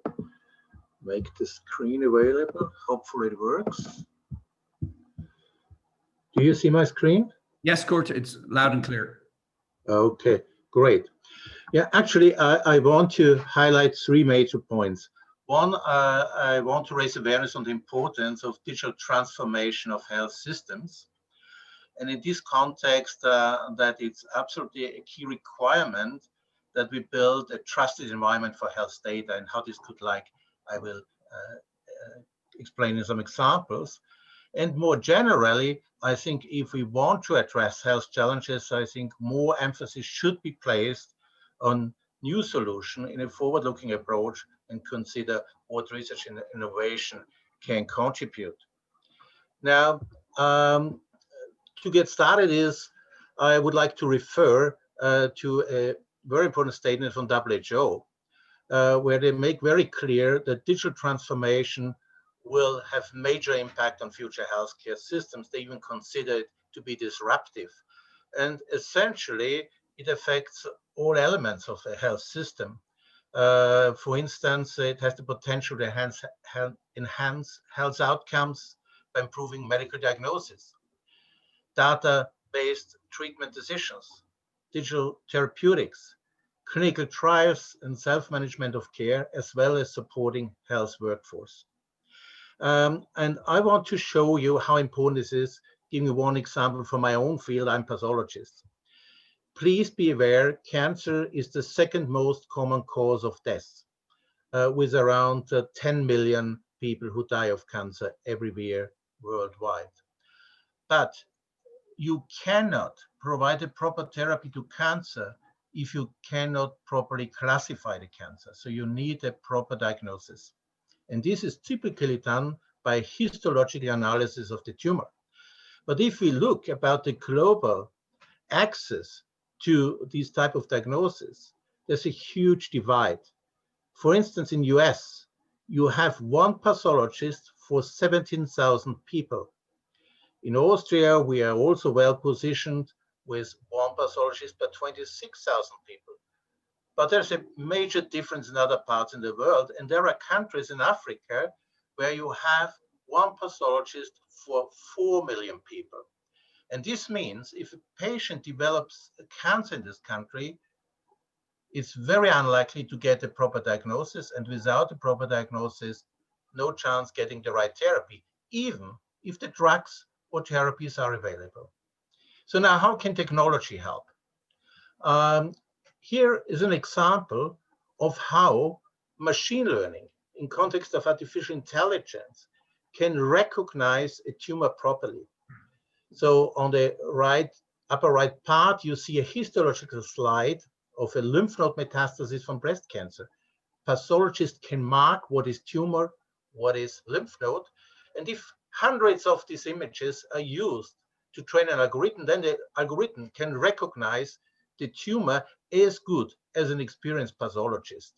Speaker 18: make the screen available. Hopefully it works. Do you see my screen?
Speaker 1: Yes, Kurt, it's loud and clear.
Speaker 18: Okay, great. Yeah, actually, I want to highlight three major points. One, I want to raise awareness on the importance of digital transformation of health systems. And in this context, that it's absolutely a key requirement that we build a trusted environment for health data, and how this could I will explain in some examples. And more generally, I think if we want to address health challenges, I think more emphasis should be placed on new solution in a forward-looking approach and consider what research and innovation can contribute. Now, to get started I would like to refer to a very important statement from WHO, where they make very clear that digital transformation will have major impact on future healthcare systems. They even consider it to be disruptive. And essentially, it affects all elements of the health system. For instance, it has the potential to enhance health outcomes by improving medical diagnosis, data-based treatment decisions, digital therapeutics, clinical trials, and self-management of care, as well as supporting health workforce. And I want to show you how important this is, giving you one example from my own field. I'm a pathologist. Please be aware, cancer is the second most common cause of death, with around 10 million people who die of cancer every year worldwide. But you cannot provide a proper therapy to cancer if you cannot properly classify the cancer. So you need a proper diagnosis. And this is typically done by histological analysis of the tumor. But if we look about the global access to these type of diagnosis, there's a huge divide. For instance, in US, you have one pathologist for 17,000 people. In Austria, we are also well positioned with one pathologist per 26,000 people. But there's a major difference in other parts in the world. And there are countries in Africa where you have one pathologist for 4 million people. And this means if a patient develops a cancer in this country, it's very unlikely to get a proper diagnosis. And without a proper diagnosis, no chance getting the right therapy, even if the drugs or therapies are available. So now how can technology help? Here is an example of how machine learning in context of artificial intelligence can recognize a tumor properly. So on the upper right part, you see a histological slide of a lymph node metastasis from breast cancer. Pathologists can mark what is tumor, what is lymph node. And if hundreds of these images are used to train an algorithm, then the algorithm can recognize the tumor as good as an experienced pathologist.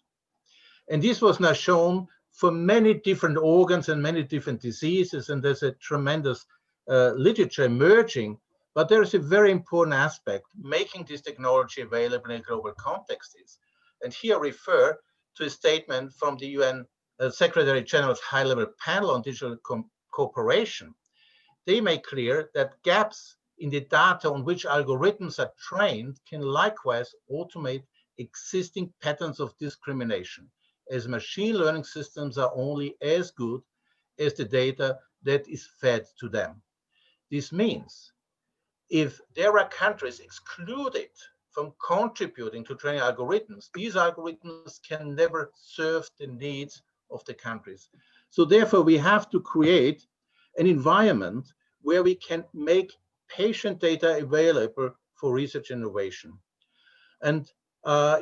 Speaker 18: And this was now shown for many different organs and many different diseases, and there's a tremendous literature emerging, but there is a very important aspect making this technology available in a global context is. And here I refer to a statement from the UN Secretary General's high-level panel on digital cooperation. They make clear that gaps in the data on which algorithms are trained can likewise automate existing patterns of discrimination, as machine learning systems are only as good as the data that is fed to them. This means if there are countries excluded from contributing to training algorithms, these algorithms can never serve the needs of the countries. So therefore, we have to create an environment where we can make patient data available for research innovation. And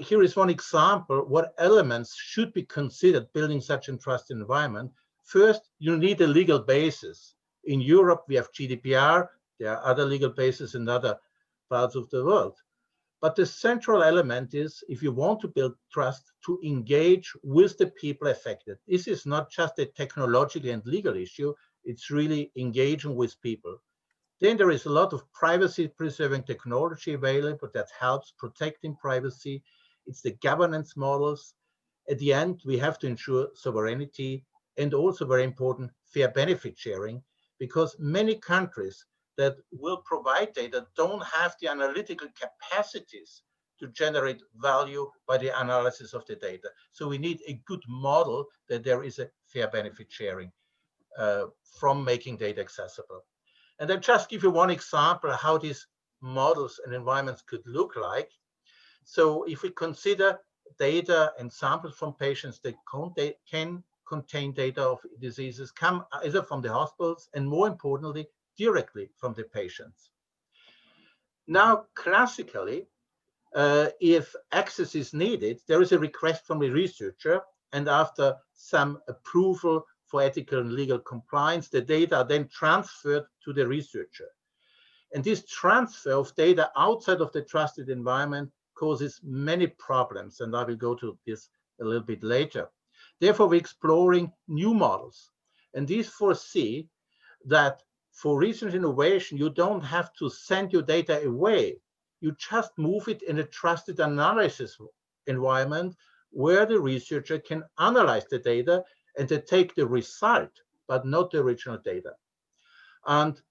Speaker 18: here is one example what elements should be considered building such a trusted environment. First, you need a legal basis. In Europe, we have GDPR. There are other legal bases in other parts of the world. But the central element is, if you want to build trust, to engage with the people affected. This is not just a technological and legal issue. It's really engaging with people. Then there is a lot of privacy-preserving technology available that helps protecting privacy. It's the governance models. At the end, we have to ensure sovereignty and also, very important, fair benefit sharing, because many countries that will provide data don't have the analytical capacities to generate value by the analysis of the data. So we need a good model that there is a fair benefit sharing from making data accessible. And then just give you one example of how these models and environments could look like. So if we consider data and samples from patients that can contain data of diseases come either from the hospitals and, more importantly, directly from the patients. Now, classically, if access is needed, there is a request from the researcher, and after some approval for ethical and legal compliance, the data are then transferred to the researcher. And this transfer of data outside of the trusted environment causes many problems, and I will go to this a little bit later. Therefore, we're exploring new models, and these foresee that for research innovation, you don't have to send your data away. You just move it in a trusted analysis environment where the researcher can analyze the data and they take the result, but not the original data. And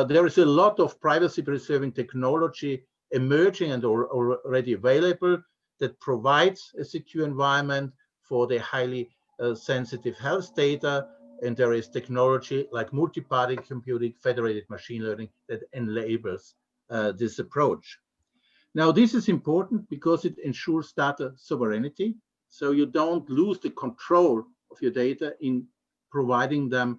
Speaker 18: there is a lot of privacy preserving technology emerging and already available that provides a secure environment for the highly sensitive health data. And there is technology like multi-party computing, federated machine learning that enables this approach. Now, this is important because it ensures data sovereignty. So you don't lose the control of your data in providing them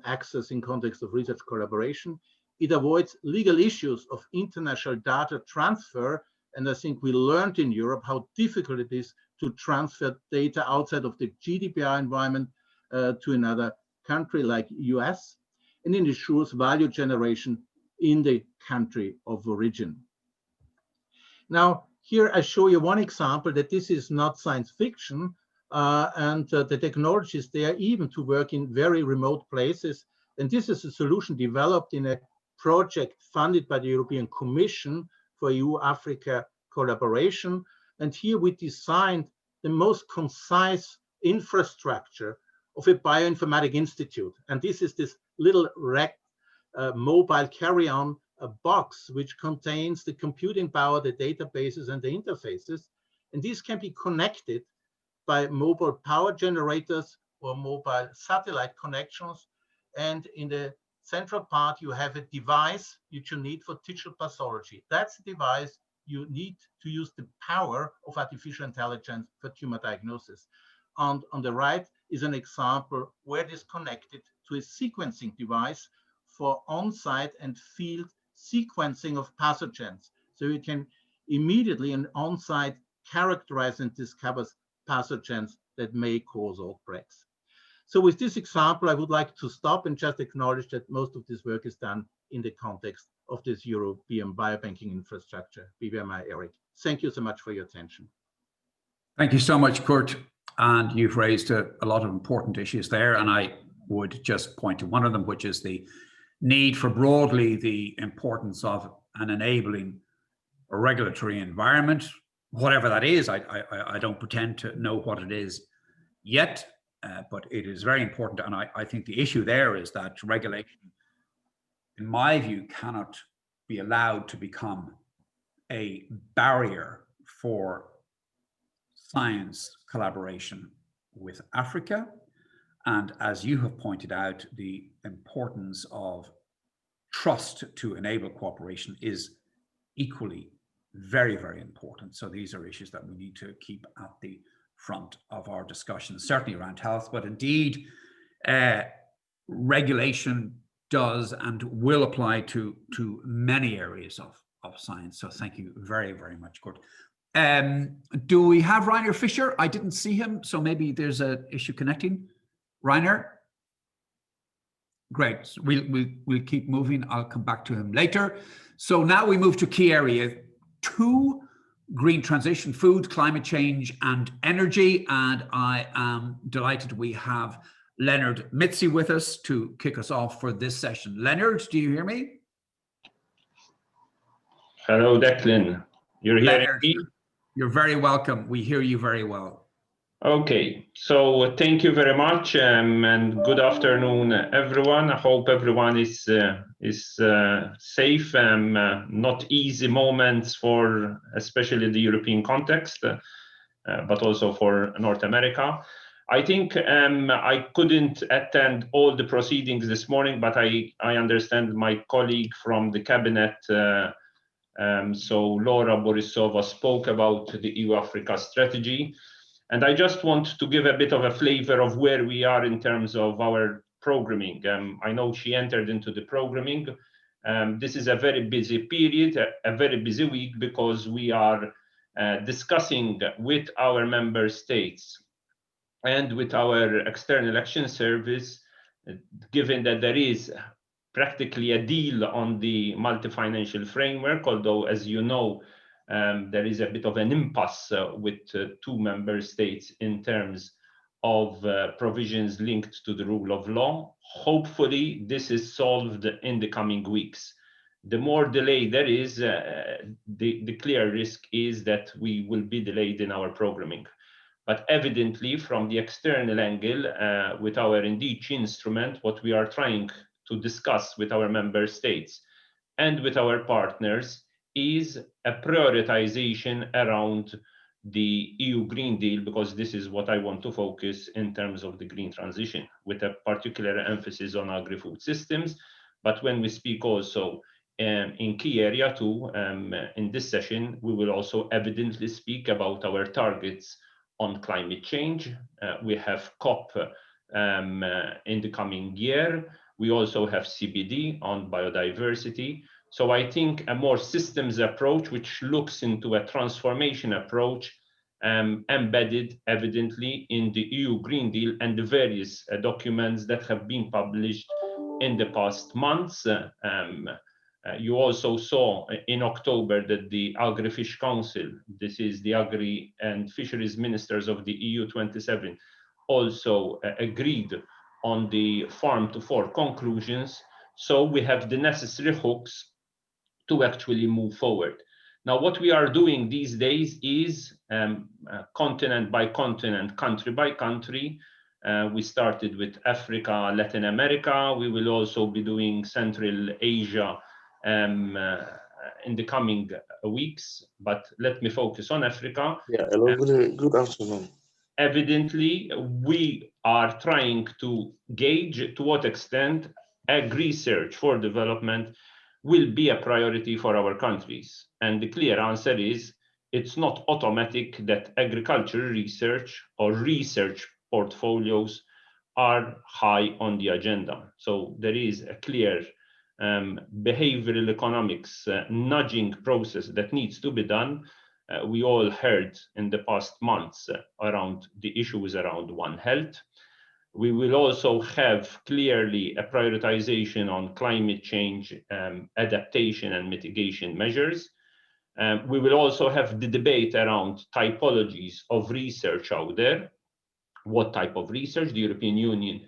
Speaker 18: access in context of research collaboration. It avoids legal issues of international data transfer. And I think we learned in Europe how difficult it is to transfer data outside of the GDPR environment to another country like US. And it ensures value generation in the country of origin. Now, here I show you one example that this is not science fiction, and the technologies there even to work in very remote places. And this is a solution developed in a project funded by the European Commission for EU-Africa collaboration. And here we designed the most concise infrastructure of a bioinformatic institute. And this is this little mobile carry-on box which contains the computing power, the databases, and the interfaces. And these can be connected by mobile power generators or mobile satellite connections. And in the central part, you have a device which you need for digital pathology. That's the device you need to use the power of artificial intelligence for tumor diagnosis. And on the right is an example where it is connected to a sequencing device for on-site and field sequencing of pathogens. So you can immediately and on-site characterize and discover pathogens that may cause outbreaks. So with this example, I would like to stop and just acknowledge that most of this work is done in the context of this European biobanking infrastructure, BBMI ERIC. Thank you so much for your attention.
Speaker 1: Thank you so much, Kurt. And you've raised a lot of important issues there. And I would just point to one of them, which is the need for broadly the importance of an enabling regulatory environment, whatever that is. I don't pretend to know what it is yet, but it is very important. And I think the issue there is that regulation, in my view, cannot be allowed to become a barrier for science collaboration with Africa. And as you have pointed out, the importance of trust to enable cooperation is equally very, very important. So these are issues that we need to keep at the front of our discussions, certainly around health, but indeed regulation does and will apply to many areas of science. So thank you very, very much, Kurt. Do we have Rainer Fischer? I didn't see him, so maybe there's an issue connecting. Rainer? Great, we'll keep moving. I'll come back to him later. So now we move to key area 2, green transition, food, climate change, and energy. And I am delighted we have Leonard Mitzi with us to kick us off for this session. Leonard, do you hear me?
Speaker 19: Hello, Declan. You're hearing me?
Speaker 1: You're very welcome. We hear you very well.
Speaker 19: Okay, so thank you very much, and good afternoon, everyone. I hope everyone is safe. Not easy moments for especially the European context, but also for North America. I think I couldn't attend all the proceedings this morning, but I understand my colleague from the cabinet, so Laura Borisova, spoke about the EU-Africa strategy. And I just want to give a bit of a flavor of where we are in terms of our programming. I know she entered into the programming. This is a very busy period, a very busy week, because we are discussing with our member states and with our external action service, given that there is practically a deal on the multi-financial framework, although, as you know, there is a bit of an impasse with 2 member states in terms of provisions linked to the rule of law. Hopefully, this is solved in the coming weeks. the more delay there is, the clear risk is that we will be delayed in our programming. But evidently, from the external angle, with our NDC instrument, what we are trying to discuss with our member states and with our partners is a prioritization around the EU Green Deal, because this is what I want to focus in terms of the green transition, with a particular emphasis on agri-food systems. But when we speak also in key area too, in this session, we will also evidently speak about our targets on climate change. We have COP in the coming year. We also have CBD on biodiversity. So I think a more systems approach, which looks into a transformation approach, embedded evidently in the EU Green Deal and the various documents that have been published in the past months. You also saw in October that the Agri-Fish Council, this is the Agri and Fisheries Ministers of the EU 27, also agreed on the Farm to Fork conclusions. So we have the necessary hooks to actually move forward. Now, what we are doing these days is continent by continent, country by country. We started with Africa, Latin America. We will also be doing Central Asia in the coming weeks, but let me focus on Africa.
Speaker 12: Yeah, hello, good afternoon.
Speaker 19: Evidently, we are trying to gauge to what extent agri-research for development will be a priority for our countries. And the clear answer is, it's not automatic that agricultural research or research portfolios are high on the agenda. So there is a clear behavioral economics nudging process that needs to be done. We all heard in the past months around the issues around One Health. We will also have clearly a prioritization on climate change, adaptation and mitigation measures. We will also have the debate around typologies of research out there. What type of research? The European Union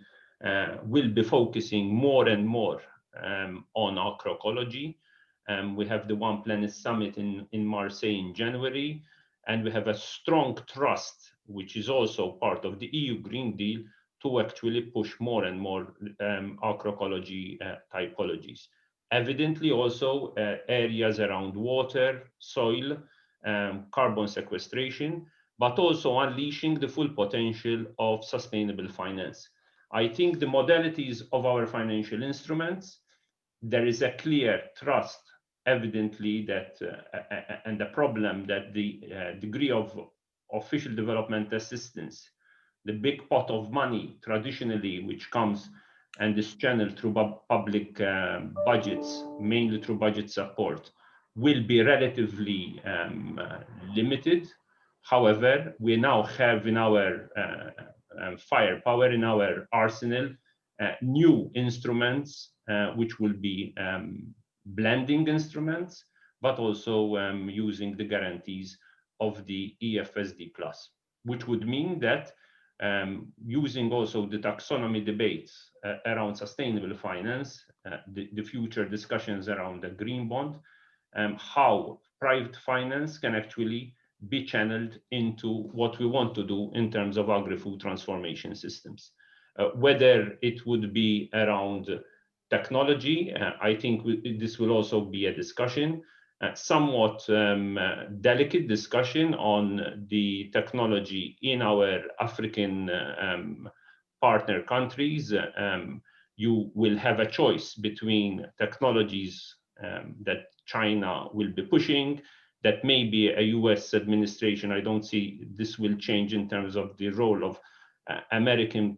Speaker 19: will be focusing more and more on agroecology. We have the One Planet Summit in Marseille in January, and we have a strong trust, which is also part of the EU Green Deal, to actually push more and more agroecology typologies. Evidently also areas around water, soil, carbon sequestration, but also unleashing the full potential of sustainable finance. I think the modalities of our financial instruments, there is a clear trust, evidently, that and the problem that the degree of official development assistance, the big pot of money traditionally, which comes and is channeled through public budgets, mainly through budget support, will be relatively limited. However, we now have in our firepower, in our arsenal, new instruments, which will be blending instruments, but also using the guarantees of the EFSD+, which would mean that using also the taxonomy debates around sustainable finance, the future discussions around the green bond, how private finance can actually be channeled into what we want to do in terms of agri-food transformation systems. Whether it would be around technology, I think this will also be a discussion, somewhat delicate discussion on the technology in our African partner countries. You will have a choice between technologies that China will be pushing, that maybe a US administration, I don't see this will change in terms of the role of American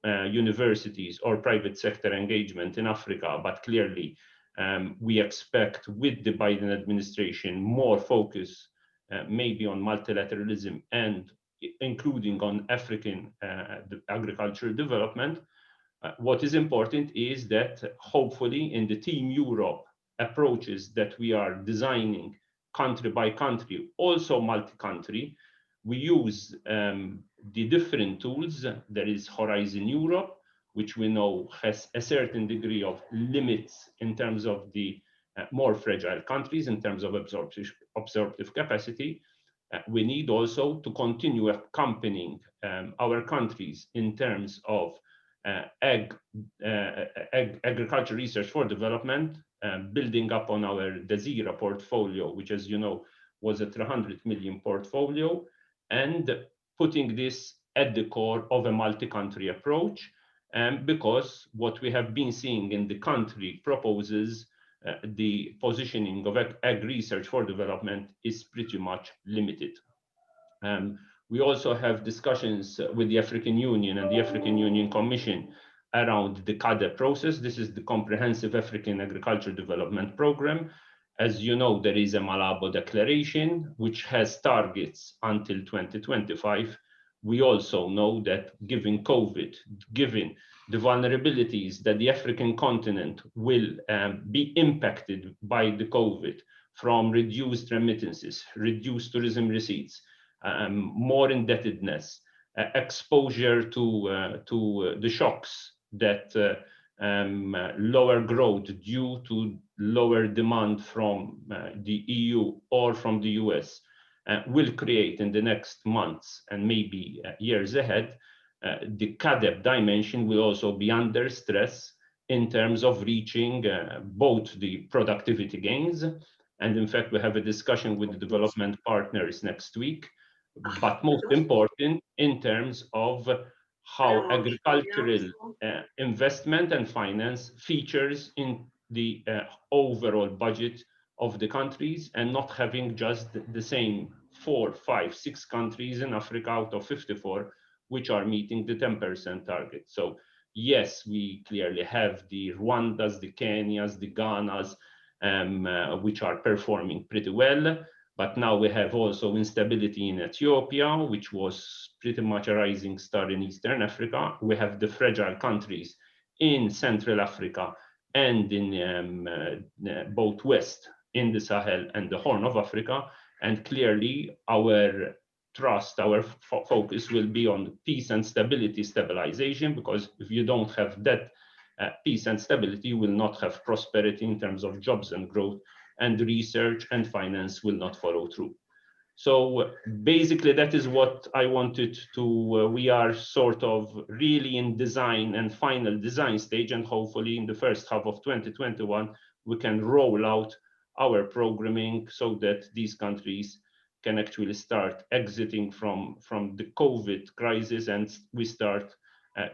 Speaker 19: universities or private sector engagement in Africa, but clearly we expect with the Biden administration more focus maybe on multilateralism and including on African agricultural development. What is important is that hopefully in the Team Europe approaches that we are designing country by country, also multi-country, we use the different tools. There is Horizon Europe, which we know has a certain degree of limits in terms of the more fragile countries in terms of absorptive capacity. We need also to continue accompanying our countries in terms of agriculture research for development, building up on our DESIRA portfolio, which, as you know, was a 300 million portfolio, and putting this at the core of a multi-country approach. Because what we have been seeing in the country proposes the positioning of ag research for development is pretty much limited. We also have discussions with the African Union and the African Union Commission around the CADE process. This is the Comprehensive African Agriculture Development Program. As you know, there is a Malabo Declaration, which has targets until 2025. We also know that given COVID, given the vulnerabilities that the African continent will be impacted by the COVID, from reduced remittances, reduced tourism receipts, more indebtedness, exposure to the shocks that lower growth due to lower demand from the EU or from the US will create in the next months and maybe years ahead. The CADEP dimension will also be under stress in terms of reaching both the productivity gains, and in fact we have a discussion with the development partners next week, but most important in terms of how agricultural investment and finance features in the overall budget of the countries, and not having just the same 4, 5, 6 countries in Africa out of 54 which are meeting the 10% target. So yes, we clearly have the Rwandas, the Kenyas, the Ghanas, which are performing pretty well. But now we have also instability in Ethiopia, which was pretty much a rising star in Eastern Africa. We have the fragile countries in Central Africa and in both West, in the Sahel and the Horn of Africa. And clearly our trust, our focus will be on peace and stabilization, because if you don't have that peace and stability, you will not have prosperity in terms of jobs and growth, and research and finance will not follow through. So basically that is what I wanted to, we are sort of really in design and final design stage, and hopefully in the first half of 2021, we can roll out our programming so that these countries can actually start exiting from the COVID crisis, and we start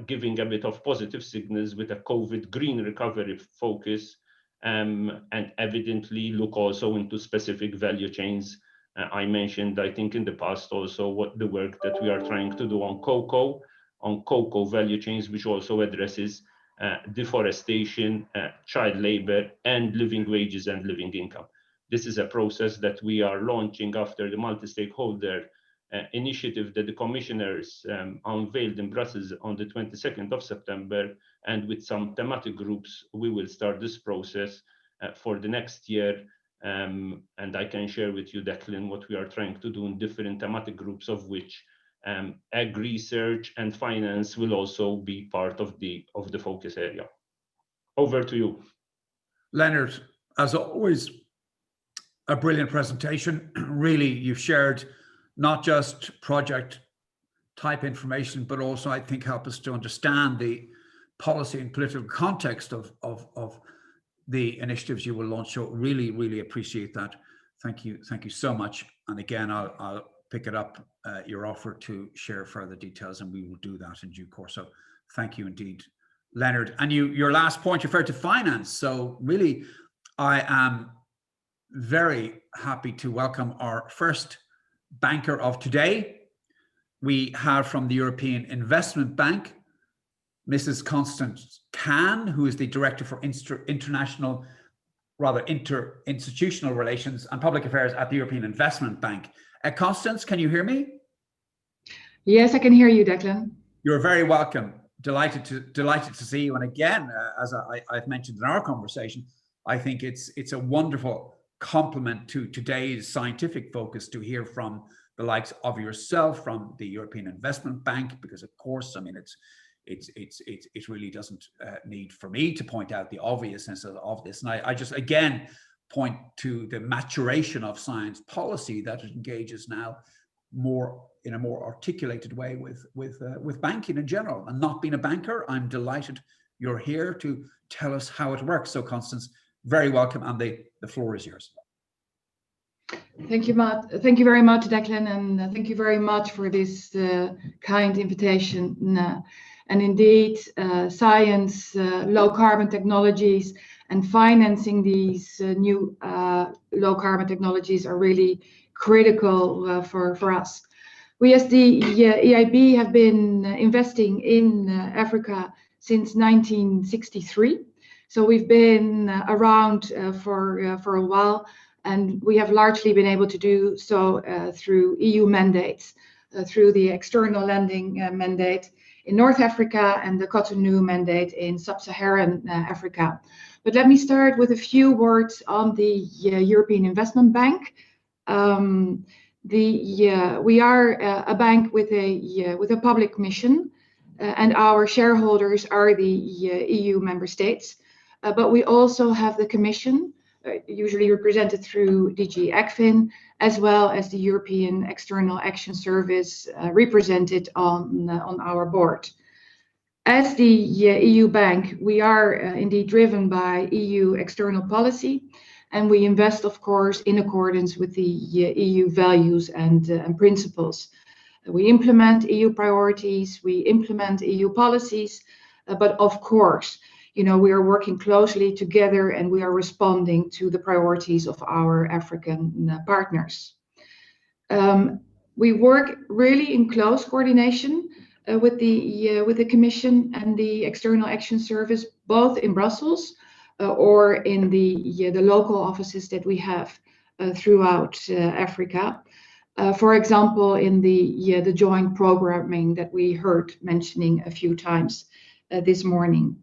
Speaker 19: giving a bit of positive signals with a COVID green recovery focus, and evidently look also into specific value chains. I mentioned, I think in the past also, what the work that we are trying to do on cocoa value chains, which also addresses deforestation, child labor, and living wages and living income. This is a process that we are launching after the multi-stakeholder initiative that the commissioners unveiled in Brussels on the 22nd of September. And with some thematic groups, we will start this process for the next year. And I can share with you, Declan, what we are trying to do in different thematic groups, of which ag research and finance will also be part of the focus area. Over to you.
Speaker 1: Leonard, as always, a brilliant presentation. Really, you've shared not just project type information, but also I think help us to understand the policy and political context of the initiatives you will launch. So really, really appreciate that. Thank you so much. And again, I'll pick it up, your offer to share further details, and we will do that in due course. So thank you indeed, Leonard. And your last point referred to finance. So really, I am very happy to welcome our first banker of today. We have from the European Investment Bank, Mrs. Constance Kahn, who is the Director for Interinstitutional Relations and Public Affairs at the European Investment Bank. Constance, can you hear me?
Speaker 20: Yes, I can hear you, Declan.
Speaker 1: You're very welcome. Delighted to see you. And again, as I've mentioned in our conversation, I think it's a wonderful complement to today's scientific focus to hear from the likes of yourself, from the European Investment Bank, because of course, I mean, it really doesn't need for me to point out the obviousness of this. And I just again point to the maturation of science policy, that it engages now in a more articulated way with banking in general. And not being a banker, I'm delighted you're here to tell us how it works. So Constance, very welcome, and the floor is yours.
Speaker 20: Thank you, Matt. Thank you very much, Declan, and thank you very much for this kind invitation. And indeed, science, low carbon technologies, and financing these new low carbon technologies are really critical for us. We as the EIB have been investing in Africa since 1963. So we've been around for a while, and we have largely been able to do so through EU mandates, through the external lending mandate in North Africa and the Cotonou mandate in Sub-Saharan Africa. But let me start with a few words on the European Investment Bank. We are a bank with a public mission, and our shareholders are the EU member states. But we also have the Commission, usually represented through DG ECFIN, as well as the European External Action Service, represented on our board. As the EU bank, we are indeed driven by EU external policy, and we invest, of course, in accordance with the EU values and principles. We implement EU priorities, we implement EU policies, but of course, we are working closely together, and we are responding to the priorities of our African partners. We work really in close coordination with the Commission and the External Action Service, both in Brussels or in the local offices that we have throughout Africa. For example, in the joint programming that we heard mentioning a few times this morning.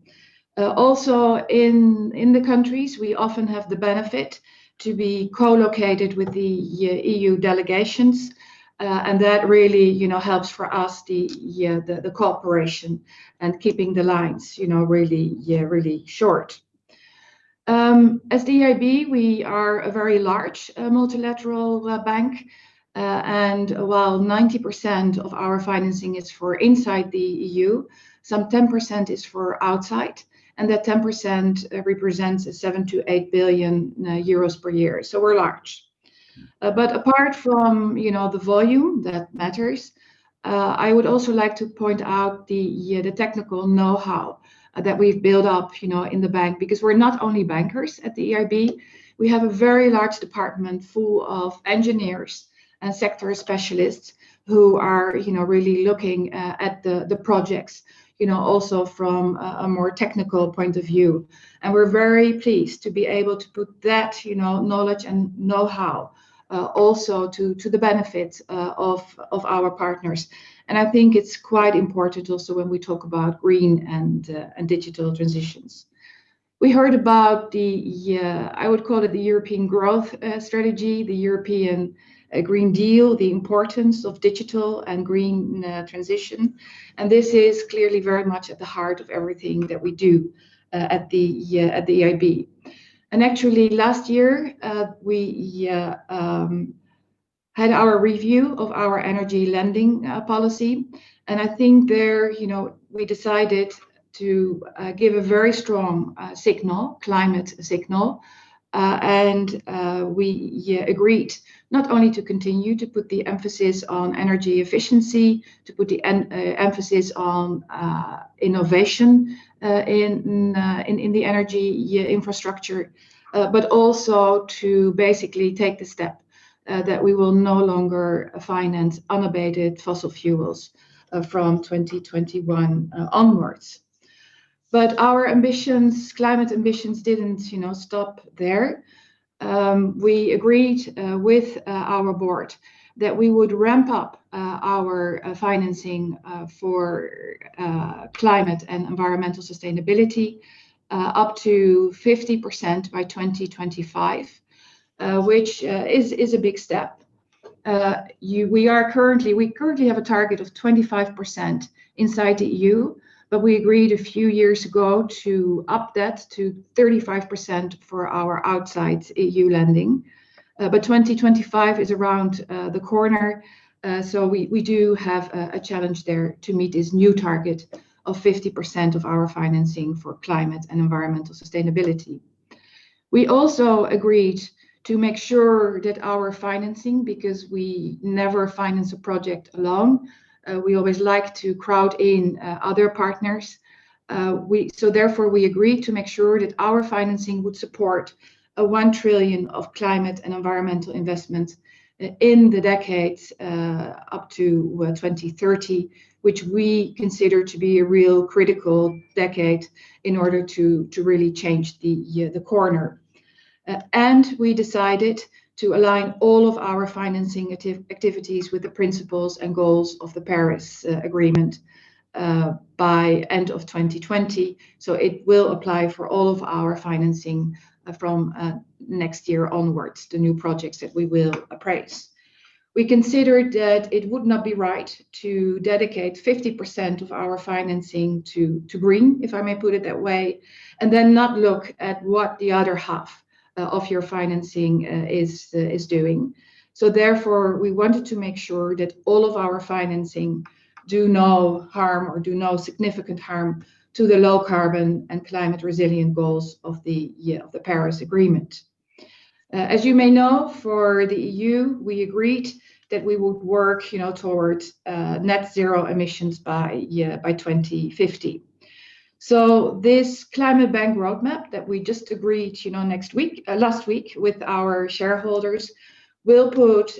Speaker 20: Also in the countries, we often have the benefit to be co-located with the EU delegations, and that really helps for us the cooperation and keeping the lines really short. As the EIB, we are a very large multilateral bank, and while 90% of our financing is for inside the EU, some 10% is for outside, and that 10% represents 7 to 8 billion euros per year. So we're large. But apart from the volume that matters, I would also like to point out the technical know-how that we've built up in the bank, because we're not only bankers at the EIB. We have a very large department full of engineers and sector specialists who are really looking at the projects, also from a more technical point of view. And we're very pleased to be able to put that knowledge and know-how also to the benefit of our partners. And I think it's quite important also when we talk about green and digital transitions. We heard about I would call it the European growth strategy, the European Green Deal, the importance of digital and green transition. And this is clearly very much at the heart of everything that we do at the EIB. And actually last year, we had our review of our energy lending policy. And I think there, we decided to give a very strong signal, climate signal. And we agreed not only to continue to put the emphasis on energy efficiency, to put the emphasis on innovation in the energy infrastructure, but also to basically take the step that we will no longer finance unabated fossil fuels from 2021 onwards. But our ambitions, climate ambitions, didn't stop there. We agreed with our board that we would ramp up our financing for climate and environmental sustainability up to 50% by 2025, which is a big step. We currently have a target of 25% inside the EU, but we agreed a few years ago to up that to 35% for our outside EU lending. But 2025 is around the corner, so we do have a challenge there to meet this new target of 50% of our financing for climate and environmental sustainability. We also agreed to make sure that our financing, because we never finance a project alone, we always like to crowd in other partners. So therefore we agreed to make sure that our financing would support a 1 trillion of climate and environmental investment in the decades up to 2030, which we consider to be a real critical decade in order to really change the corner. And we decided to align all of our financing activities with the principles and goals of the Paris Agreement by end of 2020. So it will apply for all of our financing from next year onwards, the new projects that we will appraise. We considered that it would not be right to dedicate 50% of our financing to green, if I may put it that way, and then not look at what the other half of your financing is doing. So therefore, we wanted to make sure that all of our financing do no harm or do no significant harm to the low carbon and climate resilient goals of the Paris Agreement. As you may know, for the EU, we agreed that we would work, towards net zero emissions by 2050. So this climate bank roadmap that we just agreed, last week with our shareholders, will put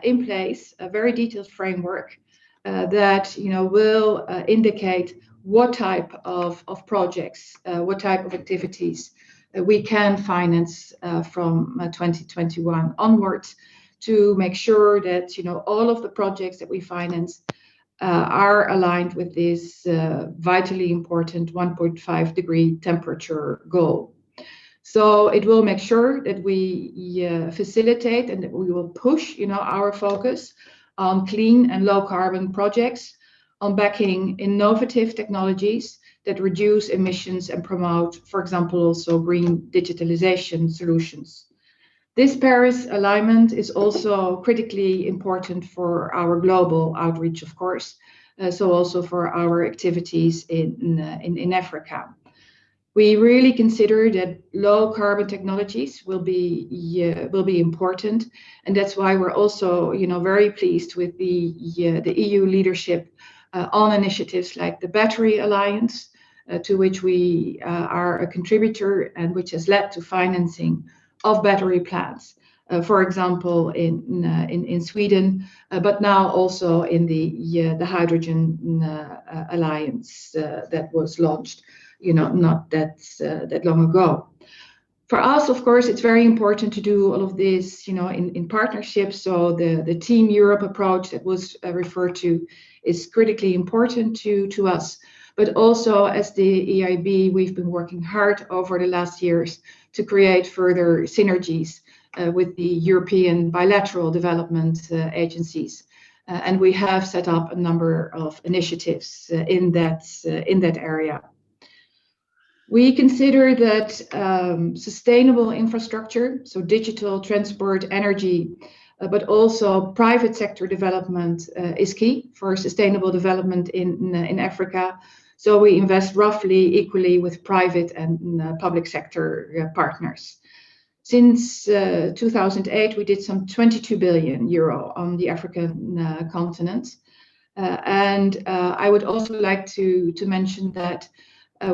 Speaker 20: in place a very detailed framework that will indicate what type of projects, what type of activities we can finance from 2021 onwards, to make sure that all of the projects that we finance are aligned with this vitally important 1.5 degree temperature goal. So it will make sure that we facilitate and that we will push our focus on clean and low carbon projects, on backing innovative technologies that reduce emissions and promote, for example, also green digitalization solutions. This Paris alignment is also critically important for our global outreach, of course, so also for our activities in Africa. We really consider that low carbon technologies will be important, and that's why we're also very pleased with the EU leadership on initiatives like the Battery Alliance, to which we are a contributor and which has led to financing of battery plants, for example, in Sweden, but now also in the Hydrogen Alliance that was launched, not that long ago. For us, of course, it's very important to do all of this, in partnership. So the Team Europe approach that was referred to is critically important to us. But also as the EIB, we've been working hard over the last years to create further synergies with the European bilateral development agencies. And we have set up a number of initiatives in that area. We consider that sustainable infrastructure, so digital, transport, energy, but also private sector development is key for sustainable development in Africa. So we invest roughly equally with private and public sector partners. Since 2008, we did some 22 billion euro on the African continent. And I would also like to mention that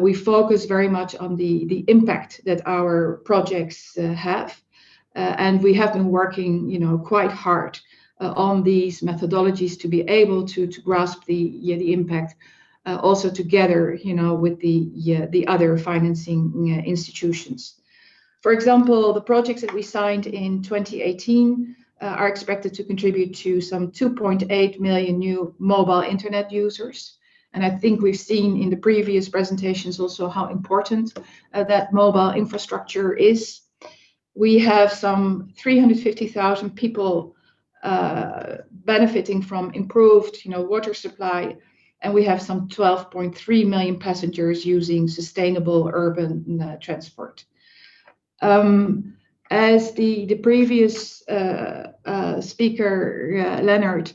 Speaker 20: we focus very much on the impact that our projects have. And we have been working, quite hard on these methodologies to be able to grasp the impact, also together, with the other financing institutions. For example, the projects that we signed in 2018 are expected to contribute to some 2.8 million new mobile internet users. And I think we've seen in the previous presentations also how important that mobile infrastructure is. We have some 350,000 people benefiting from improved, water supply and we have some 12.3 million passengers using sustainable urban transport. As the previous speaker, Leonard,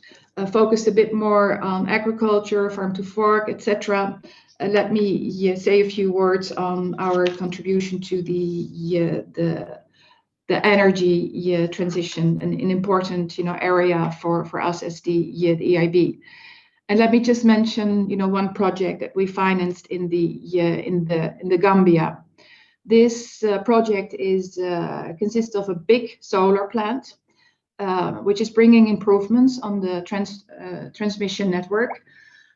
Speaker 20: focused a bit more on agriculture, farm to fork, etc. Let me say a few words on our contribution to the energy transition, an important area for us as the EIB. And let me just mention one project that we financed in the Gambia. This project consists of a big solar plant, which is bringing improvements on the transmission network,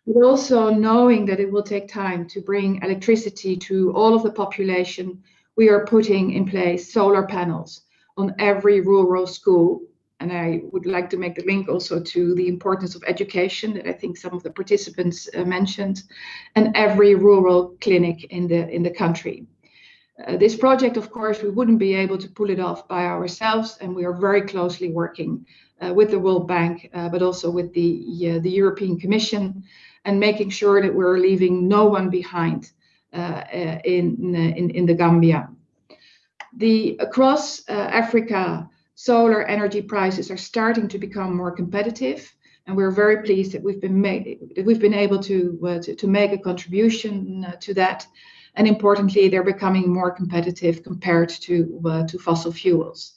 Speaker 20: but also knowing that it will take time to bring electricity to all of the population. We are putting in place solar panels on every rural school. And I would like to make the link also to the importance of education that I think some of the participants mentioned, and every rural clinic in the country. This project, of course, we wouldn't be able to pull it off by ourselves, and we are very closely working with the World Bank, but also with the European Commission, and making sure that we're leaving no one behind in the Gambia. Across Africa, solar energy prices are starting to become more competitive, and we're very pleased that we've been able to make a contribution to that. And importantly, they're becoming more competitive compared to fossil fuels.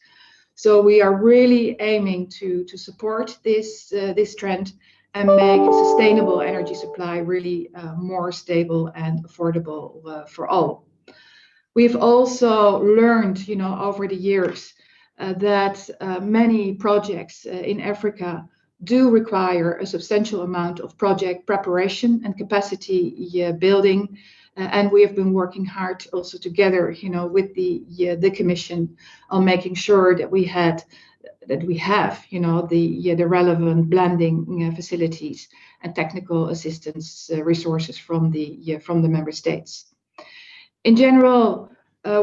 Speaker 20: So we are really aiming to support this trend and make sustainable energy supply really more stable and affordable for all. We've also learned, over the years that many projects in Africa do require a substantial amount of project preparation and capacity building. And we have been working hard also together, with the Commission on making sure that we have, the relevant blending facilities and technical assistance resources from the member states. In general,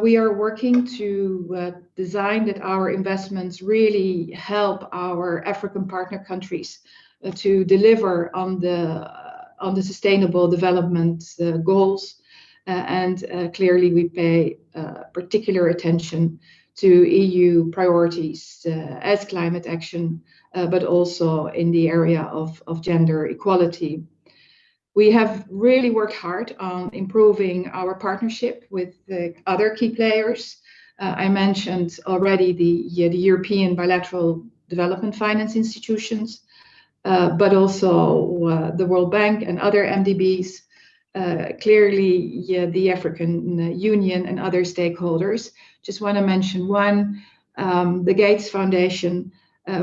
Speaker 20: we are working to design that our investments really help our African partner countries to deliver on the sustainable development goals. And clearly we pay particular attention to EU priorities as climate action, but also in the area of gender equality. We have really worked hard on improving our partnership with the other key players. I mentioned already the European bilateral development finance institutions, but also the World Bank and other MDBs. Clearly, the African Union and other stakeholders. Just want to mention one, the Gates Foundation.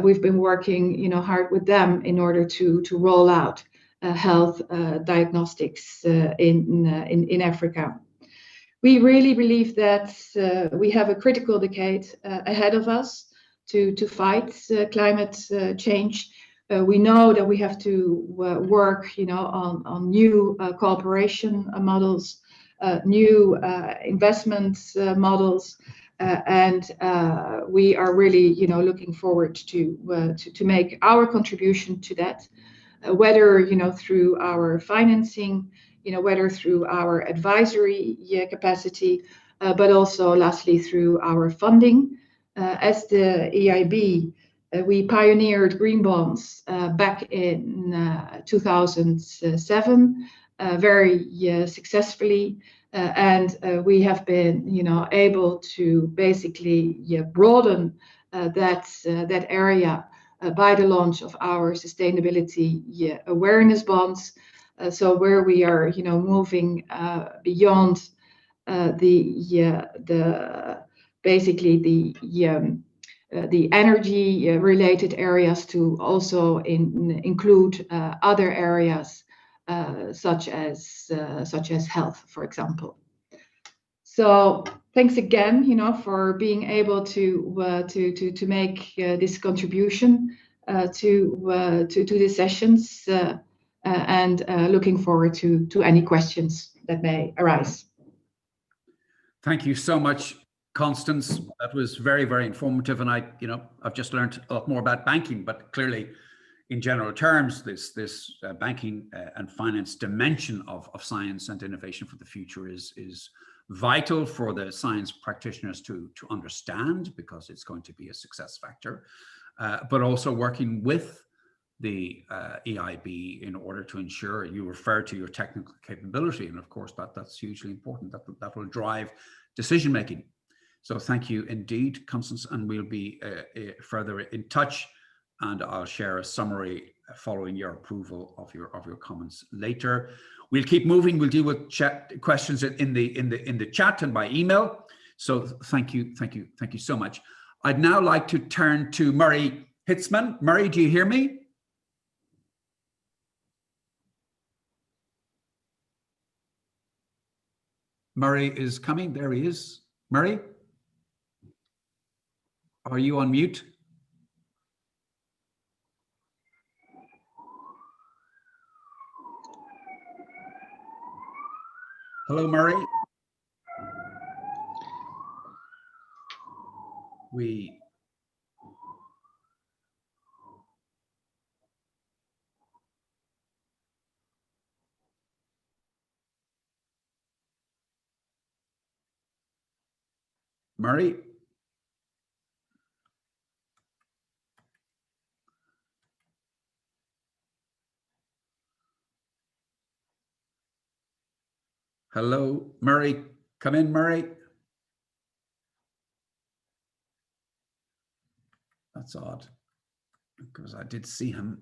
Speaker 20: We've been working, hard with them in order to roll out health diagnostics in Africa. We really believe that we have a critical decade ahead of us to fight climate change. We know that we have to work, on new cooperation models, new investment models, and we are really, looking forward to make our contribution to that, whether through our financing, whether through our advisory capacity, but also lastly through our funding. As the EIB, we pioneered green bonds back in 2007 very successfully, and we have been able to basically broaden that area by the launch of our sustainability awareness bonds. So where we are moving beyond the energy related areas to also include other areas such as health, for example. So thanks again, for being able to make this contribution to the sessions, and looking forward to any questions that may arise.
Speaker 1: Thank you so much, Constance. That was very, very informative, and I've just learned a lot more about banking, but clearly in general terms, this banking and finance dimension of science and innovation for the future is vital for the science practitioners to understand, because it's going to be a success factor, but also working with the EIB in order to ensure you refer to your technical capability. And of course, that's hugely important. That will drive decision making. So thank you indeed, Constance, and we'll be further in touch, and I'll share a summary following your approval of your comments later. We'll keep moving. We'll deal with questions in the chat and by email. So thank you so much. I'd now like to turn to Murray Hitzman. Murray, do you hear me? Murray is coming. There he is. Murray, are you on mute? Hello, Murray. Murray? Hello, Murray. Come in, Murray. That's odd, because I did see him.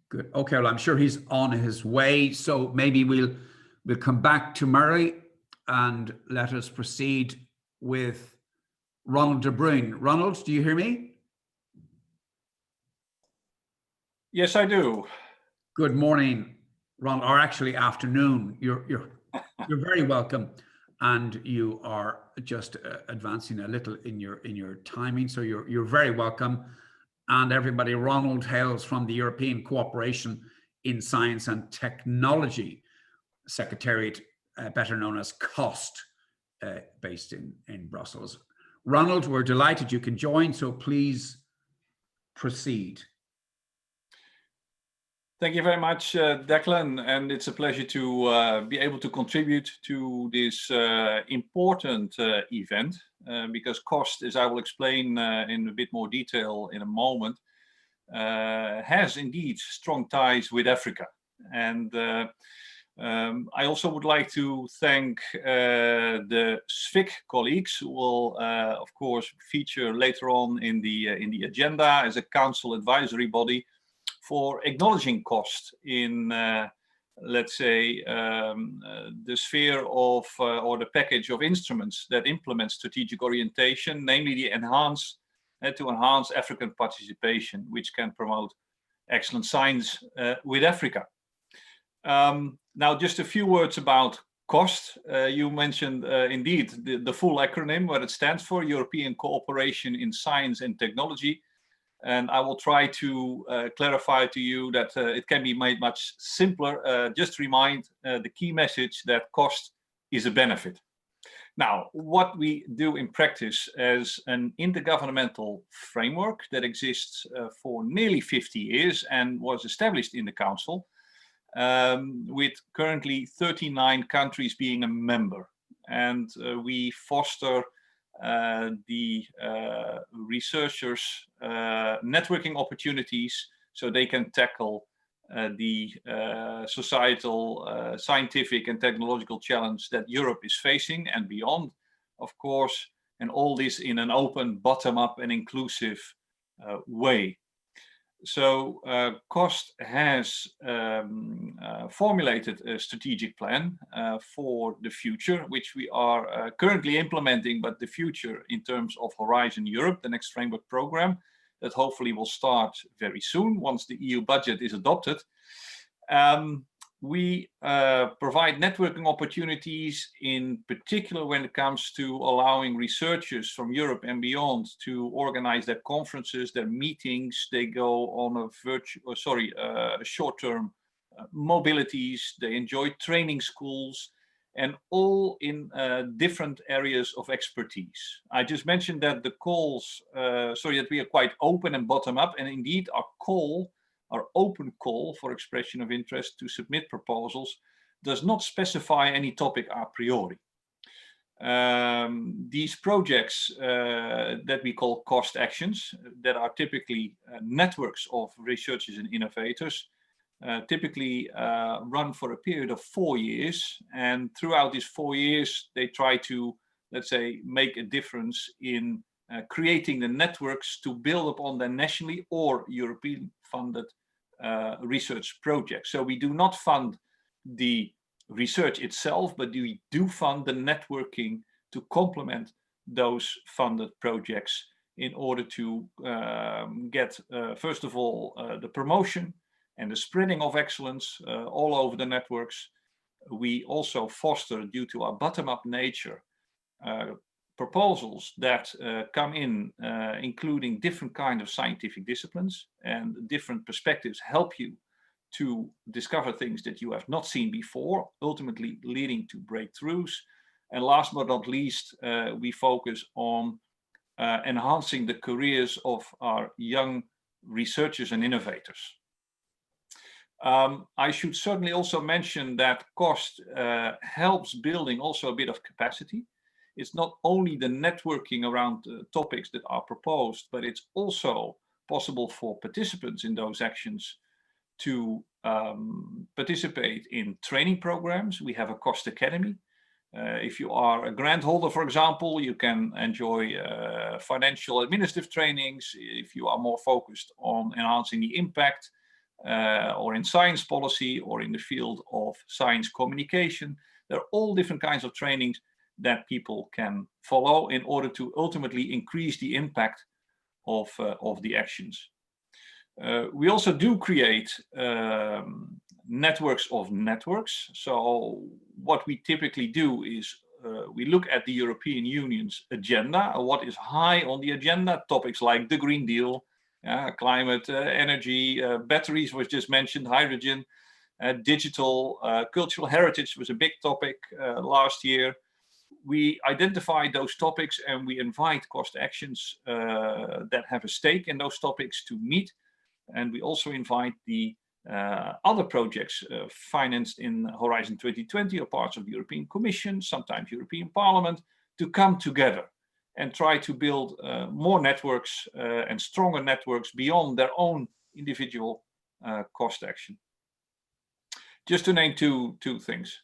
Speaker 1: Good. Okay, well, I'm sure he's on his way, so maybe we'll come back to Murray and let us proceed with Ronald De Bruyn. Ronald, do you hear me?
Speaker 21: Yes, I do.
Speaker 1: Good morning, Ronald, or actually afternoon. You're very welcome, and you are just advancing a little in your timing, so you're very welcome. And everybody, Ronald hails from the European Cooperation in Science and Technology Secretariat, better known as COST, based in Brussels. Ronald, we're delighted you can join, so please proceed.
Speaker 21: Thank you very much, Declan, and it's a pleasure to be able to contribute to this important event, because COST, as I will explain in a bit more detail in a moment, has indeed strong ties with Africa. And I also would like to thank the SFIC colleagues who will, of course, feature later on in the agenda as a council advisory body, for acknowledging COST in, let's say, the sphere of, or the package of instruments that implement strategic orientation, namely the to enhance African participation, which can promote excellent science with Africa. Now, just a few words about COST. You mentioned indeed the full acronym, what it stands for, European Cooperation in Science and Technology. And I will try to clarify to you that it can be made much simpler. Just remind the key message that COST is a benefit. Now, what we do in practice as an intergovernmental framework that exists for nearly 50 years and was established in the Council, with currently 39 countries being a member. And we foster the researchers networking opportunities so they can tackle the societal, scientific and technological challenge that Europe is facing and beyond, of course, and all this in an open, bottom-up and inclusive way. So COST has formulated a strategic plan for the future, which we are currently implementing, but the future in terms of Horizon Europe, the next framework program that hopefully will start very soon once the EU budget is adopted. We provide networking opportunities, in particular when it comes to allowing researchers from Europe and beyond to organize their conferences, their meetings. They go on a short-term mobilities. They enjoy training schools, and all in different areas of expertise. I just mentioned that the calls, that we are quite open and bottom up, and indeed our open call for expression of interest to submit proposals does not specify any topic a priori. These projects that we call cost actions, that are typically networks of researchers and innovators, typically run for a period of 4 years, and throughout these 4 years they try to, let's say, make a difference in creating the networks to build upon the nationally or European funded research projects. So we do not fund the research itself, but we do fund the networking to complement those funded projects in order to get, first of all, the promotion and the spreading of excellence all over the networks. We also foster, due to our bottom-up nature, proposals that come in, including different kinds of scientific disciplines, and different perspectives help you to discover things that you have not seen before, ultimately leading to breakthroughs. And last but not least, we focus on enhancing the careers of our young researchers and innovators. I should certainly also mention that cost helps building also a bit of capacity. It's not only the networking around topics that are proposed, but it's also possible for participants in those actions to participate in training programs. We have a cost academy. If you are a grant holder, for example, you can enjoy financial administrative trainings. If you are more focused on enhancing the impact, or in science policy, or in the field of science communication, there are all different kinds of trainings that people can follow in order to ultimately increase the impact of the actions. We also do create networks of networks. So what we typically do is we look at the European Union's agenda, what is high on the agenda, topics like the Green Deal, climate, energy, batteries was just mentioned, hydrogen, digital, cultural heritage was a big topic last year. We identify those topics and we invite cost actions that have a stake in those topics to meet. And we also invite the other projects financed in Horizon 2020 or parts of the European Commission, sometimes European Parliament, to come together and try to build more networks and stronger networks beyond their own individual cost action. Just to name two things.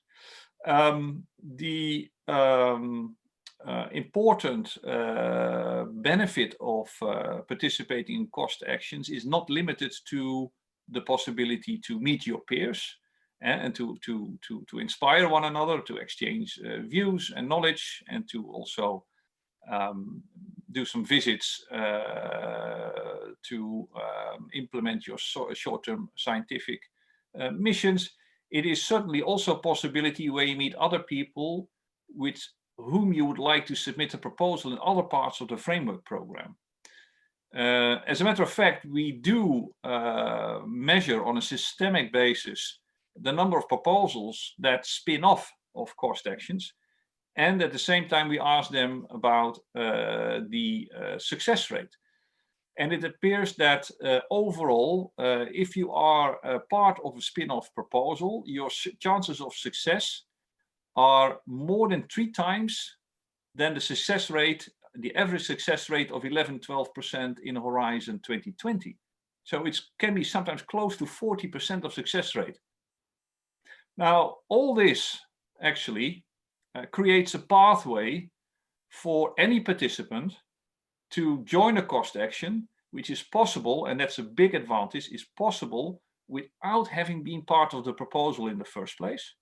Speaker 21: The important benefit of participating in cost actions is not limited to the possibility to meet your peers and to inspire one another, to exchange views and knowledge, and to also do some visits to implement your short-term scientific missions. It is certainly also a possibility where you meet other people with whom you would like to submit a proposal in other parts of the framework program. As a matter of fact, we do measure on a systemic basis the number of proposals that spin off of cost actions. And at the same time, we ask them about the success rate. And it appears that overall, if you are a part of a spin-off proposal, your chances of success are more than 3 times than the success rate, the average success rate of 11–12% in Horizon 2020. So it can be sometimes close to 40% of success rate. Now, all this actually creates a pathway for any participant to join a cost action, which is possible, and that's a big advantage, is possible without having been part of the proposal in the first place.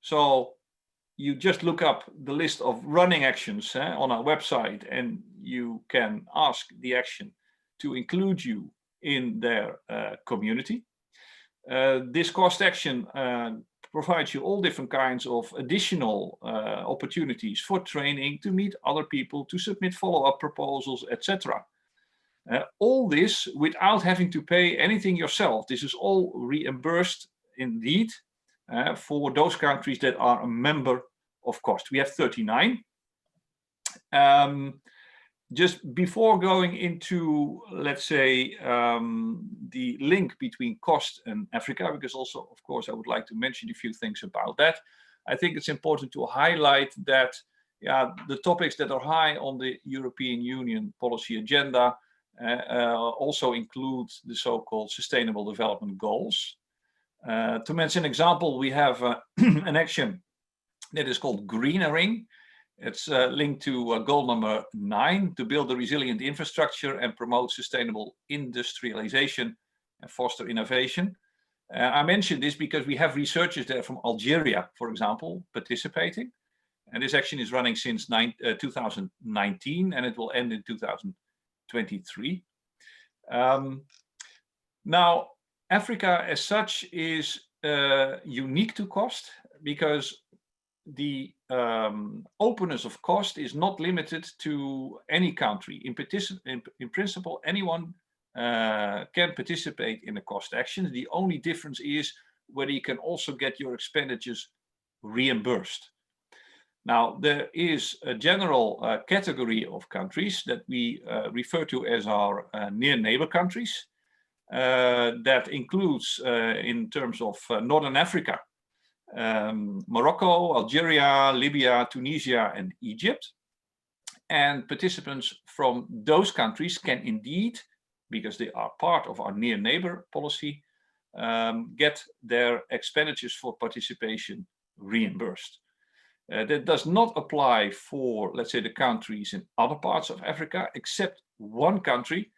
Speaker 21: So you just look up the list of running actions on our website, and you can ask the action to include you in their community. This cost action provides you all different kinds of additional opportunities for training, to meet other people, to submit follow-up proposals, etc. All this without having to pay anything yourself. This is all reimbursed indeed for those countries that are a member of COST. We have 39. Just before going into, let's say, the link between COST and Africa, because also, of course, I would like to mention a few things about that. I think it's important to highlight that the topics that are high on the European Union policy agenda also include the so-called Sustainable Development Goals. To mention an example, we have an action that is called Greenering. It's linked to goal number 9, to build a resilient infrastructure and promote sustainable industrialization and foster innovation. I mentioned this because we have researchers there from Algeria, for example, participating. And this action is running since 2019, and it will end in 2023. Now, Africa as such is unique to COST because the openness of COST is not limited to any country. In principle, anyone can participate in the COST actions. The only difference is whether you can also get your expenditures reimbursed. Now, there is a general category of countries that we refer to as our near neighbor countries. That includes, in terms of Northern Africa, Morocco, Algeria, Libya, Tunisia, and Egypt. And participants from those countries can indeed, because they are part of our near neighbor policy, get their expenditures for participation reimbursed. That does not apply for, let's say, the countries in other parts of Africa, except one country,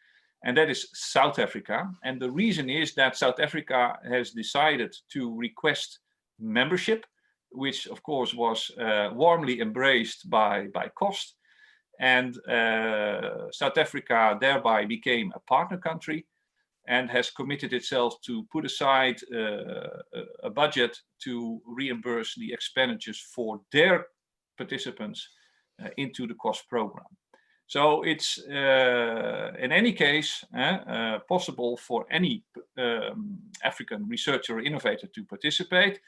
Speaker 21: and that is South Africa. And the reason is that South Africa has decided to request membership, which of course was warmly embraced by COST. And South Africa thereby became a partner country and has committed itself to put aside a budget to reimburse the expenditures for their participants into the COST program. So it's in any case possible for any African researcher or innovator to participate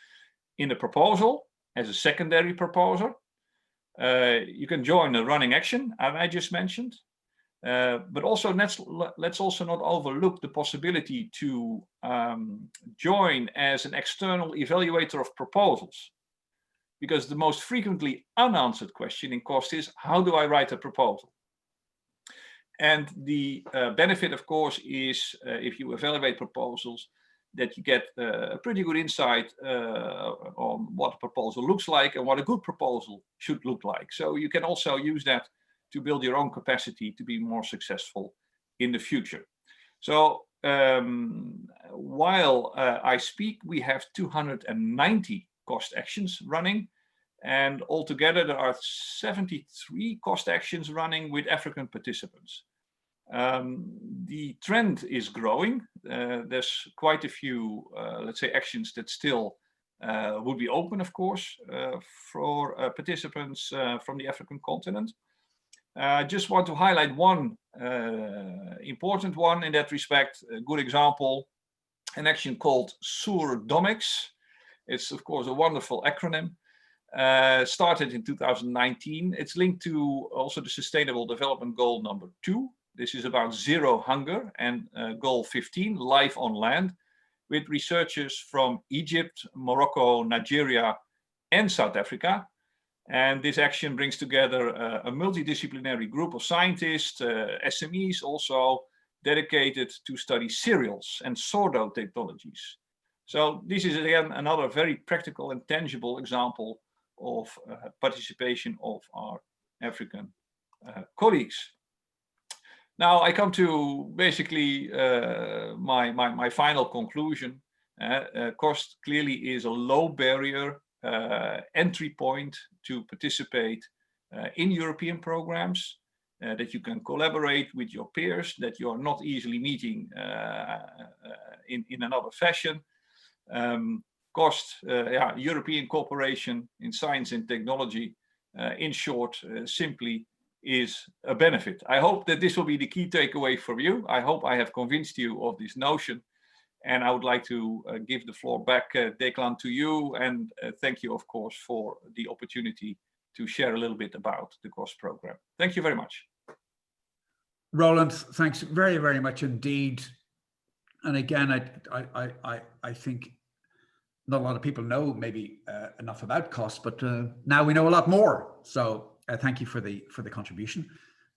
Speaker 21: in the proposal as a secondary proposer. You can join a running action, as I just mentioned. But also let's also not overlook the possibility to join as an external evaluator of proposals. Because the most frequently unanswered question in COST is, how do I write a proposal? And the benefit, of course, is if you evaluate proposals, that you get a pretty good insight on what a proposal looks like and what a good proposal should look like. So you can also use that to build your own capacity to be more successful in the future. So while I speak, we have 290 COST actions running, and altogether there are 73 COST actions running with African participants. The trend is growing. There's quite a few, let's say, actions that still would be open, of course, for participants from the African continent. I just want to highlight one important one in that respect, a good example, an action called socio-economic. It's, of course, a wonderful acronym. Started in 2019. It's linked to also the Sustainable Development Goal number 2. This is about zero hunger, and goal 15, life on land, with researchers from Egypt, Morocco, Nigeria, and South Africa. And this action brings together a multidisciplinary group of scientists, SMEs also, dedicated to study cereals and sourdough technologies. So this is, again, another very practical and tangible example of participation of our African colleagues. Now I come to basically my final conclusion. COST clearly is a low barrier entry point to participate in European programs, that you can collaborate with your peers, that you are not easily meeting in another fashion. COST, European cooperation in science and technology, in short, simply is a benefit. I hope that this will be the key takeaway for you. I hope I have convinced you of this notion. And I would like to give the floor back, Declan, to you. And thank you, of course, for the opportunity to share a little bit about the COST program. Thank you very much.
Speaker 1: Roland, thanks very, very much indeed. And again, I think not a lot of people know maybe enough about COST, but now we know a lot more. So thank you for the contribution.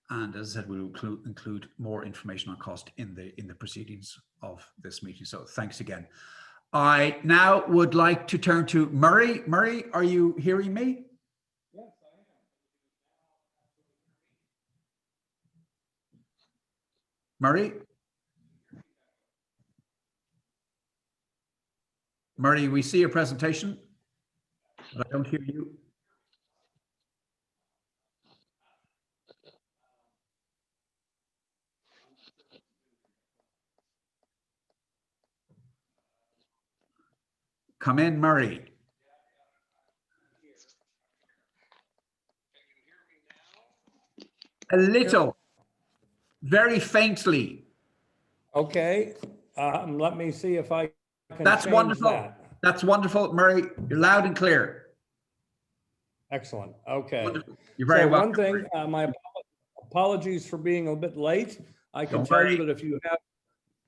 Speaker 1: And as I said, we'll include more information on COST in the proceedings of this meeting. So thanks again. I now would like to turn to Murray. Murray, are you hearing me?
Speaker 3: Yes, I am.
Speaker 1: Murray? Murray, we see your presentation, but I don't hear you. Come in, Murray. A little, very faintly.
Speaker 3: Okay, let me see if I can
Speaker 1: That's
Speaker 3: change
Speaker 1: wonderful.
Speaker 3: that.
Speaker 1: That's wonderful, Murray. You're loud and clear.
Speaker 3: Excellent. Okay.
Speaker 1: Wonderful. You're very welcome.
Speaker 3: One thing, my apologies for being a bit late. I can
Speaker 1: Don't
Speaker 3: tell
Speaker 1: worry.
Speaker 3: you that if you have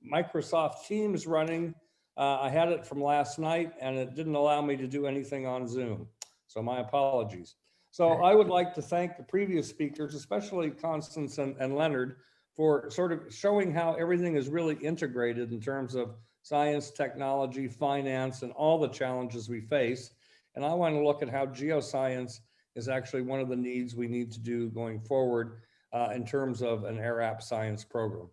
Speaker 3: Microsoft Teams running, I had it from last night and it didn't allow me to do anything on Zoom. So my apologies. So I would like to thank the previous speakers, especially Constance and Leonard, for sort of showing how everything is really integrated in terms of science, technology, finance, and all the challenges we face. And I want to look at how geoscience is actually one of the needs we need to do going forward in terms of an AERAP science program.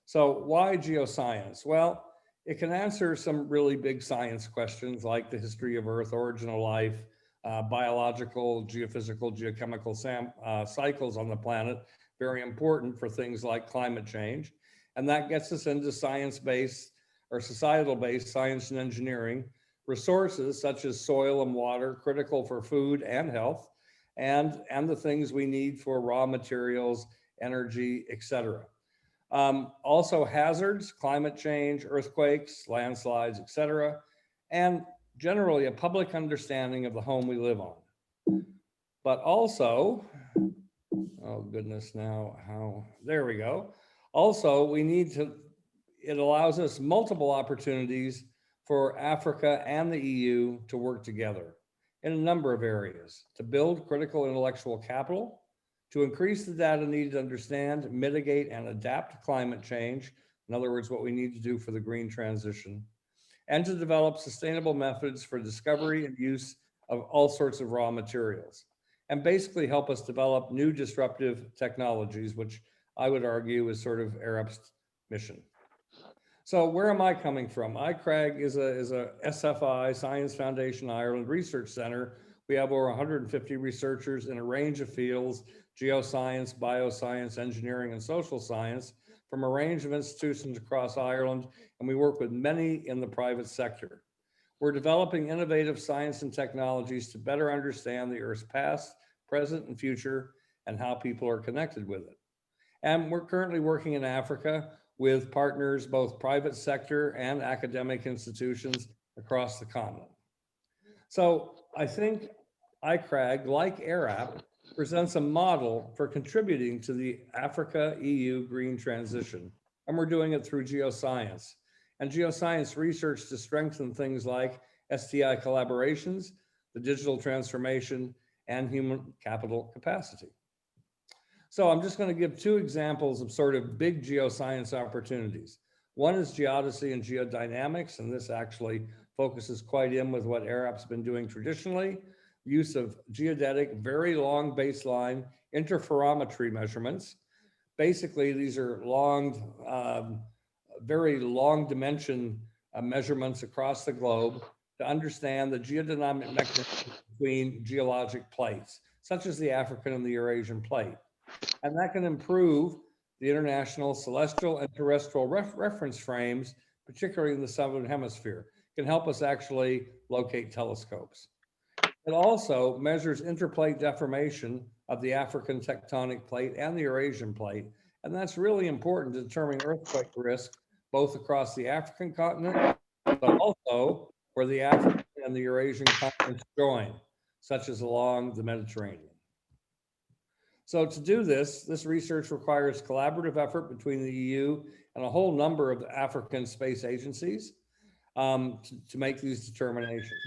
Speaker 3: So why geoscience? Well, it can answer some really big science questions like the history of Earth, origin of life, biological, geophysical, geochemical cycles on the planet, very important for things like climate change. And that gets us into science-based or societal-based science and engineering, resources such as soil and water, critical for food and health, and the things we need for raw materials, energy, etc. Also hazards, climate change, earthquakes, landslides, etc., and generally a public understanding of the home we live on. But also, oh goodness, there we go. Also, we need to, it allows us multiple opportunities for Africa and the EU to work together in a number of areas, to build critical intellectual capital, to increase the data needed to understand, mitigate, and adapt to climate change, in other words, what we need to do for the green transition, and to develop sustainable methods for discovery and use of all sorts of raw materials, and basically help us develop new disruptive technologies, which I would argue is sort of AERAP's mission. So where am I coming from? ICRAG is a SFI, Science Foundation Ireland Research Center. We have over 150 researchers in a range of fields, geoscience, bioscience, engineering, and social science, from a range of institutions across Ireland, and we work with many in the private sector. We're developing innovative science and technologies to better understand the Earth's past, present, and future, and how people are connected with it. And we're currently working in Africa with partners, both private sector and academic institutions across the continent. So I think ICRAG, like AERAP, presents a model for contributing to the Africa-EU green transition. And we're doing it through geoscience. And geoscience research to strengthen things like STI collaborations, the digital transformation, and human capital capacity. So I'm just going to give two examples of sort of big geoscience opportunities. One is geodesy and geodynamics, and this actually focuses quite in with what AERAP's been doing traditionally. Use of geodetic, very long baseline interferometry measurements. Basically, these are long, very long dimension measurements across the globe to understand the geodynamic mechanisms between geologic plates, such as the African and the Eurasian plate. And that can improve the international celestial and terrestrial reference frames, particularly in the southern hemisphere. It can help us actually locate telescopes. It also measures interplate deformation of the African tectonic plate and the Eurasian plate. And that's really important to determine earthquake risk both across the African continent, but also where the African and the Eurasian continents join, such as along the Mediterranean. So to do this research requires collaborative effort between the EU and a whole number of African space agencies to make these determinations.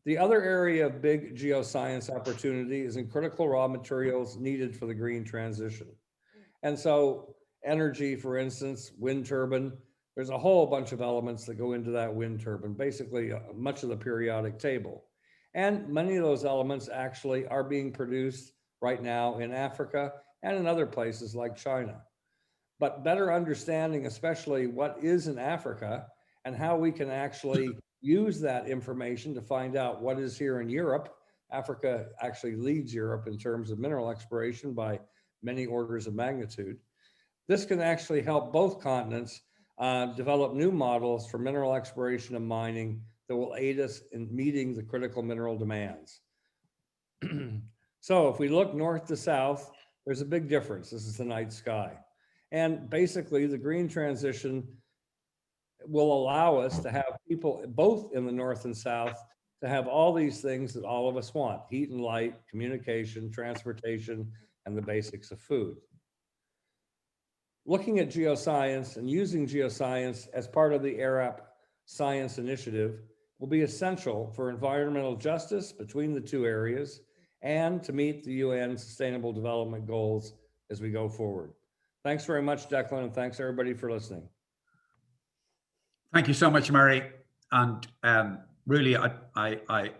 Speaker 3: The other area of big geoscience opportunity is in critical raw materials needed for the green transition. And so energy, for instance, wind turbine, there's a whole bunch of elements that go into that wind turbine, basically much of the periodic table. And many of those elements actually are being produced right now in Africa and in other places like China. But better understanding, especially what is in Africa and how we can actually use that information to find out what is here in Europe. Africa actually leads Europe in terms of mineral exploration by many orders of magnitude. This can actually help both continents develop new models for mineral exploration and mining that will aid us in meeting the critical mineral demands. So if we look north to south, there's a big difference. This is the night sky. And basically the green transition will allow us to have people both in the north and south to have all these things that all of us want: heat and light, communication, transportation, and the basics of food. Looking at geoscience and using geoscience as part of the AERAP science initiative will be essential for environmental justice between the two areas and to meet the UN Sustainable Development Goals as we go forward. Thanks very much, Declan, and thanks everybody for listening.
Speaker 1: Thank you so much, Murray. And really, I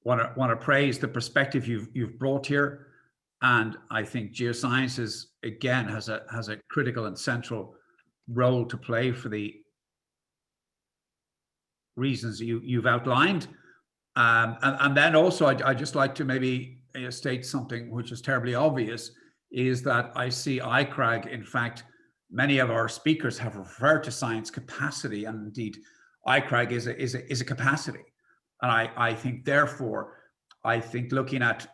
Speaker 1: want to praise the perspective you've brought here. And I think geoscience again has a critical and central role to play for the reasons you've outlined. And then also, I'd just like to maybe state something which is terribly obvious, is that I see ICRAG, in fact, many of our speakers have referred to science capacity, and indeed ICRAG is a capacity. And I think, therefore, looking at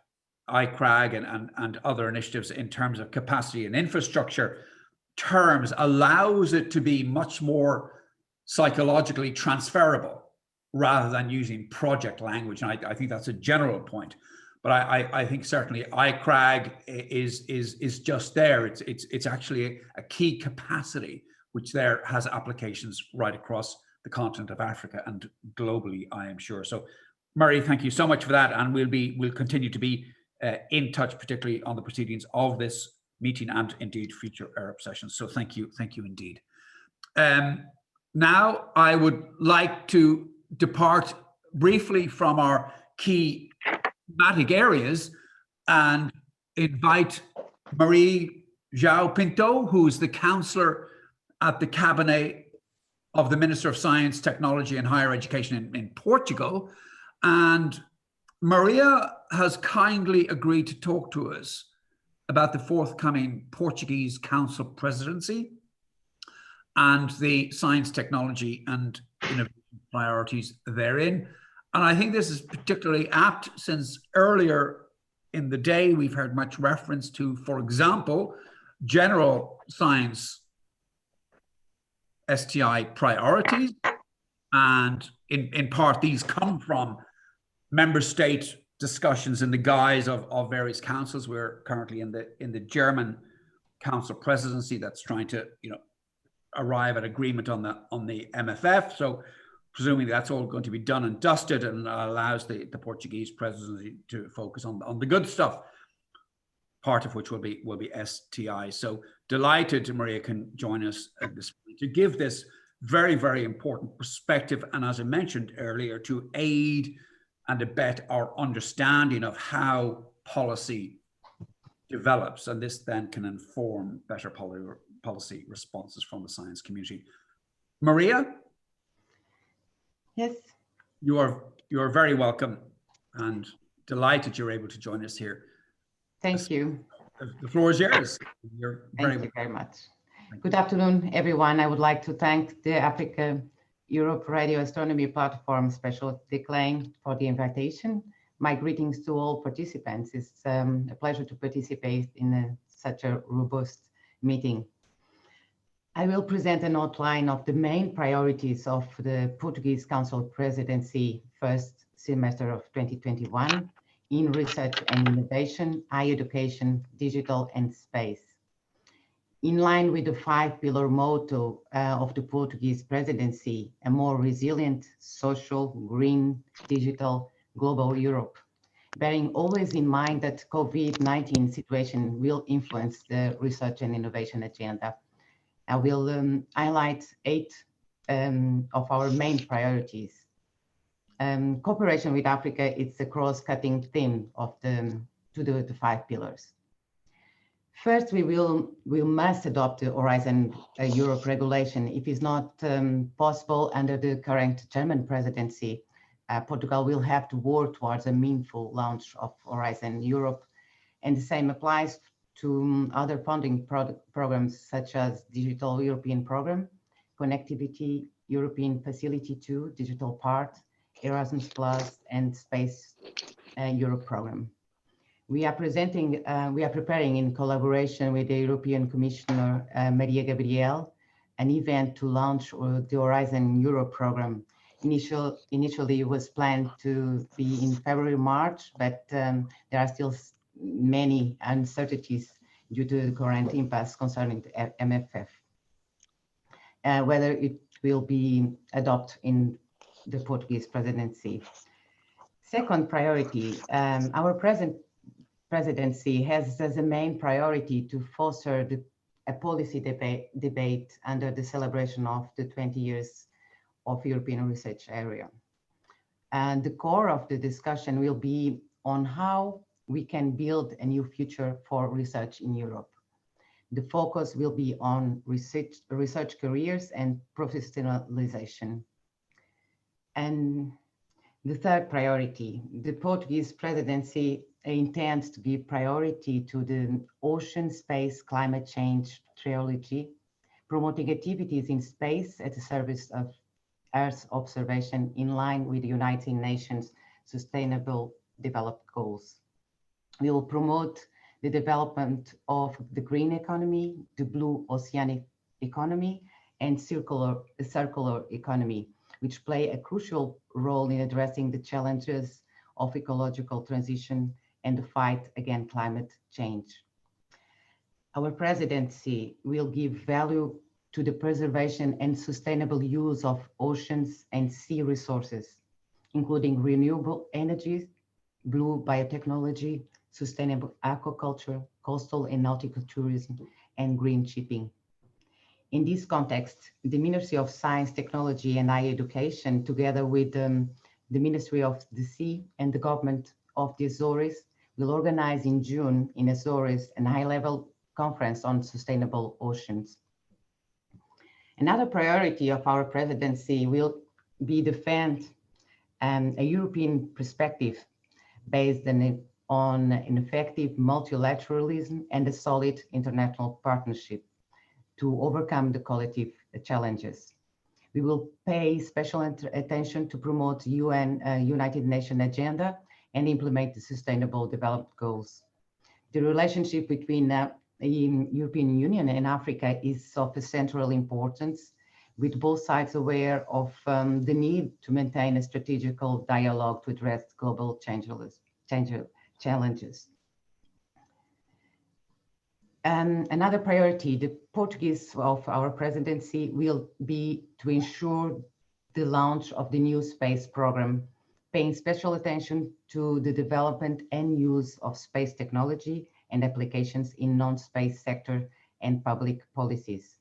Speaker 1: ICRAG and other initiatives in terms of capacity and infrastructure terms allows it to be much more psychologically transferable rather than using project language. And I think that's a general point. But I think certainly ICRAG is just there. It's actually a key capacity which there has applications right across the continent of Africa and globally, I am sure. So, Murray, thank you so much for that, and we'll continue to be in touch, particularly on the proceedings of this meeting and indeed future AERAP sessions. So thank you indeed. Now I would like to depart briefly from our key thematic areas and invite Marie João Pinto, who's the counselor at the Cabinet of the Minister of Science, Technology and Higher Education in Portugal. And Maria has kindly agreed to talk to us about the forthcoming Portuguese Council presidency and the science, technology and innovation priorities therein. And I think this is particularly apt since earlier in the day we've heard much reference to, for example, general science STI priorities. And in part, these come from member state discussions in the guise of various councils. We're currently in the German council presidency that's trying to, arrive at agreement on the MFF. So presuming that's all going to be done and dusted and allows the Portuguese presidency to focus on the good stuff, part of which will be STI. So delighted Maria can join us at this point to give this very, very important perspective. And as I mentioned earlier, to aid and abet our understanding of how policy develops. And this then can inform better policy responses from the science community. Maria?
Speaker 2: Yes.
Speaker 1: You are very welcome and delighted you're able to join us here.
Speaker 2: Thank you.
Speaker 1: The floor is yours.
Speaker 2: Thank you very much. Good afternoon, everyone. I would like to thank the Africa Europe Radio Astronomy Platform Special Decline for the invitation. My greetings to all participants. It's a pleasure to participate in such a robust meeting. I will present an outline of the main priorities of the Portuguese Council Presidency first semester of 2021 in research and innovation, higher education, digital and space. In line with the 5-pillar motto of the Portuguese presidency, a more resilient, social, green, digital, global Europe, bearing always in mind that COVID-19 situation will influence the research and innovation agenda. I will highlight 8 of our main priorities. Cooperation with Africa, it's a cross-cutting theme of the 5 pillars. First, we must adopt the Horizon Europe regulation. If it's not possible under the current German presidency, Portugal will have to work towards a meaningful launch of Horizon Europe. And the same applies to other funding programs such as Digital European Program, Connectivity European Facility 2, Digital Part, Erasmus Plus, and Space Europe Program. We are preparing in collaboration with the European Commissioner Maria Gabriel an event to launch the Horizon Europe program. Initially it was planned to be in February, March, but there are still many uncertainties due to the current impasse concerning the MFF. Whether it will be adopted in the Portuguese presidency. Second priority, our presidency has as a main priority to foster a policy debate under the celebration of the 20 years of European research area. And the core of the discussion will be on how we can build a new future for research in Europe. The focus will be on research careers and professionalization. And the third priority, the Portuguese presidency intends to give priority to the ocean space climate change trilogy, promoting activities in space at the service of Earth observation in line with the United Nations Sustainable Development Goals. We will promote the development of the green economy, the blue oceanic economy, and circular economy, which play a crucial role in addressing the challenges of ecological transition and the fight against climate change. Our presidency will give value to the preservation and sustainable use of oceans and sea resources, including renewable energies, blue biotechnology, sustainable aquaculture, coastal and nautical tourism, and green shipping. In this context, the Ministry of Science, Technology and Higher Education, together with the Ministry of the Sea and the Government of the Azores, will organize in June in Azores a high-level conference on sustainable oceans. Another priority of our presidency will be defend a European perspective based on an effective multilateralism and a solid international partnership to overcome the collective challenges. We will pay special attention to promote United Nations agenda and implement the Sustainable Development Goals. The relationship between the European Union and Africa is of a central importance, with both sides aware of the need to maintain a strategical dialogue to address global challenges. Another priority, the Portuguese of our presidency, will be to ensure the launch of the new space program, paying special attention to the development and use of space technology and applications in non-space sector and public policies.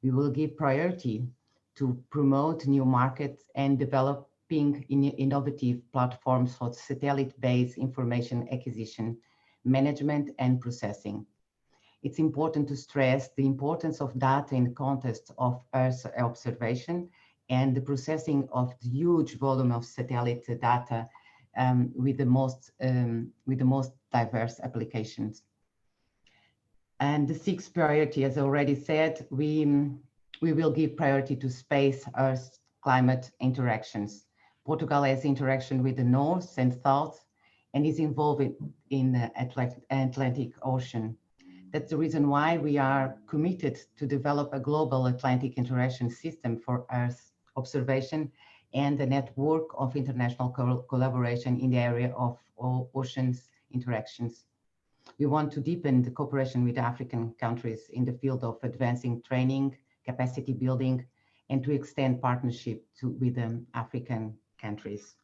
Speaker 2: We will give priority to promote new markets and developing innovative platforms for satellite-based information acquisition, management, and processing. It's important to stress the importance of data in the context of Earth observation and the processing of the huge volume of satellite data with the most diverse applications. And the sixth priority, as I already said, we will give priority to space, Earth, climate interactions. Portugal has interaction with the North and South and is involved in the Atlantic Ocean. That's the reason why we are committed to develop a global Atlantic interaction system for Earth observation and a network of international collaboration in the area of all oceans interactions. We want to deepen the cooperation with African countries in the field of advancing training, capacity building, and to extend partnership with African countries.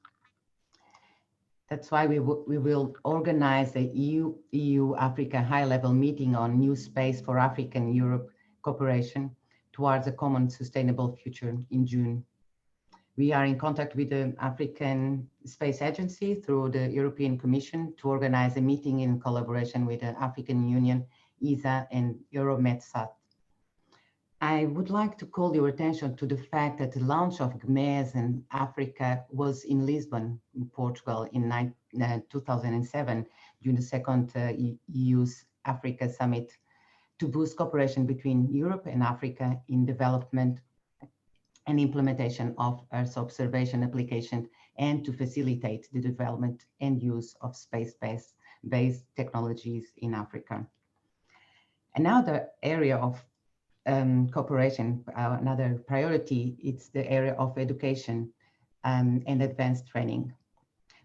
Speaker 2: That's why we will organize the EU-Africa high-level meeting on new space for African-Europe cooperation towards a common sustainable future in June. We are in contact with the African Space Agency through the European Commission to organize a meeting in collaboration with the African Union, ESA, and EuroMedSat. I would like to call your attention to the fact that the launch of GMES in Africa was in Lisbon, in Portugal, in 2007, during the second EU-Africa Summit, to boost cooperation between Europe and Africa in development and implementation of Earth observation application, and to facilitate the development and use of space-based technologies in Africa. Another area of cooperation, another priority, it's the area of education and advanced training.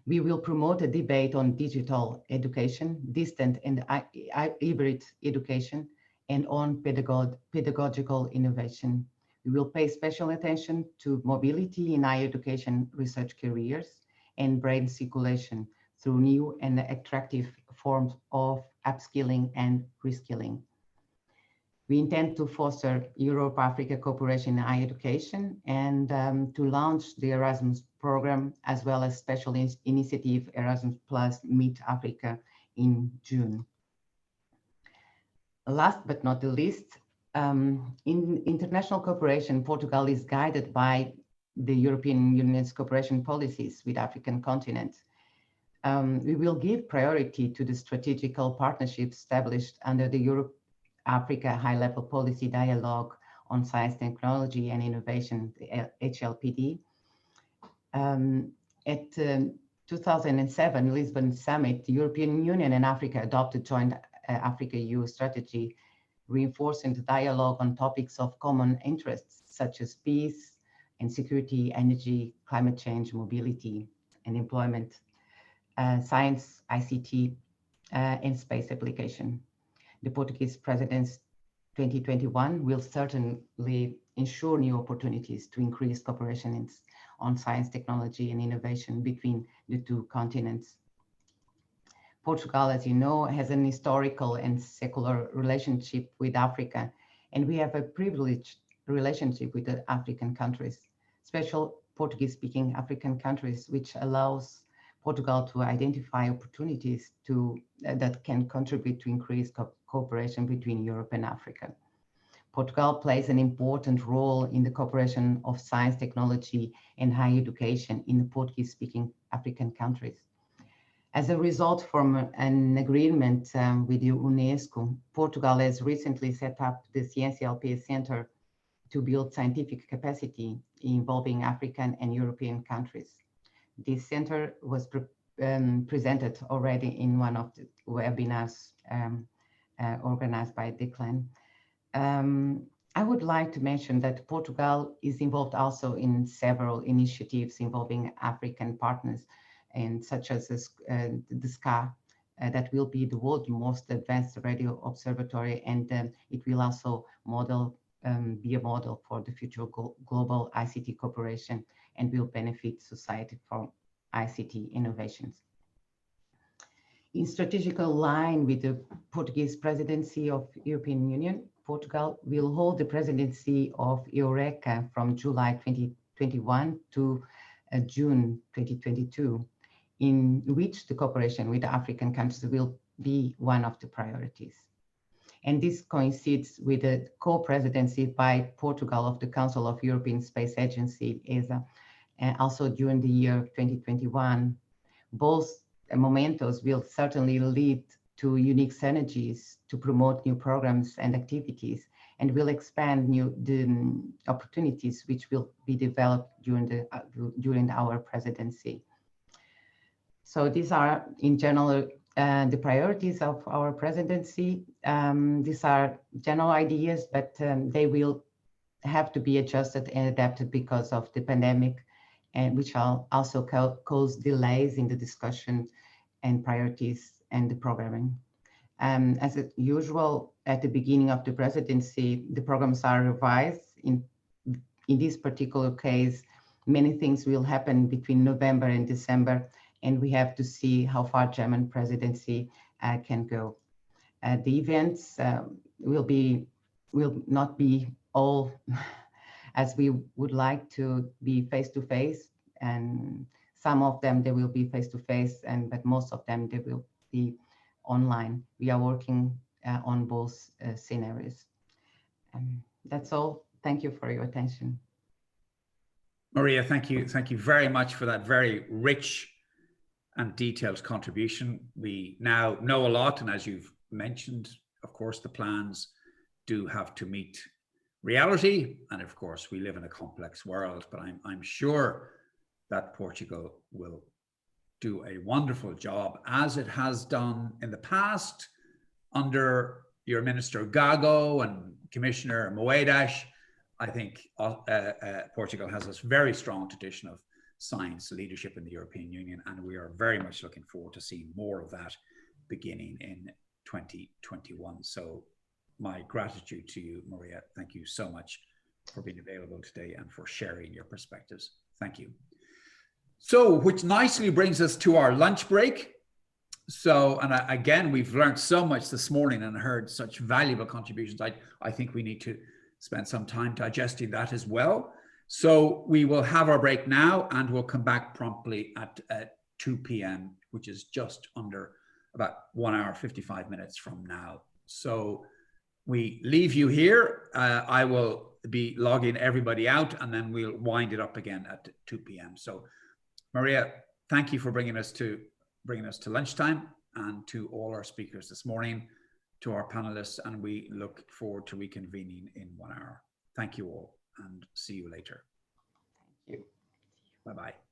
Speaker 2: We will promote a debate on digital education, distant and hybrid education, and on pedagogical innovation. We will pay special attention to mobility in higher education research careers and brain circulation through new and attractive forms of upskilling and reskilling. We intend to foster Europe-Africa cooperation in higher education and to launch the Erasmus program, as well as special initiative Erasmus Plus Meet Africa in June. Last but not the least, in international cooperation, Portugal is guided by the European Union's cooperation policies with African continent. We will give priority to the strategical partnerships established under the Europe-Africa High-Level Policy Dialogue on Science, Technology and Innovation, the HLPD. At 2007 Lisbon Summit, the European Union and Africa adopted joint Africa-EU strategy, reinforcing the dialogue on topics of common interests, such as peace and security, energy, climate change, mobility and employment, science, ICT, and space application. The Portuguese presidency 2021 will certainly ensure new opportunities to increase cooperation on science, technology, and innovation between the two continents. Portugal, as you know, has an historical and secular relationship with Africa, and we have a privileged relationship with the African countries, special Portuguese-speaking African countries, which allows Portugal to identify opportunities that can contribute to increased cooperation between Europe and Africa. Portugal plays an important role in the cooperation of science, technology, and higher education in the Portuguese-speaking African countries. As a result from an agreement with the UNESCO, Portugal has recently set up the CNCLP Center to build scientific capacity involving African and European countries. This center was presented already in one of the webinars organized by Declan. I would like to mention that Portugal is involved also in several initiatives involving African partners, and such as the SCA, that will be the world's most advanced radio observatory, and it will also be a model for the future global ICT cooperation and will benefit society from ICT innovations. In strategical line with the Portuguese presidency of European Union, Portugal will hold the presidency of AERAP from July 2021 to June 2022, in which the cooperation with the African countries will be one of the priorities. And this coincides with the co-presidency by Portugal of the Council of European Space Agency, ESA, and also during the year 2021. Both momentos will certainly lead to unique synergies to promote new programs and activities, and will expand the opportunities which will be developed during our presidency. So these are, in general, the priorities of our presidency. These are general ideas, but they will have to be adjusted and adapted because of the pandemic, and which also cause delays in the discussion and priorities and the programming. As usual, at the beginning of the presidency, the programs are revised. In this particular case, many things will happen between November and December, and we have to see how far German presidency can go. The events will not be all as we would like to be face-to-face, and some of them they will be face-to-face, but most of them they will be online. We are working on both scenarios. That's all. Thank you for your attention.
Speaker 1: Maria, thank you. Thank you very much for that very rich and detailed contribution. We now know a lot, and as you've mentioned, of course, the plans do have to meet reality, and of course, we live in a complex world, but I'm sure that Portugal will do a wonderful job, as it has done in the past under your Minister Gago and Commissioner Moedas. I think Portugal has this very strong tradition of science leadership in the European Union, and we are very much looking forward to seeing more of that beginning in 2021. So my gratitude to you, Maria. Thank you so much for being available today and for sharing your perspectives. Thank you. So, which nicely brings us to our lunch break. So, and again, we've learned so much this morning and heard such valuable contributions. I think we need to spend some time digesting that as well. So we will have our break now, and we'll come back promptly at 2 p.m., which is just under about 1 hour, 55 minutes from now. So we leave you here. I will be logging everybody out, and then we'll wind it up again at 2 p.m. So Maria, thank you for bringing us to lunchtime, and to all our speakers this morning, to our panelists, and we look forward to reconvening in 1 hour. Thank you all, and see you later.
Speaker 2: Thank you.
Speaker 1: Bye-bye.